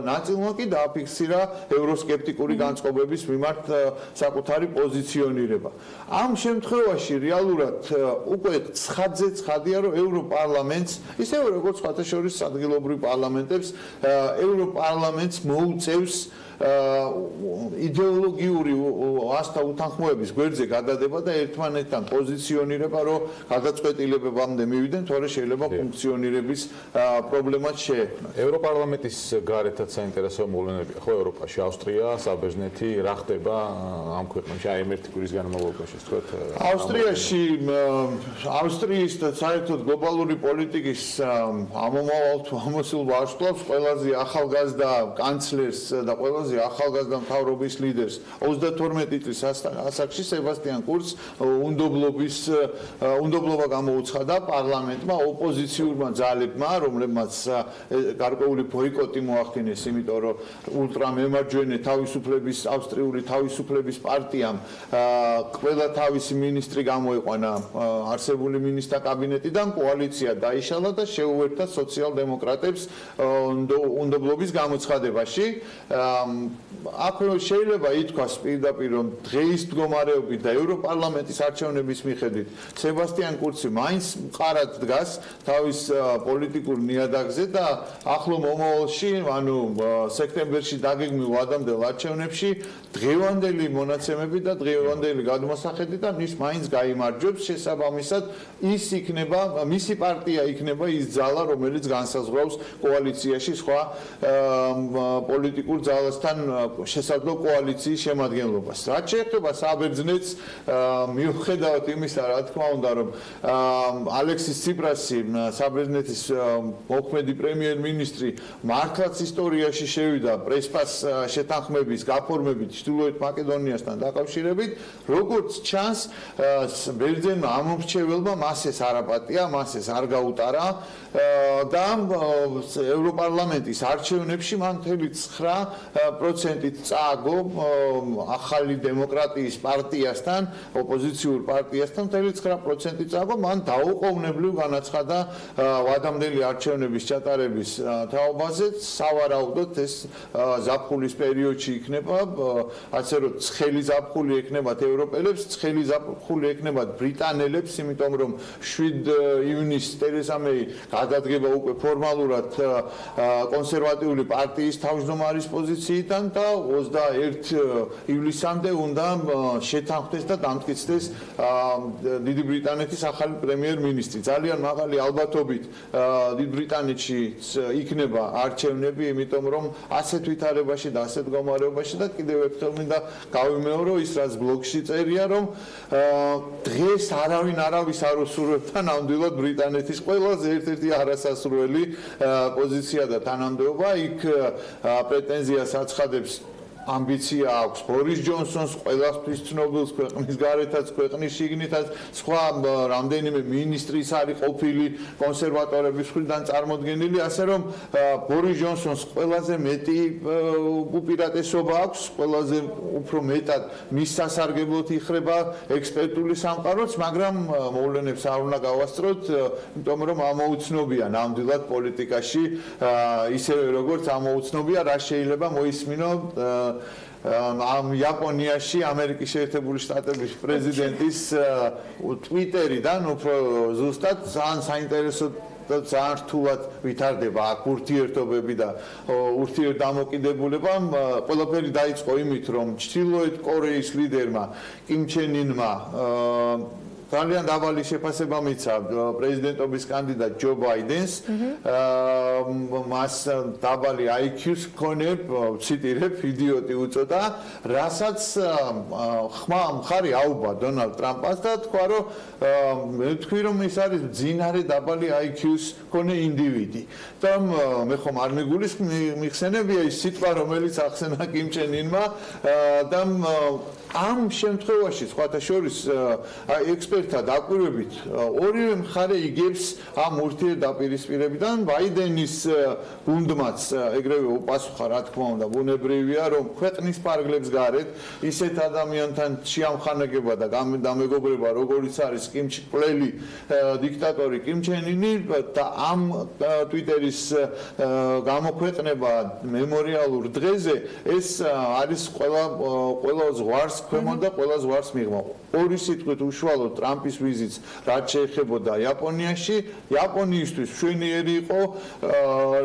ნაწილმა კი დააფიქსირა ევროსკეპტიკური განწყობების მიმართ საკუთარი პოზიციონირება. ამ შემთხვევაში რეალურად უკვე ცხადია, რომ ევროპარლამენტს, ისევე როგორც სხვათა შორის ადგილობრივ პარლამენტებს, ევროპარლამენტს მოუწევს იდეოლოგიური ასთა უთანხმოების გვერდზე გადადება და ერთმანეთთან პოზიციონირება, რომ გადაწყვეტილებებამდე მივიდნენ, თორე შეიძლება ფუნქციონირების პრობლემაც შეექმნას. ევროპარლამენტის გარეთაც საინტერესო მოვლენებია, ხო, ევროპაში, ავსტრია, საბერძნეთი, რა ხდება ამ ქვეყნებში, აი ერთი კვირის განმავლობაში, თქვათ. ავსტრიაში, ავსტრიის და საერთოდ გლობალური პოლიტიკის ამომავალ თუ ამოსულ ვარსკვლავს ყველაზე ახალგაზრდა კანცლერს და ყველაზე ახალგაზრდა მთავრობის ლიდერს 32 წლის ასაკში სებასტიან კურცს უნდობლობა გამოუცხადა პარლამენტმა ოპოზიციურმა ძალებმა, რომლებმაც გარკვეული ბოიკოტი მოახდინეს, იმიტომ რომ ულტრამემარჯვენე თავისუფლების ავსტრიული თავისუფლების პარტიამ ყველა თავისი მინისტრი გამოიყვანა არსებული მინისტრთა კაბინეტიდან, კოალიცია დაიშალა და შეუერთდა სოციალ-დემოკრატებს უნდობლობის გამოცხადებაში. აქ შეიძლება ითქვას პირდაპირ, რომ დღის მდგომარეობით და ევროპარლამენტის არჩევნების მიხედვით სებასტიან კურცი მაინც მყარად დგას თავის პოლიტიკურ ნიადაგზე და ახლო მომავალში, ანუ სექტემბერში დაგეგმილ ვადამდელ არჩევნებში დღევანდელი მონაცემები და დღევანდელი გადმოსახედიდან ის მაინც გაიმარჯვებს, შესაბამისად ის იქნება, მისი პარტია იქნება ის ძალა, რომელიც განსაზღვრავს კოალიციაში სხვა პოლიტიკურ ძალასთან შესაძლო კოალიციის შემადგენლობას. რაც შეეხება საბერძნეთს, მიუხედავად იმისა, რა თქმა უნდა, რომ ალექსის ციპრასი, საბერძნეთის მოქმედი პრემიერ-მინისტრი, მართლაც ისტორიაში შევიდა პრესპას შეთანხმების გაფორმებით ჩრდილოეთ მაკედონიასთან დაკავშირებით, როგორც ჩანს, ბერძენმა ამომრჩეველმა მას ეს არ აპატია, მას ეს არ გაუტარა და ევროპარლამენტის არჩევნებში მან 9%-ით წააგო ახალი დემოკრატიის პარტიასთან, ოპოზიციურ პარტიასთან 9%-ით წააგო, მან დაუყოვნებლივ განაცხადა ვადამდელი არჩევნების ჩატარების თაობაზე, სავარაუდოდ ეს ზაფხულის პერიოდში იქნება, ასე რომ ცხელი ზაფხული ექნებათ ევროპელებს, ცხელი ზაფხული ექნებათ ბრიტანელებს, იმიტომ რომ 7 ივნისს თერეზა მეი გადადგება უკვე ფორმალურად კონსერვატიული პარტიის თავმჯდომარის პოზიციიდან და 21 ივლისამდე უნდა შეთანხმდეს და დამტკიცდეს დიდი ბრიტანეთის ახალი პრემიერ-მინისტრი. ძალიან მაღალი ალბათობით დიდ ბრიტანეთში იქნება არჩევნები, იმიტომ რომ ასეთ ვითარებაში და ასეთ გამარებაში და კიდევ ერთხელ მინდა გავიმეორო ის, რაც ბლოგში წერია, რომ დღეს არავინ არავის არ უსურვებს და ნამდვილად ბრიტანეთის ყველაზე ერთ-ერთი არასასურველი პოზიცია და თანამდებობა. იქ პრეტენზიას აცხადებს ამბიცია აქვს ბორის ჯონსონს, ყველასთვის ცნობილს ქვეყნის გარეთაც, ქვეყნის შიგნითაც, სხვა რამდენიმე მინისტრის არის ყოფილი კონსერვატორების მხრიდან წარმოდგენილი, ასე რომ ბორის ჯონსონს ყველაზე მეტი უპირატესობა აქვს, ყველაზე უფრო მეტად მის სასარგებლოდ იხრება ექსპერტული სამყაროც, მაგრამ მოვლენებს არ უნდა გავასწროთ, იმიტომ რომ ამოუცნობია ნამდვილად პოლიტიკაში, ისევე როგორც ამოუცნობია რა შეიძლება მოისმინო ამ იაპონიაში ამერიკის შეერთებული შტატების პრეზიდენტის ტვიტერიდან, უფრო ზუსტად ძალიან საინტერესო და ძალიან რთულად ვითარდება აქ ურთიერთობები და ურთიერთდამოკიდებულება. ყველაფერი დაიწყო იმით, რომ ჩრდილოეთ კორეის ლიდერმა კიმ ჩენ ინმა ძალიან დაბალი შეფასება მიცა პრეზიდენტობის კანდიდატ ჯო ბაიდენს, მას დაბალი IQ-ს ჰქონია, ციტირებ, იდიოტი უწოდა, რასაც მხარი აუღა დონალდ ტრამპს და თქვა, რომ მე ვთქვი, რომ ის არის მძინარე დაბალი IQ-ს ჰქონე ინდივიდი. და მე ხომ არ მიხსენებია ის სიტყვა, რომელიც ახსენა კიმ ჩენ ინმა და ამ შემთხვევაში სხვათა შორის ექსპერტთა დაკვირვებით ორივე მხარე იგებს ამ ურთიერთდაპირისპირებიდან. ბაიდენის გუნდმაც ეგრევე უპასუხა, რა თქმა უნდა, ბუნებრივია, რომ ქვეყნის პარგლებს გარეთ ისეთ ადამიანთან შეამხანაგება და დამეგობრება, როგორიც არის კვლელი დიქტატორი კიმ ჩენ ინი და ამ ტვიტერის გამოქვეყნება მემორიალურ დღეზე, ეს არის ყველა ზღვარს ქვემო და ყველა ზღვარს მიღმა. ორი სიტყვით უშუალოდ ტრამპის ვიზიტს რაც შეეხებოდა იაპონიაში, იაპონიისთვის მშვენიერი იყო,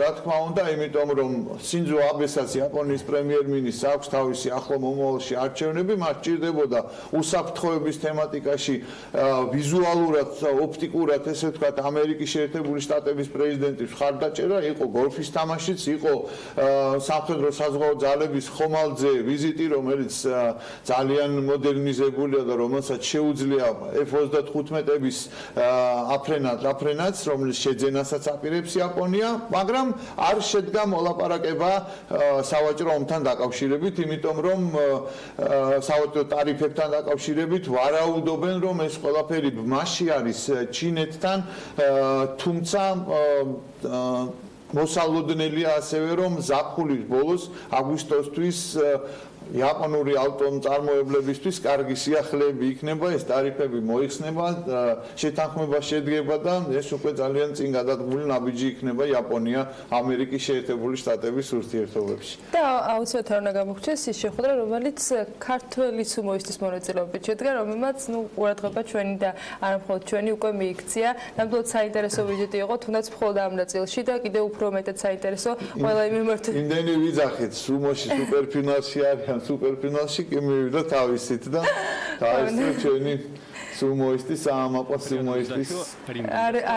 რა თქმა უნდა, იმიტომ რომ სინძო აბესაც იაპონიის პრემიერ-მინისტრს აქვს თავისი ახლო მომავალში არჩევნები, მას ჭირდებოდა უსაფრთხოების თემატიკაში ვიზუალურად, ოპტიკურად, ესე ვთქვათ, ამერიკის შეერთებული შტატების პრეზიდენტის მხარდაჭერა, იყო გოლფის თამაშიც, იყო სამხედრო საზღვაო ძალების ხომალდზე ვიზიტი, რომელიც ძალიან მოდერნიზებულია და რომელსაც შეუძლია F-35-ების აფრენაც, რომლის შეძენასაც აპირებს იაპონია, მაგრამ არ შედგა მოლაპარაკება სავაჭრო ომთან დაკავშირებით, იმიტომ რომ სავაჭრო ტარიფებთან დაკავშირებით ვარაუდობენ, რომ ეს ყველაფერი ბმაში არის ჩინეთთან, თუმცა მოსალოდნელია ასევე, რომ ზაფხულის ბოლოს აგვისტოსთვის იაპონური ავტომწარმოებლებისთვის კარგი სიახლეები იქნება, ეს ტარიფები მოიხსნება, შეთანხმება შედგება და ეს უკვე ძალიან წინ გადადგმული ნაბიჯი იქნება იაპონია ამერიკის შეერთებული შტატების ურთიერთობებში. და აუცილებლად უნდა გამოგვჩნდეს ის შეხვედრა, რომელიც ქართველის უმოისთვის მონაწილეობით შედგა, რომელმაც ყურადღება ჩვენი და არა მხოლოდ ჩვენი უკვე მიიქცია. ნამდვილად საინტერესო ვიზიტი იყო, თუნდაც მხოლოდ ამ ნაწილში და კიდევ უფრო მეტად საინტერესო ყველა იმ მიმართულებით. იმდენი ვიძახეთ, სუმოში სუპერფინალში არიან სუპერფინალში კი მივიდა თავისით და თავისით ჩვენი სუმოისტი საამაყო სუმოისტის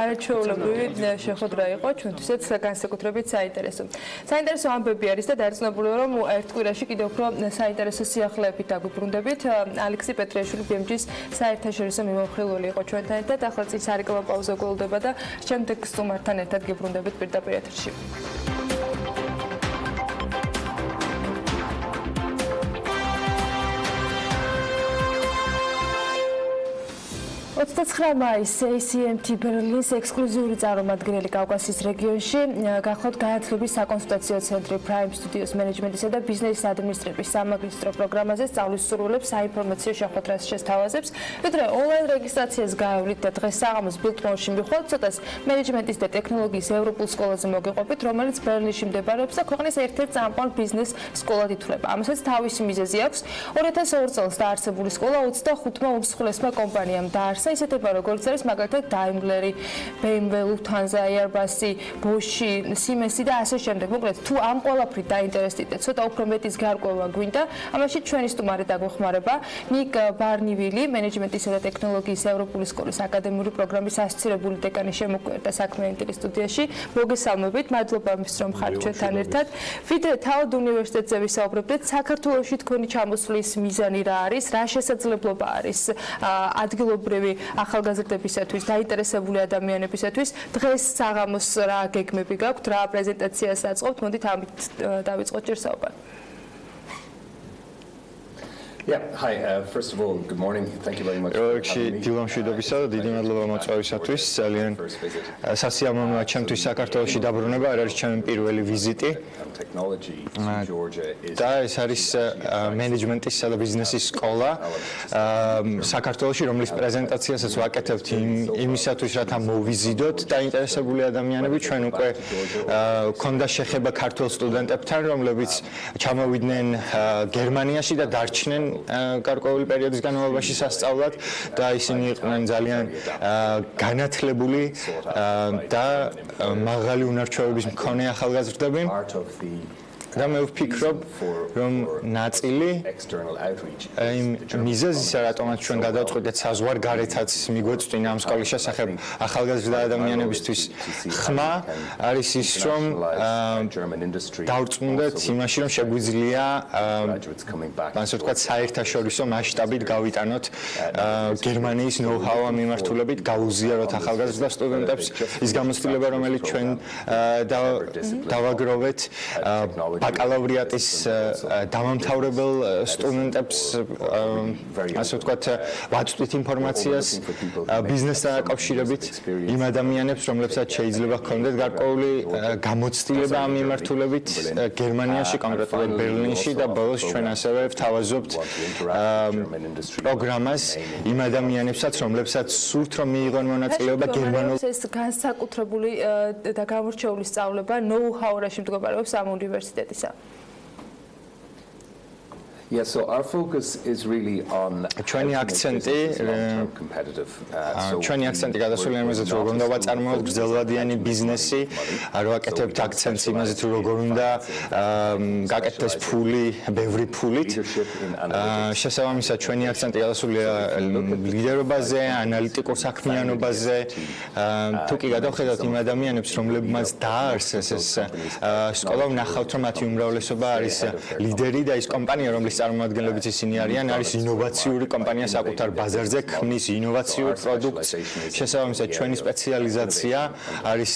არაჩვეულებრივი შეხვედრა იყო ჩვენთვისაც განსაკუთრებით საინტერესო. საინტერესო ამბები არის და დარწმუნებულია რომ ერთ კვირაში კიდევ უფრო საინტერესო სიახლეებით დაგვიბრუნდებით. ალექსი პეტრიაშვილი BMG-ის საერთაშორისო მიმოხილველი იყო ჩვენთან ერთად. ახლა წინ სარეკლამო პაუზა გულდება და შემდეგ სტუმართან ერთად გიბრუნდებით პირდაპირ ეთერში. მაის ACMT ბერლინის ექსკლუზიური წარმომადგენელი კავკასიის რეგიონში გახლავთ განათლების საკონსულტაციო ცენტრი Prime Studios მენეჯმენტისა და ბიზნესის ადმინისტრების სამაგისტრო პროგრამაზე სწავლის მსურველებს საინფორმაციო შეხვედრას შესთავაზებს. ვიდრე ონლაინ რეგისტრაციას გაევლით და დღეს საღამოს ბილტმორში მივხვდით ცოტას მენეჯმენტის და ტექნოლოგიის ევროპულ სკოლაზე მოგიყვებით, რომელიც ბერლინში მდებარეობს და ქვეყნის ერთ-ერთ წამყვან ბიზნეს სკოლად ითვლება. ამასაც თავისი მიზეზი აქვს. 2002 წელს დაარსებული სკოლა 25-მა უმსხვილესმა კომპანიამ დაარსა, ისეთება როგორც არის მაგალითად Daimler, BMW, Lufthansa, Airbus, Bosch, Siemens და ასე შემდეგ. მოკლედ თუ ამ ყველაფრით დაინტერესდით, ცოტა უფრო მეტის გარკვევა გვინდა, ამაში ჩვენი სტუმარი დაგვეხმარება ნიკ ბარნივილი, მენეჯმენტისა და ტექნოლოგიის ევროპული სკოლის აკადემიური პროგრამის ასოცირებული დეკანი შემოგვიერთდა საქმიანი სტუდიაში. მოგესალმებით, მადლობა იმისთვის რომ ხართ ჩვენთან ერთად. ვიდრე თავად უნივერსიტეტზე ვისაუბრებდით, საქართველოში თქვენი ჩამოსვლის მიზანი რა არის, რა შესაძლებლობა არის ადგილობრივი ახალგაზრდებისათვის, დაინტერესებული ადამიანებისათვის. დღეს საღამოს რა გეგმები გაქვთ, რა პრეზენტაციას აწყობთ, მოდით ამით დავიწყოთ ჯერ საუბარი. Yeah, hi. First of all, good morning. Thank you very much. დილა მშვიდობისა და დიდი მადლობა მოწვევისათვის. ძალიან სასიამოვნოა ჩემთვის საქართველოში დაბრუნება, არ არის ჩემი პირველი ვიზიტი. და ეს არის მენეჯმენტისა და ბიზნესის სკოლა საქართველოში, რომლის პრეზენტაციასაც ვაკეთებთ იმისათვის, რათა მოვიზიდოთ დაინტერესებული ადამიანები. ჩვენ უკვე გვქონდა შეხება ქართულ სტუდენტებთან, რომლებიც ჩამოვიდნენ გერმანიაში და დარჩნენ გარკვეული პერიოდის განმავლობაში სასწავლად და ისინი იყვნენ ძალიან განათლებული და მაღალი უნარჩვევების მქონე ახალგაზრდები. და მე ვფიქრობ, რომ ნაწილი იმ მიზეზისა, რატომაც ჩვენ გადავწყვიტეთ საზღვარგარეთაც მიგვეწვინა ამ სკოლის შესახებ ახალგაზრდა ადამიანებისთვის ხმა, არის ის, რომ დავწმუნდეთ იმაში, რომ შეგვიძლია ასე ვთქვათ, საერთაშორისო მასშტაბით გავიტანოთ გერმანიის ნოუ-ჰაუ ამ მიმართულებით, გაუზიაროთ ახალგაზრდა სტუდენტებს ის გამოცდილება, რომელიც ჩვენ დავაგროვეთ ბაკალავრიატის დამამთავრებელ სტუდენტებს, ასე ვთქვათ, ვაწვდით ინფორმაციას ბიზნესთან დაკავშირებით იმ ადამიანებს, რომლებსაც შეიძლება ჰქონდეთ გარკვეული გამოცდილება ამ მიმართულებით გერმანიაში, კონკრეტულად ბერლინში და ბოლოს ჩვენ ასევე ვთავაზობთ პროგრამას იმ ადამიანებსაც, რომლებსაც სურთ რომ მიიღონ მონაწილეობა გერმანულ ეს განსაკუთრებული და გამორჩეული სწავლება ნოუ-ჰაურაში მდგომარეობს ამ უნივერსიტეტის. Yeah, so our focus is really on ჩვენი აქცენტი გადასული იმაზე თუ როგორ უნდა ვაწარმოოთ გრძელვადიანი ბიზნესი, არ ვაკეთებთ აქცენტს იმაზე თუ როგორ უნდა გაკეთდეს ფული, ბევრი ფულით. შესაბამისად ჩვენი აქცენტი გადასულია ლიდერობაზე, ანალიტიკურ საქმიანობაზე. თუ კი გადავხედავთ იმ ადამიანებს, რომლებმაც დააარსეს ეს სკოლა, ვნახავთ რომ მათი უმრავლესობა არის ლიდერი და ის კომპანია, რომლის წარმომადგენლებიც ისინი არიან, არის ინოვაციური კომპანია საკუთარ ბაზარზე, ქმნის ინოვაციურ პროდუქტს. შესაბამისად, ჩვენი სპეციალიზაცია არის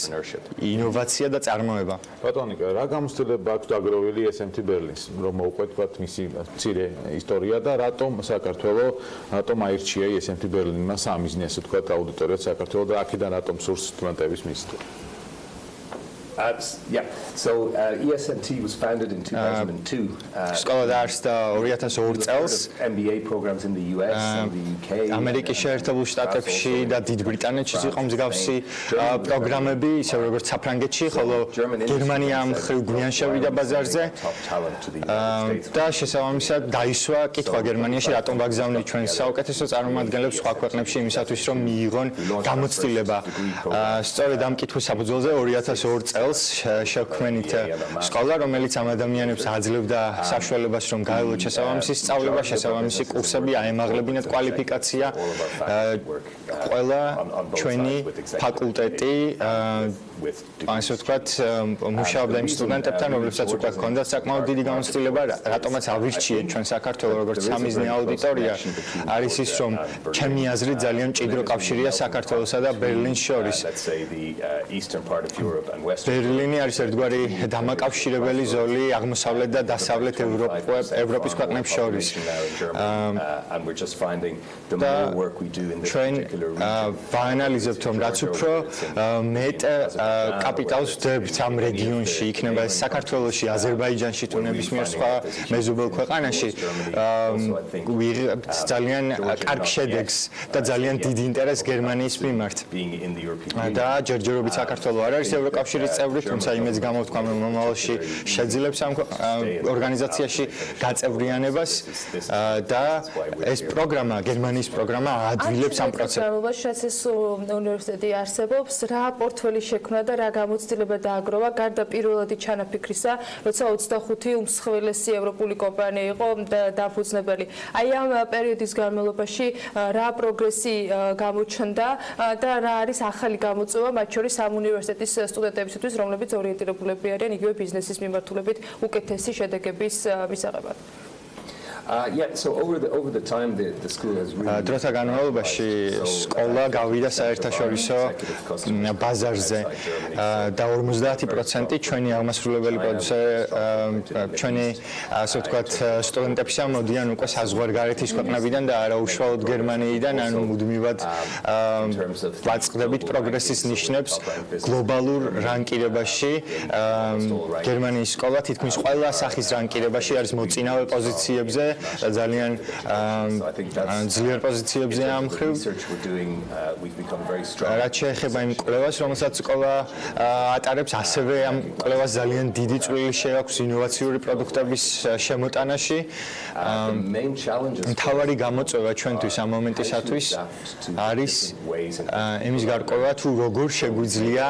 ინოვაცია და წარმოება. ბატონო, რა გამოცდილება აქვს დაგროვილი SMT ბერლინს, რომ მოუყვეთ მისი მცირე ისტორია და რატომ საქართველოს, რატომ აირჩია SMT ბერლინმა სამიზნე, ასე ვთქვათ, აუდიტორიად საქართველოს და აქედან რატომ სურს სტუდენტების მისვლა? Yeah, so ESMT was founded in 2002. სკოლა დაარსდა 2002 წელს. MBA programs in the US and the UK. ამერიკის შეერთებულ შტატებში და დიდ ბრიტანეთშიც იყო მსგავსი პროგრამები, ისე როგორც საფრანგეთში, ხოლო გერმანია ამ მხრივ გვიან შევიდა ბაზარზე. და შესაბამისად დაისვა კითხვა გერმანიაში, რატომ ვაგზავნით ჩვენ საუკეთესო წარმომადგენლებს სხვა ქვეყნებში იმისათვის, რომ მიიღონ გამოცდილება. სწორედ ამ კითხვის საფუძველზე 2002 წელს წელს შექმნით სკოლა, რომელიც ამ ადამიანებს აძლევდა საშუალებას, რომ გაევლოთ შესაბამისი სწავლება, შესაბამისი კურსები, აემაღლებინათ კვალიფიკაცია. ყველა ჩვენი ფაკულტეტი ასე ვთქვათ, მუშაობდა იმ სტუდენტებთან, რომლებსაც უკვე ჰქონდათ საკმაოდ დიდი გამოცდილება, რატომაც ავირჩიეთ ჩვენ საქართველოს როგორც სამიზნე აუდიტორია, არის ის, რომ ჩემი აზრით ძალიან მჭიდრო კავშირია საქართველოსა და ბერლინს შორის. ბერლინი არის ერთგვარი დამაკავშირებელი ზოლი აღმოსავლეთ და დასავლეთ ევროპის ქვეყნებს შორის. და ჩვენ ვაანალიზებთ, რომ რაც უფრო მეტ კაპიტალს ვდებთ ამ რეგიონში, იქნება ეს საქართველოში, აზერბაიჯანში თუ ნებისმიერ სხვა მეზობელ ქვეყანაში, ვიღებთ ძალიან კარგ შედეგს და ძალიან დიდ ინტერესს გერმანიის მიმართ. და ჯერჯერობით საქართველო არ არის ევროკავშირის წევრი, თუმცა იმედს გამოვთქვამ, რომ მომავალში შეძლებს ამ ორგანიზაციაში გაწევრიანებას და ეს პროგრამა, გერმანიის პროგრამა აადვილებს ამ პროცესს. უნივერსიტეტი არსებობს, რა პორტფელი შექმნა და რა გამოცდილება დააგროვა გარდა პირველადი ჩანაფიქრისა, როცა 25 უმსხვილესი ევროპული კომპანია იყო დაფუძნებელი. აი ამ პერიოდის განმავლობაში რა პროგრესი გამოჩნდა და რა არის ახალი გამოწვევა მათ შორის ამ უნივერსიტეტის სტუდენტებისთვის, რომლებიც ორიენტირებულები არიან იგივე ბიზნესის მიმართულებით უკეთესი შედეგების მისაღებად. დროთა განმავლობაში სკოლა გავიდა საერთაშორისო ბაზარზე და 50% ჩვენი აღმასრულებელი ჩვენი ასე ვთქვათ სტუდენტებისა მოდიან უკვე საზღვარგარეთის ქვეყნებიდან და არა უშუალოდ გერმანიიდან, ანუ მუდმივად ვაწყდებით პროგრესის ნიშნებს გლობალურ რანკირებაში. გერმანიის სკოლა თითქმის ყველა სახის რანკირებაში არის მოწინავე პოზიციებზე. ძალიან ძლიერ პოზიციებზე ამ მხრივ. რაც შეეხება იმ კვლევას, რომელსაც სკოლა ატარებს, ასევე ამ კვლევას ძალიან დიდი წვლილი შეაქვს ინოვაციური პროდუქტების შემოტანაში. მთავარი გამოწვევა ჩვენთვის ამ მომენტისათვის არის იმის გარკვევა, თუ როგორ შეგვიძლია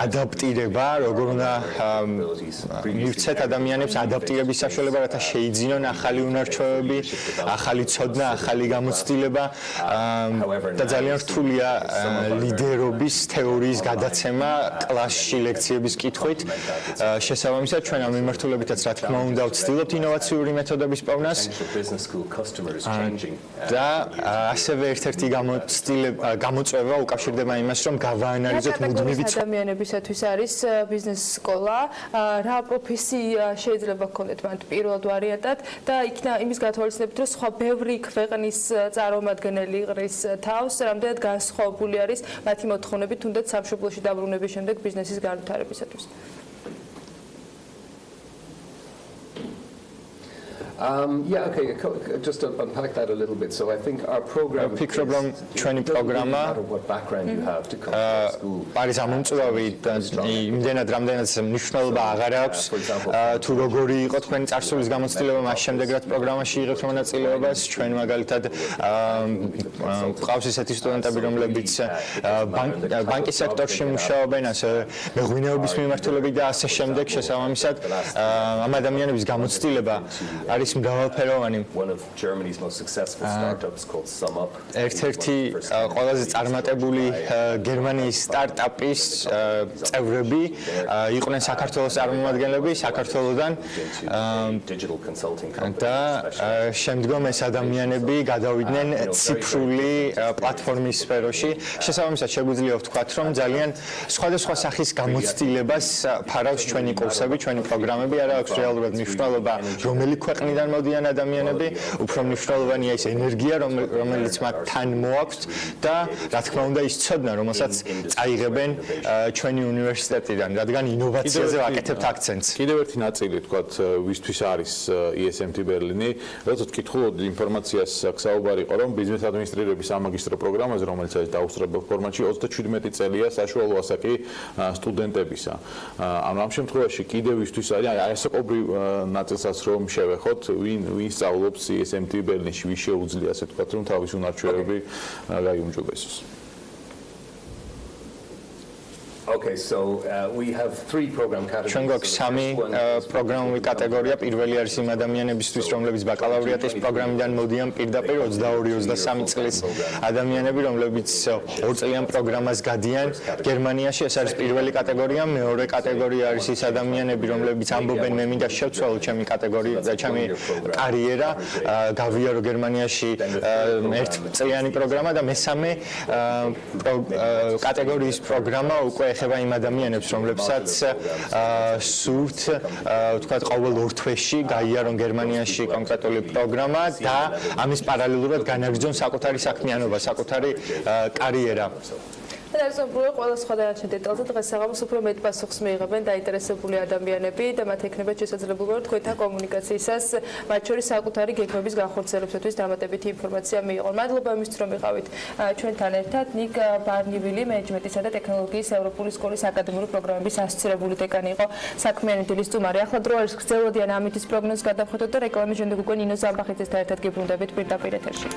ადაპტირება, როგორ უნდა მივცეთ ადამიანებს ადაპტირების საშუალება, რათა შეიძინონ ახალი უნარჩვევები, ახალი ცოდნა, ახალი გამოცდილება და ძალიან რთულია ლიდერობის თეორიის გადაცემა კლასში ლექციების კითხვით. შესაბამისად, ჩვენ ამ მიმართულებითაც რა თქმა უნდა ვცდილობთ ინოვაციური მეთოდების პოვნას და ასევე ერთ-ერთი გამოწვევა უკავშირდება იმას, რომ გავაანალიზოთ მუდმივი ადამიანებისათვის არის ბიზნეს სკოლა, რა პროფესია შეიძლება გქონდეთ მათ პირველად ვარიანტად და იქნა იმის გათვალისწინებით, რომ სხვა ბევრი ქვეყნის წარმომადგენელი იყრის თავს, რამდენად განსხვავებული არის მათი მოთხოვნები თუნდაც სამშობლოში დაბრუნების შემდეგ ბიზნესის განვითარებისათვის. Just to unpack that a little bit. So I think our program ფიქრობ, რომ ჩვენი პროგრამა არის ამომწვევი და იმდენად რამდენად მნიშვნელობა აღარ აქვს. თუ როგორი იყო თქვენი წარსულის გამოცდილება, მას შემდეგ რაც პროგრამაში იღებთ მონაწილეობას, ჩვენ მაგალითად ყავს ესეთი სტუდენტები, რომლებიც ბანკის სექტორში მუშაობენ, ასევე მეღვინეობის მიმართულებით და ასე შემდეგ. შესაბამისად, ამ ადამიანების გამოცდილება არის მრავალფეროვანი. ერთ-ერთი ყველაზე წარმატებული გერმანიის სტარტაპის წევრები იყვნენ საქართველოს წარმომადგენლები საქართველოსდან და შემდგომ ეს ადამიანები გადავიდნენ ციფრული პლატფორმის სფეროში. შესაბამისად, შეგვიძლია ვთქვათ, რომ ძალიან სხვადასხვა სახის გამოცდილებას ფარავს ჩვენი კურსები, ჩვენი პროგრამები. არა აქვს რეალურად მნიშვნელობა, რომელი ქვეყნიდან მოდიან ადამიანები, უფრო მნიშვნელოვანია ის ენერგია, რომელიც მათ თან მოაქვთ და რა თქმა უნდა ის ცოდნა, რომელსაც წაიღებენ ჩვენი უნივერსიტეტიდან, რადგან ინოვაციაზე ვაკეთებთ აქცენტს. კიდევ ერთი ნაწილი, თქვათ, ვისთვის არის ESMT ბერლინი, როდესაც ვკითხულობდი ინფორმაციას საუბარი იყო, რომ ბიზნეს ადმინისტრირების სამაგისტრო პროგრამაზე, რომელიც არის დაუსწრებელ ფორმატში, 27 წელია საშუალო ასაკი სტუდენტებისა. ამ შემთხვევაში კიდევ ვისთვის არის ასაკობრივ ნაწილსაც რომ შევეხოთ, ვინ სწავლობს ESMT ბერლინში, ვის შეუძლია ასე ვთქვათ, რომ თავის უნარჩვევები გაიუმჯობესოს. Okay, so we have three program categories. ჩვენ გვაქვს სამი პროგრამული კატეგორია. პირველი არის იმ ადამიანებისთვის, რომლებიც ბაკალავრიატის პროგრამიდან მოდიან პირდაპირ 22-23 წლის ადამიანები, რომლებიც 2 წლიან პროგრამას გადიან გერმანიაში. ეს არის პირველი კატეგორია. მეორე კატეგორია არის ის ადამიანები, რომლებიც ამბობენ მე მინდა შევცვალო ჩემი კატეგორია და ჩემი კარიერა, გავიარო გერმანიაში 1 წლიანი პროგრამა და მესამე კატეგორიის პროგრამა უკვე ეხება იმ ადამიანებს, რომლებსაც სურთ, ვთქვათ, ყოველ 2 თვეში გაიარონ გერმანიაში კონკრეტული პროგრამა და ამის პარალელურად განაგრძონ საკუთარი საქმიანობა, საკუთარი კარიერა. Დარწმუნებული ყველა სხვა დანარჩენ დეტალზე დღეს საღამოს უფრო მეტ პასუხს მიიღებენ დაინტერესებული ადამიანები და მათ ექნება შესაძლებლობა რომ თქვენთან კომუნიკაციისას მათ შორის საკუთარი გეგმების განხორციელებისათვის დამატებითი ინფორმაცია მიიღონ. მადლობა იმისთვის რომ იყავით ჩვენთან ერთად. ნიკ ბარნივილი მენეჯმენტისა და ტექნოლოგიის ევროპული სკოლის აკადემიური პროგრამების ასოცირებული დეკანი იყო საქმიანი დილის სტუმარი. ახლა დრო არის გრძელვადიან ამითის პროგნოზს გადავხედოთ და რეკლამის შემდეგ უკვე ნინო ზამბახიძესთან ერთად გიბრუნდებით პირდაპირ ეთერში.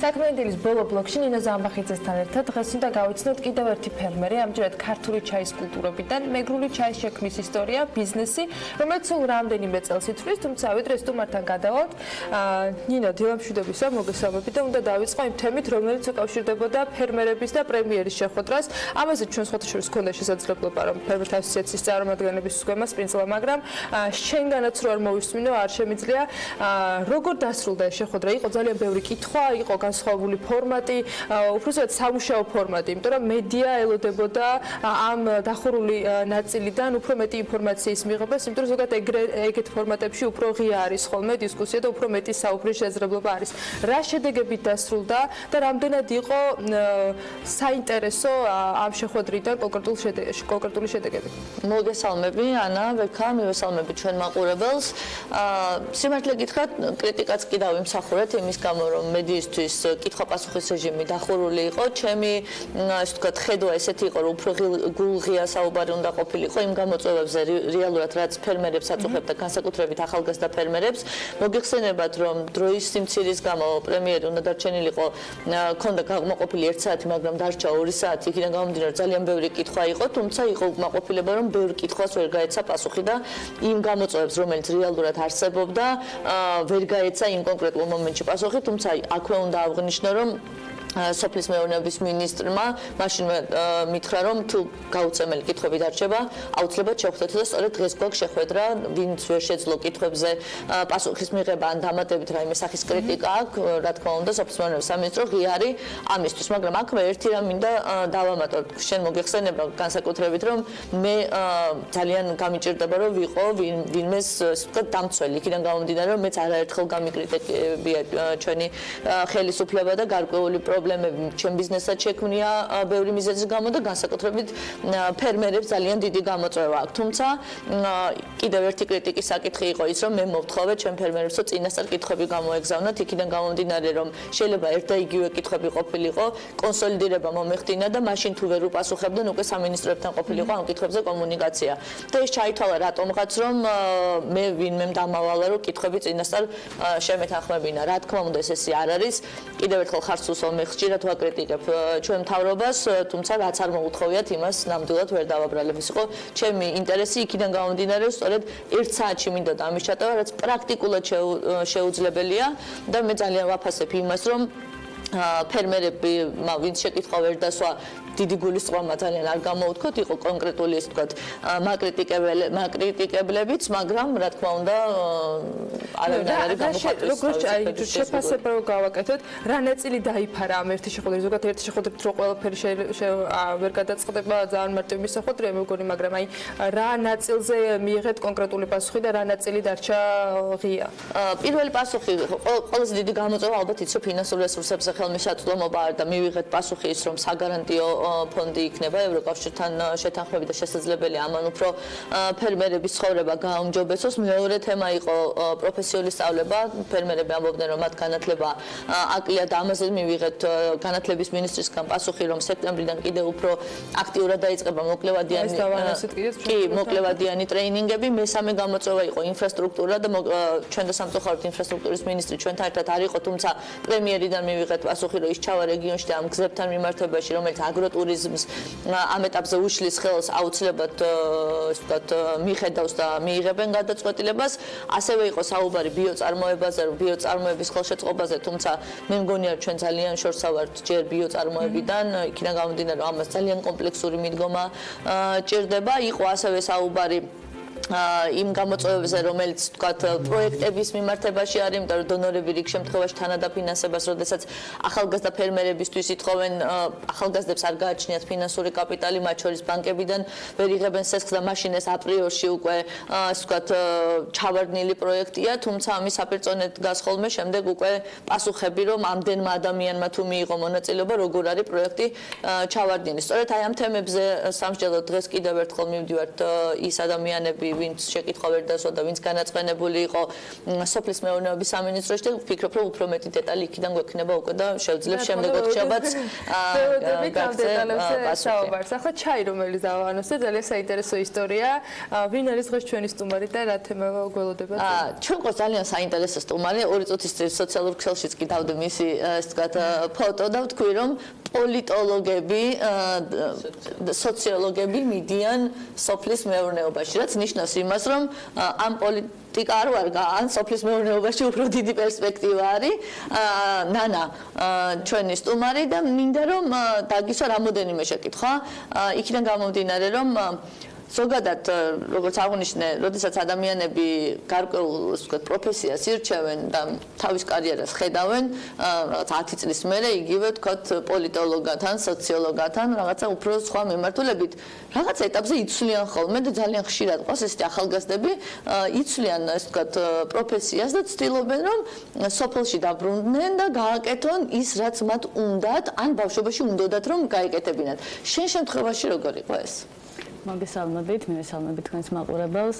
საქმიანის ბოლო ბლოკში ნინო ზამბახიძესთან ერთად დღეს უნდა გავიცნოთ კიდევ ერთი ფერმერი, ამჯერად ქართული ჩაის კულტურებიდან, მეგრული ჩაის შექმნის ისტორია, ბიზნესი, რომელიც სულ რამდენიმე წელს ითვლის, თუმცა ვიდრე სტუმართან გადავალთ, ნინო დილამშვიდობისა, მოგესალმებით და უნდა დავიწყო იმ თემით, რომელიც უკავშირდებოდა ფერმერების და პრემიერის შეხვედრას. ამაზე ჩვენ სხვათა შორის ჰქონდა შესაძლებლობა, რომ ფერმერთა ასოციაციის წარმომადგენლების სვემა სპინძლა, მაგრამ შენგანაც რო არ მოვისმინო, არ შემიძლია. როგორ დასრულდა ეს შეხვედრა? იყო ძალიან ბევრი კითხვა, იყო განსხვავებული ფორმატი, უბრალოდ სამუშაო ფორმატი, იმიტომ რომ მედია ელოდებოდა ამ დახურული ნაწილიდან უფრო მეტი ინფორმაციის მიღებას, იმიტომ რომ ზოგადად ეგეთ ფორმატებში უფრო ღია არის ხოლმე დისკუსია და უფრო მეტი საუბრის შესაძლებლობა არის. რა შედეგებით დასრულდა და რამდენად იყო საინტერესო ამ შეხვედრიდან კონკრეტული შედეგები? მოგესალმები, ანა, ვექა, მივესალმები ჩვენ მაყურებელს. სიმართლე გითხრათ, კრიტიკაც კი დავიმსახურეთ იმის გამო, რომ მედიისთვის კითხვა-პასუხის რეჟიმი დახურული იყო. ჩემი, ასე ვთქვათ, ხედვა ესეთი იყო, რომ უფრო გულღია საუბარი უნდა ყოფილიყო იმ გამოწვევებზე რეალურად, რაც ფერმერებს აწუხებდა, განსაკუთრებით ახალგაზრდა ფერმერებს. მოგიხსენებათ, რომ დროის სიმცირის გამო პრემიერი უნდა დარჩენილიყო, ქონდა გაკმაყოფილი 1 საათი, მაგრამ დარჩა 2 საათი. იქიდან გამომდინარე, ძალიან ბევრი კითხვა იყო, თუმცა იყო უკმაყოფილება, რომ ბევრ კითხვას ვერ გაეცა პასუხი და იმ გამოწვევებს, რომელიც რეალურად არსებობდა, ვერ გაეცა იმ კონკრეტულ მომენტში პასუხი, თუმცა აქვე უნდა აღნიშნო, რომ სოფლის მეურნეობის მინისტრმა მაშინვე მითხრა, რომ თუ გაუწემელი კითხვები დარჩება, აუცილებლად შევხვდეთ და სწორედ დღეს გვაქვს შეხვედრა, ვინც ვერ შეძლო კითხვებზე პასუხის მიღება ან დამატებით რაიმე სახის კრიტიკა აქვს, რა თქმა უნდა, სოფლის მეურნეობის სამინისტრო ღია არის ამისთვის, მაგრამ აქვე ერთი რამ მინდა დავამატო. შენ მოგეხსენება განსაკუთრებით, რომ მე ძალიან გამიჭირდება, რომ ვიყო ვინმეს დამცველი, იქიდან გამომდინარე, რომ მეც არაერთხელ გამიკრიტიკებია ჩვენი ხელისუფლება და გარკვეული პრობლემები პრობლემები ჩემ ბიზნესად შექმნია ბევრი მიზეზის გამო და განსაკუთრებით ფერმერებს ძალიან დიდი გამოწვევა აქვს. თუმცა კიდევ ერთი კრიტიკის საკითხი იყო ის, რომ მე მოვთხოვე ჩემ ფერმერებს, რომ წინასწარ კითხვები გამოეგზავნათ, იქიდან გამომდინარე, რომ შეიძლება ერთ და იგივე კითხვები ყოფილიყო, კონსოლიდირება მომეხდინა და მაშინ თუ ვერ უპასუხებდნენ, უკვე სამინისტროებთან ყოფილიყო ამ კითხვებზე კომუნიკაცია. და ეს ჩაითვალა რატომღაც, რომ მე ვინმე დამავალა, რომ კითხვები წინასწარ შემეთანხმებინა. რა თქმა უნდა, ესე არ არის. კიდევ ერთხელ ხარს უსვამ მე ხშირად ვაკრიტიკებ ჩვენ მთავრობას, თუმცა რაც არ მოუთხოვიათ, იმას ნამდვილად ვერ დავაბრალებ. ის იყო ჩემი ინტერესი იქიდან გამომდინარე, სწორედ 1 საათში მინდოდა ამის ჩატავა, რაც პრაქტიკულად შეუძლებელია და მე ძალიან ვაფასებ იმას, რომ ფერმერები, ვინც შეკითხვა ვერ დასვა, დიდი გულისწყობა ძალიან არ გამოუთქოთ, იყო კონკრეტული ესე ვთქვათ, მაკრიტიკებლებიც, მაგრამ რა თქმა უნდა, არავინ არ არის გამოხატვის. როგორც შეფასება რო გავაკეთოთ, რა ნაწილი დაიფარა ამ ერთი შეხვედრით, ზოგადად ერთი შეხვედრით რო ყველაფერი ვერ გადაწყდება, ძალიან მარტივი მისახვედრია მეგონი, მაგრამ აი რა ნაწილზე მიიღეთ კონკრეტული პასუხი და რა ნაწილი დარჩა ღია? პირველი პასუხი, ყველაზე დიდი გამოწვევა ალბათ ის, რომ ფინანსურ რესურსებზე ხელმისაწვდომობა არ და მივიღეთ პასუხი ის, რომ საგარანტიო ფონდი იქნება ევროკავშირთან შეთანხმებით და შესაძლებელია ამან უფრო ფერმერების ცხოვრება გააუმჯობესოს. მეორე თემა იყო პროფესიული სწავლება. ფერმერები ამბობდნენ, რომ მათ განათლება აკლია და ამაზე მივიღეთ განათლების მინისტრისგან პასუხი, რომ სექტემბრიდან კიდევ უფრო აქტიურად დაიწყება მოკლევადიანი ტრეინინგები. მესამე გამოწვევა იყო ინფრასტრუქტურა და ჩვენ და სამწუხაროდ ინფრასტრუქტურის მინისტრი ჩვენთან ერთად არ იყო, თუმცა პრემიერიდან მივიღეთ პასუხი, რომ ის ჩავა რეგიონში და ამ გზებთან მიმართებაში, რომელიც აგროტურიზმს ამ ეტაპზე უშლის ხელს აუცილებლად ესე ვთქვათ მიხედავს და მიიღებენ გადაწყვეტილებას. ასევე იყო საუბარი ბიოწარმოებაზე, ბიოწარმოების ხელშეწყობაზე, თუმცა მე მგონია ჩვენ ძალიან შორსა ვართ ჯერ ბიოწარმოებიდან, იქიდან გამომდინარე, რომ ამას ძალიან კომპლექსური მიდგომა ჭირდება. იყო ასევე საუბარი იმ გამოწვევებზე, რომელიც ვთქვათ პროექტების მიმართებაში არის, იმიტომ რომ დონორები რიგ შემთხვევაში თანადაფინანსებას, როდესაც ახალგაზრდა ფერმერებისთვის ითხოვენ, ახალგაზრდებს არ გააჩნიათ ფინანსური კაპიტალი, მათ შორის ბანკებიდან ვერ იღებენ სესხს და მაშინ ეს აპრიორში უკვე ასე ვთქვათ ჩავარდნილი პროექტია, თუმცა ამის საპირწონედ დგას ხოლმე შემდეგ უკვე პასუხები, რომ ამდენმა ადამიანმა თუ მიიღო მონაწილეობა, როგორ არის პროექტი ჩავარდნილი. სწორედ აი ამ თემებზე სამსჯელოდ დღეს კიდევ ერთხელ მივდივართ ის ადამიანები, ვინც შეკითხვა ვერ დასვა და ვინც განაცხენებული იყო სოფლის მეურნეობის სამინისტროში და ვფიქრობ, რომ უფრო მეტი დეტალი იქიდან გვექნება უკვე და შევძლებ შემდეგ ოქშაბათს საუბარს. ახლა ჩაი, რომელიც დავანოსე, ძალიან საინტერესო ისტორია. ვინ არის დღეს ჩვენი სტუმარი და რა თემა გველოდებათ? ჩვენ ყავს ძალიან საინტერესო სტუმარი. 2 წუთის წინ სოციალურ ქსელშიც კი დავდე მისი ასე ვთქვათ ფოტო და ვთქვი, რომ პოლიტოლოგები, სოციოლოგები მიდიან სოფლის მეურნეობაში, რაც ნიშნავს იმას, რომ ამ პოლიტიკა არ ვარ ან სოფლის მეურნეობაში უფრო დიდი პერსპექტივა არის. ნანა ჩვენი სტუმარი და მინდა რომ დაგისვა რამოდენიმე შეკითხვა. იქიდან გამომდინარე, რომ ზოგადად როგორც აღნიშნე, როდესაც ადამიანები გარკვეულ ვთქვათ პროფესიას ირჩევენ და თავის კარიერას ხედავენ, რაღაც 10 წლის მერე იგივე ვთქვათ პოლიტოლოგთან, სოციოლოგთან, რაღაცა უფრო სხვა მიმართულებით, რაღაც ეტაპზე იცვლიან ხოლმე და ძალიან ხშირად ყავს ესეთი ახალგაზრდები, იცვლიან ასე ვთქვათ პროფესიას და ცდილობენ რომ სოფელში დაბრუნდნენ და გააკეთონ ის, რაც მათ უნდათ, ან ბავშვობაში უნდათ რომ გაეკეთებინათ. შენ შემთხვევაში როგორ იყო ეს? მოგესალმებით, მივესალმებით თქვენს მაყურებელს.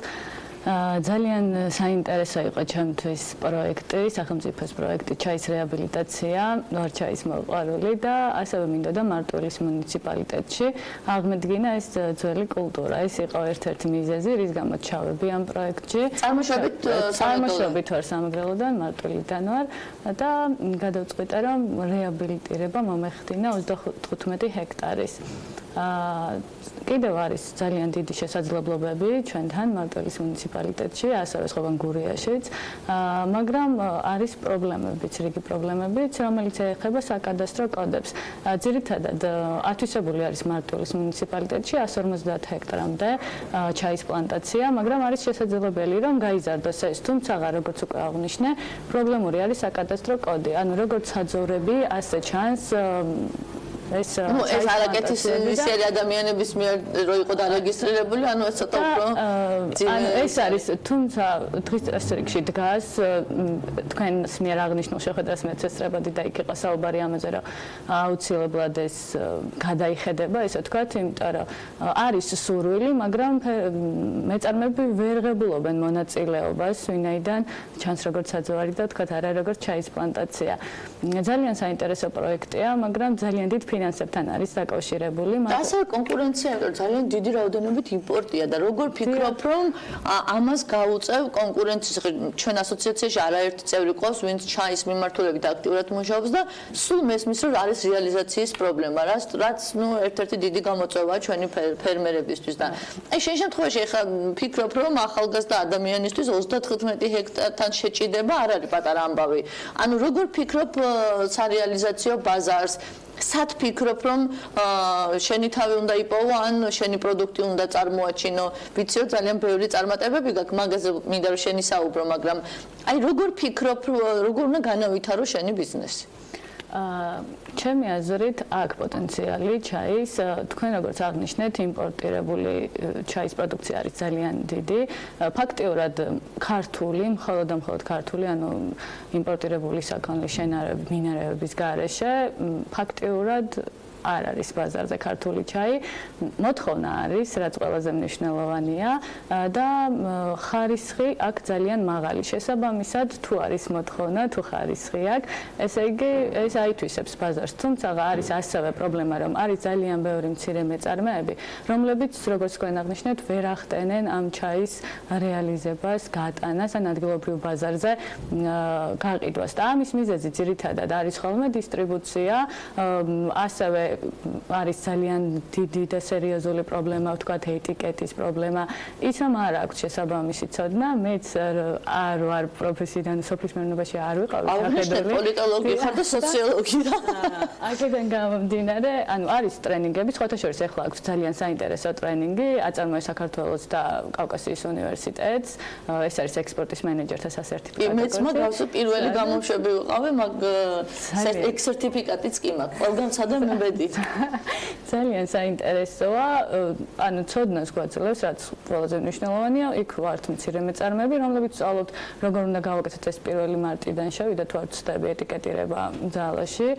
ძალიან საინტერესო იყო ჩემთვის პროექტი, სახელმწიფოს პროექტი ჩაის რეაბილიტაცია, ვარ ჩაის მოყვარული და ასევე მინდოდა მარტვილის მუნიციპალიტეტში აღმედგინა ეს ძველი კულტურა. ეს იყო ერთ-ერთი მიზეზი, რის გამოც ჩავები ამ პროექტში. წარმოშობით ვარ სამეგრელოდან, მარტვილიდან ვარ და გადავწყვიტე, რომ რეაბილიტირება მომეხდინა 35 ჰექტარის. კიდევ არის ძალიან დიდი შესაძლებლობები ჩვენთან მარტვილის მუნიციპალიტეტში, ასევე სხვადასხვა გურიაშიც, მაგრამ არის პრობლემებიც, რიგი პრობლემებიც, რომელიც ეხება საკადასტრო კოდებს. ძირითადად ათვისებული არის მარტვილის მუნიციპალიტეტში 150 ჰექტარამდე ჩაის პლანტაცია, მაგრამ არის შესაძლებელი, რომ გაიზარდოს ეს, თუმცა როგორც უკვე აღნიშნე, პრობლემური არის საკადასტრო კოდი. ანუ როგორც საძოვრები, ასე ჩანს ეს არაკეთის ისეთი ადამიანების მიერ რო იყო დარეგისტრირებული, ანუ ეს ცოტა უფრო ანუ ეს არის თუმცა დღის წესრიგში დგას თქვენს მიერ აღნიშნულ შეხვედრას მეც ესწრებოდი და იქ იყო საუბარი ამაზე, რომ აუცილებლად ეს გადაიხედება, ესე ვთქვათ, იმიტომ რომ არის სურვილი, მაგრამ მეწარმეები ვერ ღებულობენ მონაწილეობას, ვინაიდან ჩანს როგორც საძოვარი და თქვათ არა როგორც ჩაის პლანტაცია. ძალიან საინტერესო პროექტია, მაგრამ ძალიან დიდ ფინანსებთან არის დაკავშირებული. ასე კონკურენცია, ძალიან დიდი რაოდენობით იმპორტია და როგორ ფიქრობ, რომ ამას გაუწევ კონკურენციის ჩვენ ასოციაციაში არაერთი წევრი ყავს, ვინც ჩაის მიმართულებით აქტიურად მუშაობს და სულ მესმის, რომ არის რეალიზაციის პრობლემა, რაც ერთ-ერთი დიდი გამოწვევაა ჩვენი ფერმერებისთვის და აი შენ შემთხვევაში ახლა ფიქრობ, რომ ახალგაზრდა ადამიანისთვის 35 ჰექტართან შეჭიდება არ არის პატარა ამბავი. ანუ როგორ ფიქრობ სარეალიზაციო ბაზარს სად ფიქრობ, რომ შენი თავი უნდა იპოვო, ან შენი პროდუქტი უნდა წარმოაჩინო? ვიცი, რომ ძალიან ბევრი წარმატებები გაქვს, მაგაზე მინდა რომ შენი საუბრო, მაგრამ აი როგორ ფიქრობ, როგორ უნდა განავითარო შენი ბიზნესი? ჩემი აზრით აქ პოტენციალი ჩაის, თქვენ როგორც აღნიშნეთ, იმპორტირებული ჩაის პროდუქცია არის ძალიან დიდი. ფაქტიურად ქართული, მხოლოდ ქართული, ანუ იმპორტირებული საქონლის შენარევები, მინარევების გარეშე, ფაქტიურად არ არის ბაზარზე ქართული ჩაი. მოთხოვნა არის, რაც ყველაზე მნიშვნელოვანია და ხარისხი აქ ძალიან მაღალი. შესაბამისად, თუ არის მოთხოვნა, თუ ხარისხი აქვს, ესე იგი ეს აითვისებს ბაზარს. თუმცა არის ასევე პრობლემა, რომ არის ძალიან ბევრი მცირე მეწარმეები, რომლებიც, როგორც თქვენ აღნიშნეთ, ვერ ახდენენ ამ ჩაის რეალიზებას, გატანას ან ადგილობრივ ბაზარზე გაყიდვას. და ამის მიზეზი ძირითადად არის ხოლმე დისტრიბუცია, ასევე არის ძალიან დიდი და სერიოზული პრობლემა, ვთქვათ, ეტიკეტის პრობლემა. ის რომ არ აქვს შესაბამისი ცოდნა, მეც არ ვარ პროფესიიდან სოფლის მეურნეობაში არ ვიყავი სახედრელი. პოლიტოლოგი ხარ და სოციოლოგი და აქედან გამომდინარე, ანუ არის ტრენინგები, სხვათა შორის ახლა აქვს ძალიან საინტერესო ტრენინგი, აწარმოებს საქართველოს და კავკასიის უნივერსიტეტს. ეს არის ექსპორტის მენეჯერთა სასერტიფიკატო კურსი. მეც მაგას პირველი გამოშვები ვიყავი, მაგ სერტიფიკატიც კი მაქვს. ყველგან სადამ მებედი. ძალიან საინტერესოა, ანუ ცოდნას გვაძლევს, რაც ყველაზე მნიშვნელოვანია, იქ ვართ მცირე მეწარმეები, რომლებიც სწავლობთ, როგორ უნდა გავაკეთოთ ეს 1 მარტიდან შევიდეთ, თუ არ ვცდები ეტიკეტირება ძალაში,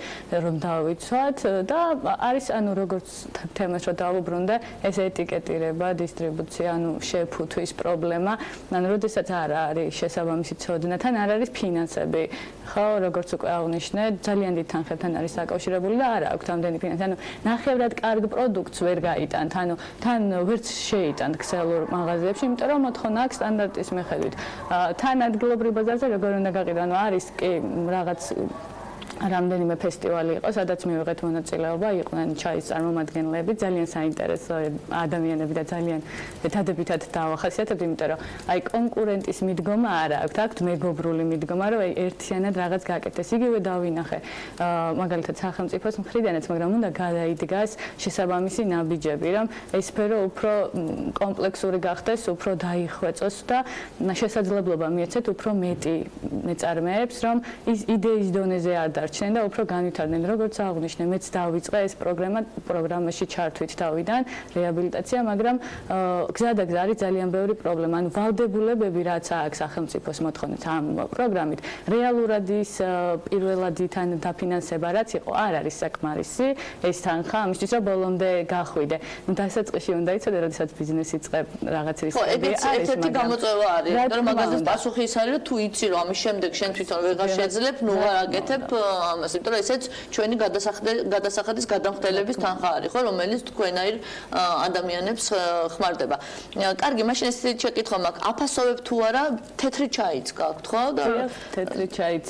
რომ დავიცვათ და არის, ანუ როგორც თემას რო დავუბრუნდე, ეს ეტიკეტირება, დისტრიბუცია, ანუ შეფუთვის პრობლემა, ანუ როდესაც არ არის შესაბამისი ცოდნა, თან არ არის ფინანსები, ხო, როგორც უკვე აღნიშნეთ, ძალიან დიდ თანხებთან არის დაკავშირებული და არ აქვს ამდენი ფინანსი. ანუ ნახევრად კარგ პროდუქტს ვერ გაიტანთ, ანუ თან ვერც შეიტანთ ქსელურ მაღაზიებში, იმიტომ რომ მოთხოვნა აქვს სტანდარტის მიხედვით. თან ადგილობრივ ბაზარზე როგორ უნდა გაყიდო, ანუ არის კი რაღაც რამდენიმე ფესტივალი იყო, სადაც მივიღეთ მონაწილეობა, იყვნენ ჩაის წარმომადგენლები, ძალიან საინტერესო ადამიანები და ძალიან დადებითად დავახასიათებთ, იმიტომ რომ აი კონკურენტის მიდგომა არ აქვს, აქვთ მეგობრული მიდგომა, რომ აი ერთიანად რაღაც გაკეთდეს. იგივე დავინახე, მაგალითად სახელმწიფოს მხრიდანაც, მაგრამ უნდა გადაიდგას შესაბამისი ნაბიჯები, რომ ეს სფერო უფრო კომპლექსური გახდეს, უფრო დაიხვეწოს და შესაძლებლობა მიეცეთ უფრო მეტი მეწარმეებს, რომ ის იდეის დონეზე არ დარჩნენ და უფრო განვითარდნენ, როგორც აღნიშნე, მეც დავიწყე ეს პროგრამაში ჩართვით თავიდან, რეაბილიტაცია, მაგრამ გზადაგზა არის ძალიან ბევრი პრობლემა. ანუ ვალდებულებები, რაც აქვს სახელმწიფოს მოთხოვნით ამ პროგრამით, რეალურად ის პირველადი თან დაფინანსება, რაც იყო, არ არის საკმარისი ეს თანხა, ამისთვის რომ ბოლომდე გახვიდე. ნუ დასაწყისში უნდა იცოდე, როდესაც ბიზნესი იწყებ რაღაც რისკები არის, მაგრამ ერთ-ერთი გამოწვევა არის, რომ მაგალითად პასუხი ის არის, რომ თუ იცი რომ ამის შემდეგ შენ თვითონ ვეღარ შეძლებ, ნუ არ აკეთებ ამას, იმიტომ რომ ესეც ჩვენი გადასახადის გადამხდელების თანხა არის, ხო, რომელიც თქვენაირ ადამიანებს ხმარდება. კარგი, მაშინ ესეთი შეკითხვა მაქვს, აფასოვებ თუ არა, თეთრი ჩაიც გაქვთ, ხო? თეთრი ჩაიც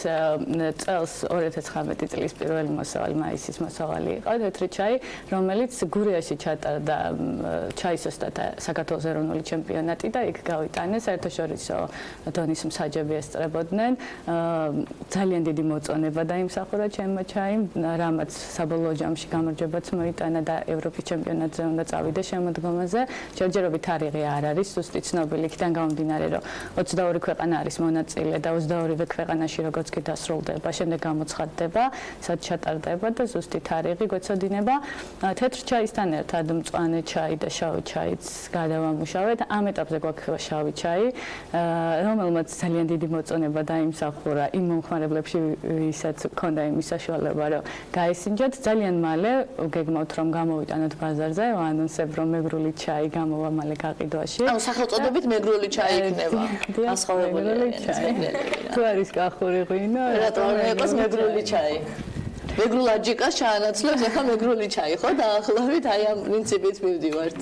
წელს 2019 წლის 1 მოსავალი მაისის მოსავალი იყო თეთრი ჩაი, რომელიც გურიაში ჩატარდა ჩაის ოსტატა საქართველოს ეროვნული ჩემპიონატი და იქ გავიტანეს საერთაშორისო დონის მსაჯები ესწრებოდნენ. ძალიან დიდი მოწონება დაიმსახურა დაიმსახურა ჩემმა ჩაიმ, რამაც საბოლოო ჯამში გამარჯვებაც მოიტანა და ევროპის ჩემპიონატზე უნდა წავიდე შემოდგომაზე. ჯერჯერობით თარიღი არ არის, ზუსტი ცნობილი, იქიდან გამომდინარე, რომ 22 ქვეყანა არის მონაწილე და 22-ვე ქვეყანაში როგორც კი დასრულდება, შემდეგ გამოცხადდება, სად ჩატარდება და ზუსტი თარიღი გვეცოდინება. თეთრ ჩაისთან ერთად მწვანე ჩაი და შავი ჩაიც გადავამუშავეთ. ამ ეტაპზე გვაქვს შავი ჩაი, რომელმაც ძალიან დიდი მოწონება დაიმსახურა იმ მომხმარებლებში, ვისაც ჰქონდა იმის საშუალება, რომ გაესინჯათ. ძალიან მალე გეგმავთ, რომ გამოვიტანოთ ბაზარზე, ვანონსებ, რომ მეგრული ჩაი გამოვა მალე გაყიდვაში. ანუ სახელწოდებით მეგრული ჩაი იქნება. მეგრული ჩაი. თუ არის კახური ღვინო, რატომ არ იყოს მეგრული ჩაი? მეგრულ აჯიკას ჩაანაცვლებს, ახლა მეგრული ჩაი, ხო? დაახლოებით აი ამ პრინციპით მივდივართ.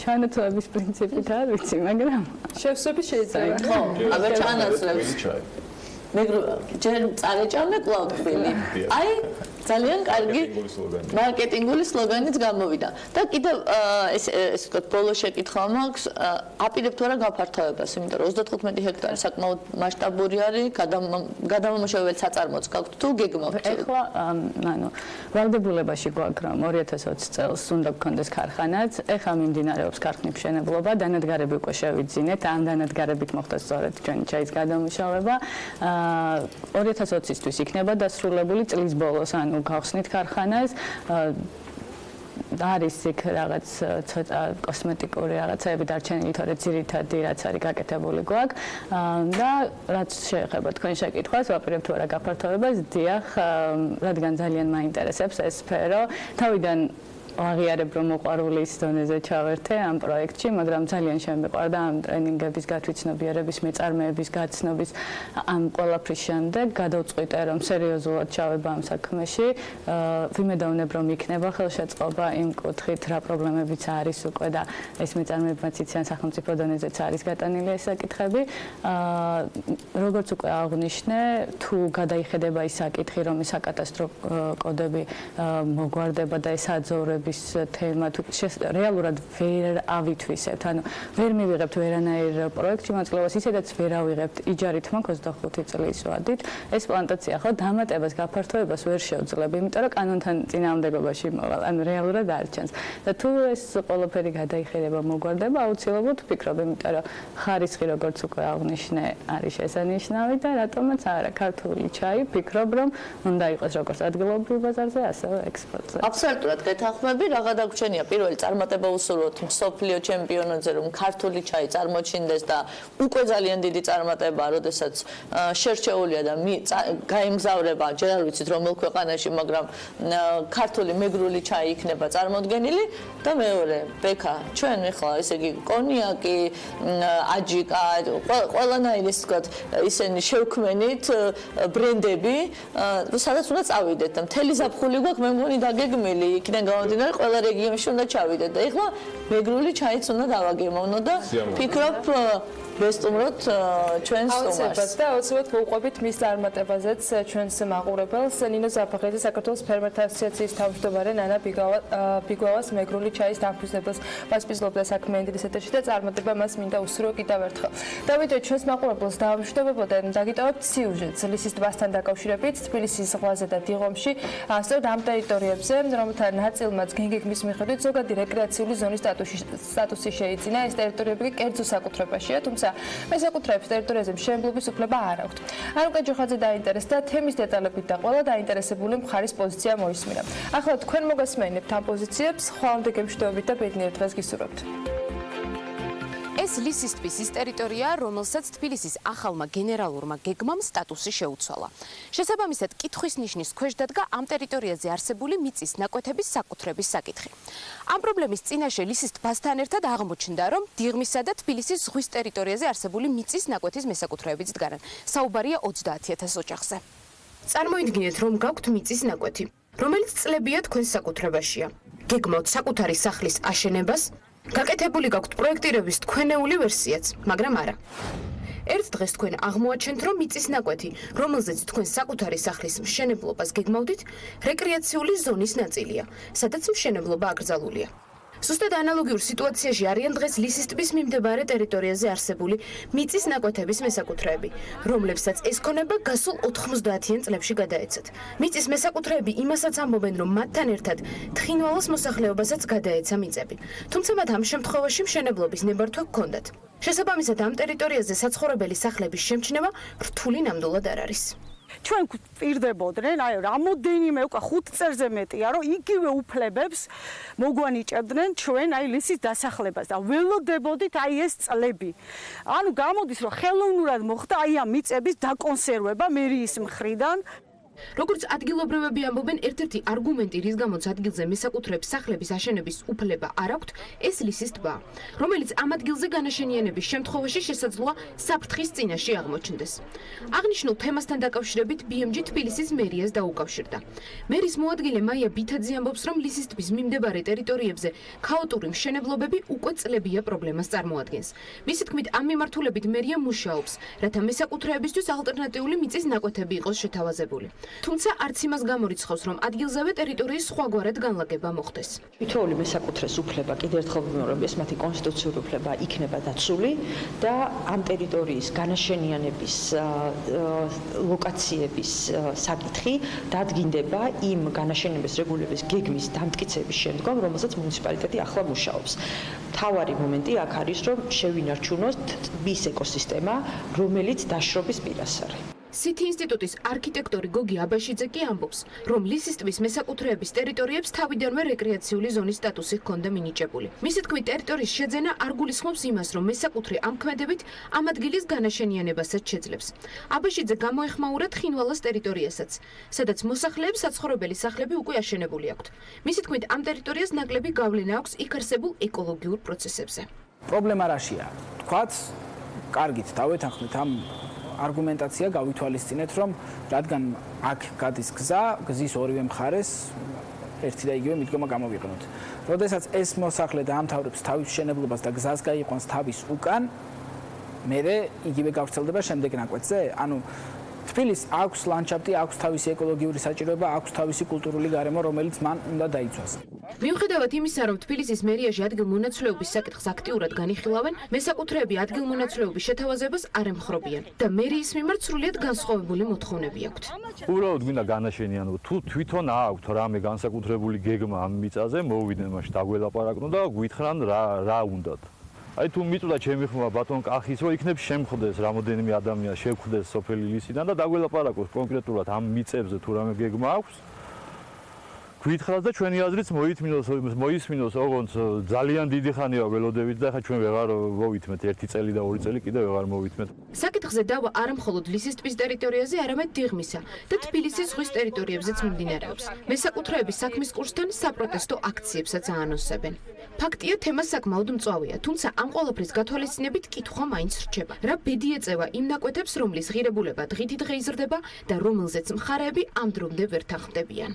ჩაანაცვლების პრინციპით არ ვიცი, მაგრამ შევსვები შეიძლება. ხო, აბა ჩაანაცვლებს. ჯერ წარეჭამე კვლავ თბილი. აი ძალიან კარგი მარკეტინგული სლოგანიც გამოვიდა. და კიდევ ეს ვთქვათ, ბოლო შეკითხვა მაქვს, აპირებთ რა გაფართოებას, იმიტომ რომ 35 ჰექტარი საკმაოდ მასშტაბური არის, გადამამუშავებელი საწარმოც გაქვთ თუ გეგმავთ? ეხლა ანუ ვალდებულებაში გვაქვს, რომ 2020 წელს უნდა გქონდეს ქარხანაც, ეხლა მიმდინარეობს ქარხნის მშენებლობა, დანადგარები უკვე შევიძინეთ, ამ დანადგარებით მოხდა სწორედ ჩვენი ჩაის გადამუშავება. 2020-ისთვის იქნება დასრულებული წლის ბოლოს, ანუ გავხსნით ქარხანას. არის იქ რაღაც ცოტა კოსმეტიკური რაღაცები დარჩენილი, თორე ძირითადი რაც არის გაკეთებული გვაქვს. და რაც შეეხება თქვენ შეკითხვას, ვაპირებთ თუ არა გაფართოებას, დიახ, რადგან ძალიან მაინტერესებს ეს სფერო. თავიდან აღიარებ, რომ მოყვარულის დონეზე ჩავერთე ამ პროექტში, მაგრამ ძალიან შემეყვარდა ამ ტრენინგების გათვითცნობიერების, მეწარმეების გაცნობის ამ ყველაფრის შემდეგ გადავწყვიტე, რომ სერიოზულად ჩავება ამ საქმეში. ვიმედოვნებ, რომ იქნება ხელშეწყობა იმ კუთხით, რა პრობლემებიც არის უკვე და ეს მეწარმეებმაც იციან, სახელმწიფო დონეზეც არის გატანილი ეს საკითხები. როგორც უკვე აღვნიშნე, თუ გადაიხედება ის საკითხი, რომ ეს საკატასტროფო კოდები მოგვარდება და ეს აძოვრები თემა თუ რეალურად ვერ ავითვისებთ, ანუ ვერ მივიღებთ ვერანაირ პროექტში მონაწილეობას, ისედაც ვერ ავიღებთ იჯარით მაქვს 25 წლის ვადით. ეს პლანტაცია ხო დამატებას გაფართოებას ვერ შეუძლებ, იმიტომ რომ კანონთან წინააღმდეგობაში მოვალ, ანუ რეალურად არ ჩანს. და თუ ეს ყველაფერი გადაიხედება მოგვარდება, აუცილებლად ვფიქრობ, იმიტომ რომ ხარისხი როგორც უკვე აღვნიშნე არის შესანიშნავი და რატომაც არა, ქართული ჩაი ვფიქრობ, რომ უნდა იყოს როგორც ადგილობრივ ბაზარზე, ასევე ექსპორტზე. აბსოლუტურად გეთანხმები. Რა გადაგვრჩენია პირველი წარმატება უსურვოთ მსოფლიო ჩემპიონატზე, რომ ქართული ჩაი წარმოჩინდეს და უკვე ძალიან დიდი წარმატება, როდესაც შერჩეულია და გაიმგზავრება, ჯერ არ ვიცით რომელ ქვეყანაში, მაგრამ ქართული მეგრული ჩაი იქნება წარმოდგენილი და მეორე, ბექა, ჩვენ ეხლა ესე იგი კონიაკი, აჯიკა, ყველანაირი ისე ვთქვათ, ისინი შევქმენით ბრენდები, სადაც უნდა წავიდეთ და მთელი ზაფხული გვაქვს, მე მგონი დაგეგმილი, იქიდან გამომდინარე ყველა რეგიონში უნდა ჩავიდეთ და ეხლა მეგრული ჩაიც უნდა დავაგემოვნო და ფიქრობ ვესტუმროთ ჩვენს სტუმარს. და აუცილებლად მოუყვებით მის წარმატებაზეც ჩვენს მაყურებელს. ნინო ზაფხალიძე, საქართველოს ფერმერთა ასოციაციის თავმჯდომარე, ნანა ბიგავას მეგრული ჩაის დამფუძნებელს მასპინძლობდა საქმიანი დილის ეთერში და წარმატება მას მინდა უსურვო კიდევ ერთხელ. დავიდეთ ჩვენს მაყურებელს დავამშვიდობებოდეთ, დაგიტოვებთ სიუჟეტს ლისის ტბასთან დაკავშირებით თბილისის ზღვაზე და დიღომში, სწორედ ამ ტერიტორიებზე, რომელთა ნაწილმაც გენგეგმის მიხედვით ზოგადი რეკრეაციული ზონის სტატუსი შეიძინა. ეს ტერიტორიები კერძო საკუთრებაშია, თუმცა მესაკუთრეებს ტერიტორიაზე მშენებლობის უფლება არ აქვთ. ანუკა ჯოხაძე დაინტერესდა თემის დეტალებით და ყველა დაინტერესებული მხარის პოზიცია მოისმინა. ახლა თქვენ მოგასმენებთ ამ პოზიციებს, ხვალამდე გემშვიდობით და ბედნიერ დღეს გისურვებთ. ეს ლისის ტბის ის ტერიტორია, რომელსაც თბილისის ახალმა გენერალურმა გეგმამ სტატუსი შეუცვალა. შესაბამისად, კითხვის ნიშნის ქვეშ დადგა ამ ტერიტორიაზე არსებული მიწის ნაკვეთების საკუთრების საკითხი. ამ პრობლემის წინაშე ლისის ტბასთან ერთად აღმოჩნდა, რომ დიღმისა და თბილისის ზღვის ტერიტორიაზე არსებული მიწის ნაკვეთის მესაკუთრეებიც დგანან. საუბარია 30,000 ოჯახზე. წარმოიდგინეთ, რომ გაქვთ მიწის ნაკვეთი, რომელიც წლებია თქვენს საკუთრებაშია. გეგმავთ საკუთარი სახლის აშენებას, გაკეთებული გაქვთ პროექტირების თქვენეული ვერსიაც, მაგრამ არა. ერთ დღეს თქვენ აღმოაჩენთ, რომ მიწის ნაკვეთი, რომელზეც თქვენ საკუთარი სახლის მშენებლობას გეგმავდით, რეკრეაციული ზონის ნაწილია, სადაც მშენებლობა აკრძალულია. ზუსტად ანალოგიურ სიტუაციაში არიან დღეს ლისის ტბის მიმდებარე ტერიტორიაზე არსებული მიწის ნაკვეთების მესაკუთრეები, რომლებსაც ეს ქონება გასულ 90-იან წლებში გადაეცათ. მიწის მესაკუთრეები იმასაც ამბობენ, რომ მათთან ერთად თხინვალის მოსახლეობასაც გადაეცა მიწები. თუმცა მათ ამ შემთხვევაში მშენებლობის ნებართვა ჰქონდათ. შესაბამისად, ამ ტერიტორიაზე საცხოვრებელი სახლების შემჩნევა რთული ნამდვილად არ არის. ჩვენ გვპირდებოდნენ, აი რამოდენიმე უკვე 5 წელზე მეტია, რომ იგივე უფლებებს მოგვანიჭებდნენ ჩვენ აი ლისის დასახლებას და ველოდებოდით აი ეს წლები. ანუ გამოდის, რომ ხელოვნურად მოხდა აი ამ მიწების დაკონსერვება მერიის მხრიდან. როგორც ადგილობრივები ამბობენ, ერთ-ერთი არგუმენტი, რის გამოც ადგილზე მესაკუთრეებს სახლების აშენების უფლება არ აქვთ, ეს ლისის ტბა, რომელიც ამ ადგილზე განაშენიანების შემთხვევაში შესაძლოა საფრთხის წინაშე აღმოჩნდეს. აღნიშნულ თემასთან დაკავშირებით BMG თბილისის მერიას დაუკავშირდა. მერის მოადგილე მაია ბითაძე ამბობს, რომ ლისის ტბის მიმდებარე ტერიტორიებზე ქაოტური მშენებლობები უკვე წლებია პრობლემას წარმოადგენს. მისი თქმით, ამ მიმართულებით მერია მუშაობს, რათა მესაკუთრეებისთვის ალტერნატიული მიწის ნაკვეთები იყოს შეთავაზებული. თუმცა არც იმას გამორიცხავს, რომ ადგილზევე ტერიტორიის სხვაგვარად განლაგება მოხდეს. თითოეული მესაკუთრეს უფლება, კიდევ ერთხელ ვიმეორებ, ეს მათი კონსტიტუციური უფლება იქნება დაცული და ამ ტერიტორიის განაშენიანების ლოკაციების საკითხი დადგინდება იმ განაშენების რეგულების გეგმის დამტკიცების შემდგომ, რომელსაც მუნიციპალიტეტი ახლა მუშაობს. მთავარი მომენტი აქ არის, რომ შევინარჩუნოთ ტბის ეკოსისტემა, რომელიც დაშრობის პირას არის. სითი ინსტიტუტის არქიტექტორი გოგი აბაშიძე კი ამბობს, რომ ლისის ტბის მესაკუთრეების ტერიტორიებს თავიდანვე რეკრეაციული ზონის სტატუსი ჰქონდა მინიჭებული. მისი თქმით, ტერიტორიის შეძენა არ გულისხმობს იმას, რომ მესაკუთრე ამ ქმედებით ამ ადგილის განაშენიანებასაც შეძლებს. აბაშიძე გამოეხმაურა თხინვალის ტერიტორიასაც, სადაც მოსახლეებს საცხოვრებელი სახლები უკვე აშენებული აქვთ. მისი თქმით, ამ ტერიტორიას ნაკლები გავლენა აქვს იქ არსებულ ეკოლოგიურ პროცესებზე. პრობლემა რაშია? თქვაც, კარგით, დავეთანხმდით ამ არგუმენტაცია გავითვალისწინეთ, რომ რადგან აქ გადის გზა, გზის ორივე მხარეს ერთი და იგივე მიდგომა გამოვიყენოთ. როდესაც ეს მოსახლე დაამთავრებს თავის მშენებლობას და გზას გაიყვანს თავის უკან, მერე იგივე გავრცელდება შემდეგ ნაკვეთზე. ანუ თბილისს აქვს ლანდშაფტი, აქვს თავისი ეკოლოგიური საჭიროება, აქვს თავისი კულტურული გარემო, რომელიც მან უნდა დაიცვას. მიუხედავად იმისა, რომ თბილისის მერიაში ადგილმონაცვლეობის საკითხს აქტიურად განიხილავენ, მესაკუთრეები ადგილმონაცვლეობის შეთავაზებას არ ემხრობიან და მერიის მიმართ სრულიად განსხვავებული მოთხოვნები აქვთ. უბრალოდ მინდა განაშენიანო, თუ თვითონ აქვთ რამე განსაკუთრებული გეგმა ამ მიწაზე, მოვიდნენ მაშინ დაგველაპარაკნო და გვითხრან რა უნდათ. აი თუ მიწვდა ჩემი ხმა ბატონ კახის, რომ იქნებ შემხდეს რამოდენიმე ადამიანს შევხვდეს სოფელი ლისიდან და დაგველაპარაკოს კონკრეტულად ამ მიწებზე თუ რამე გეგმა აქვს. გვითხრათ და ჩვენი აზრიც მოისმინოს, ოღონდ ძალიან დიდი ხანია ველოდებით და ხა ჩვენ ვეღარ მოვითმეთ 1 წელი და 2 წელი კიდევ ვეღარ მოვითმეთ. საკითხზე დავა არა მხოლოდ ლისის ტბის ტერიტორიაზე, არამედ დიღმისა და თბილისის ზღვის ტერიტორიებზეც მიმდინარეობს. მესაკუთრეების საქმის კურსთან საპროტესტო აქციებსაც აანონსებენ. ფაქტია, თემა საკმაოდ მწვავეა, თუმცა ამ ყველაფრის გათვალისწინებით კითხვა მაინც რჩება. რა ბედი ეწევა იმ ნაკვეთებს, რომლის ღირებულება დღითიდღე იზრდება და რომელზეც მხარეები ამ დრომდე ვერ თანხმდებიან.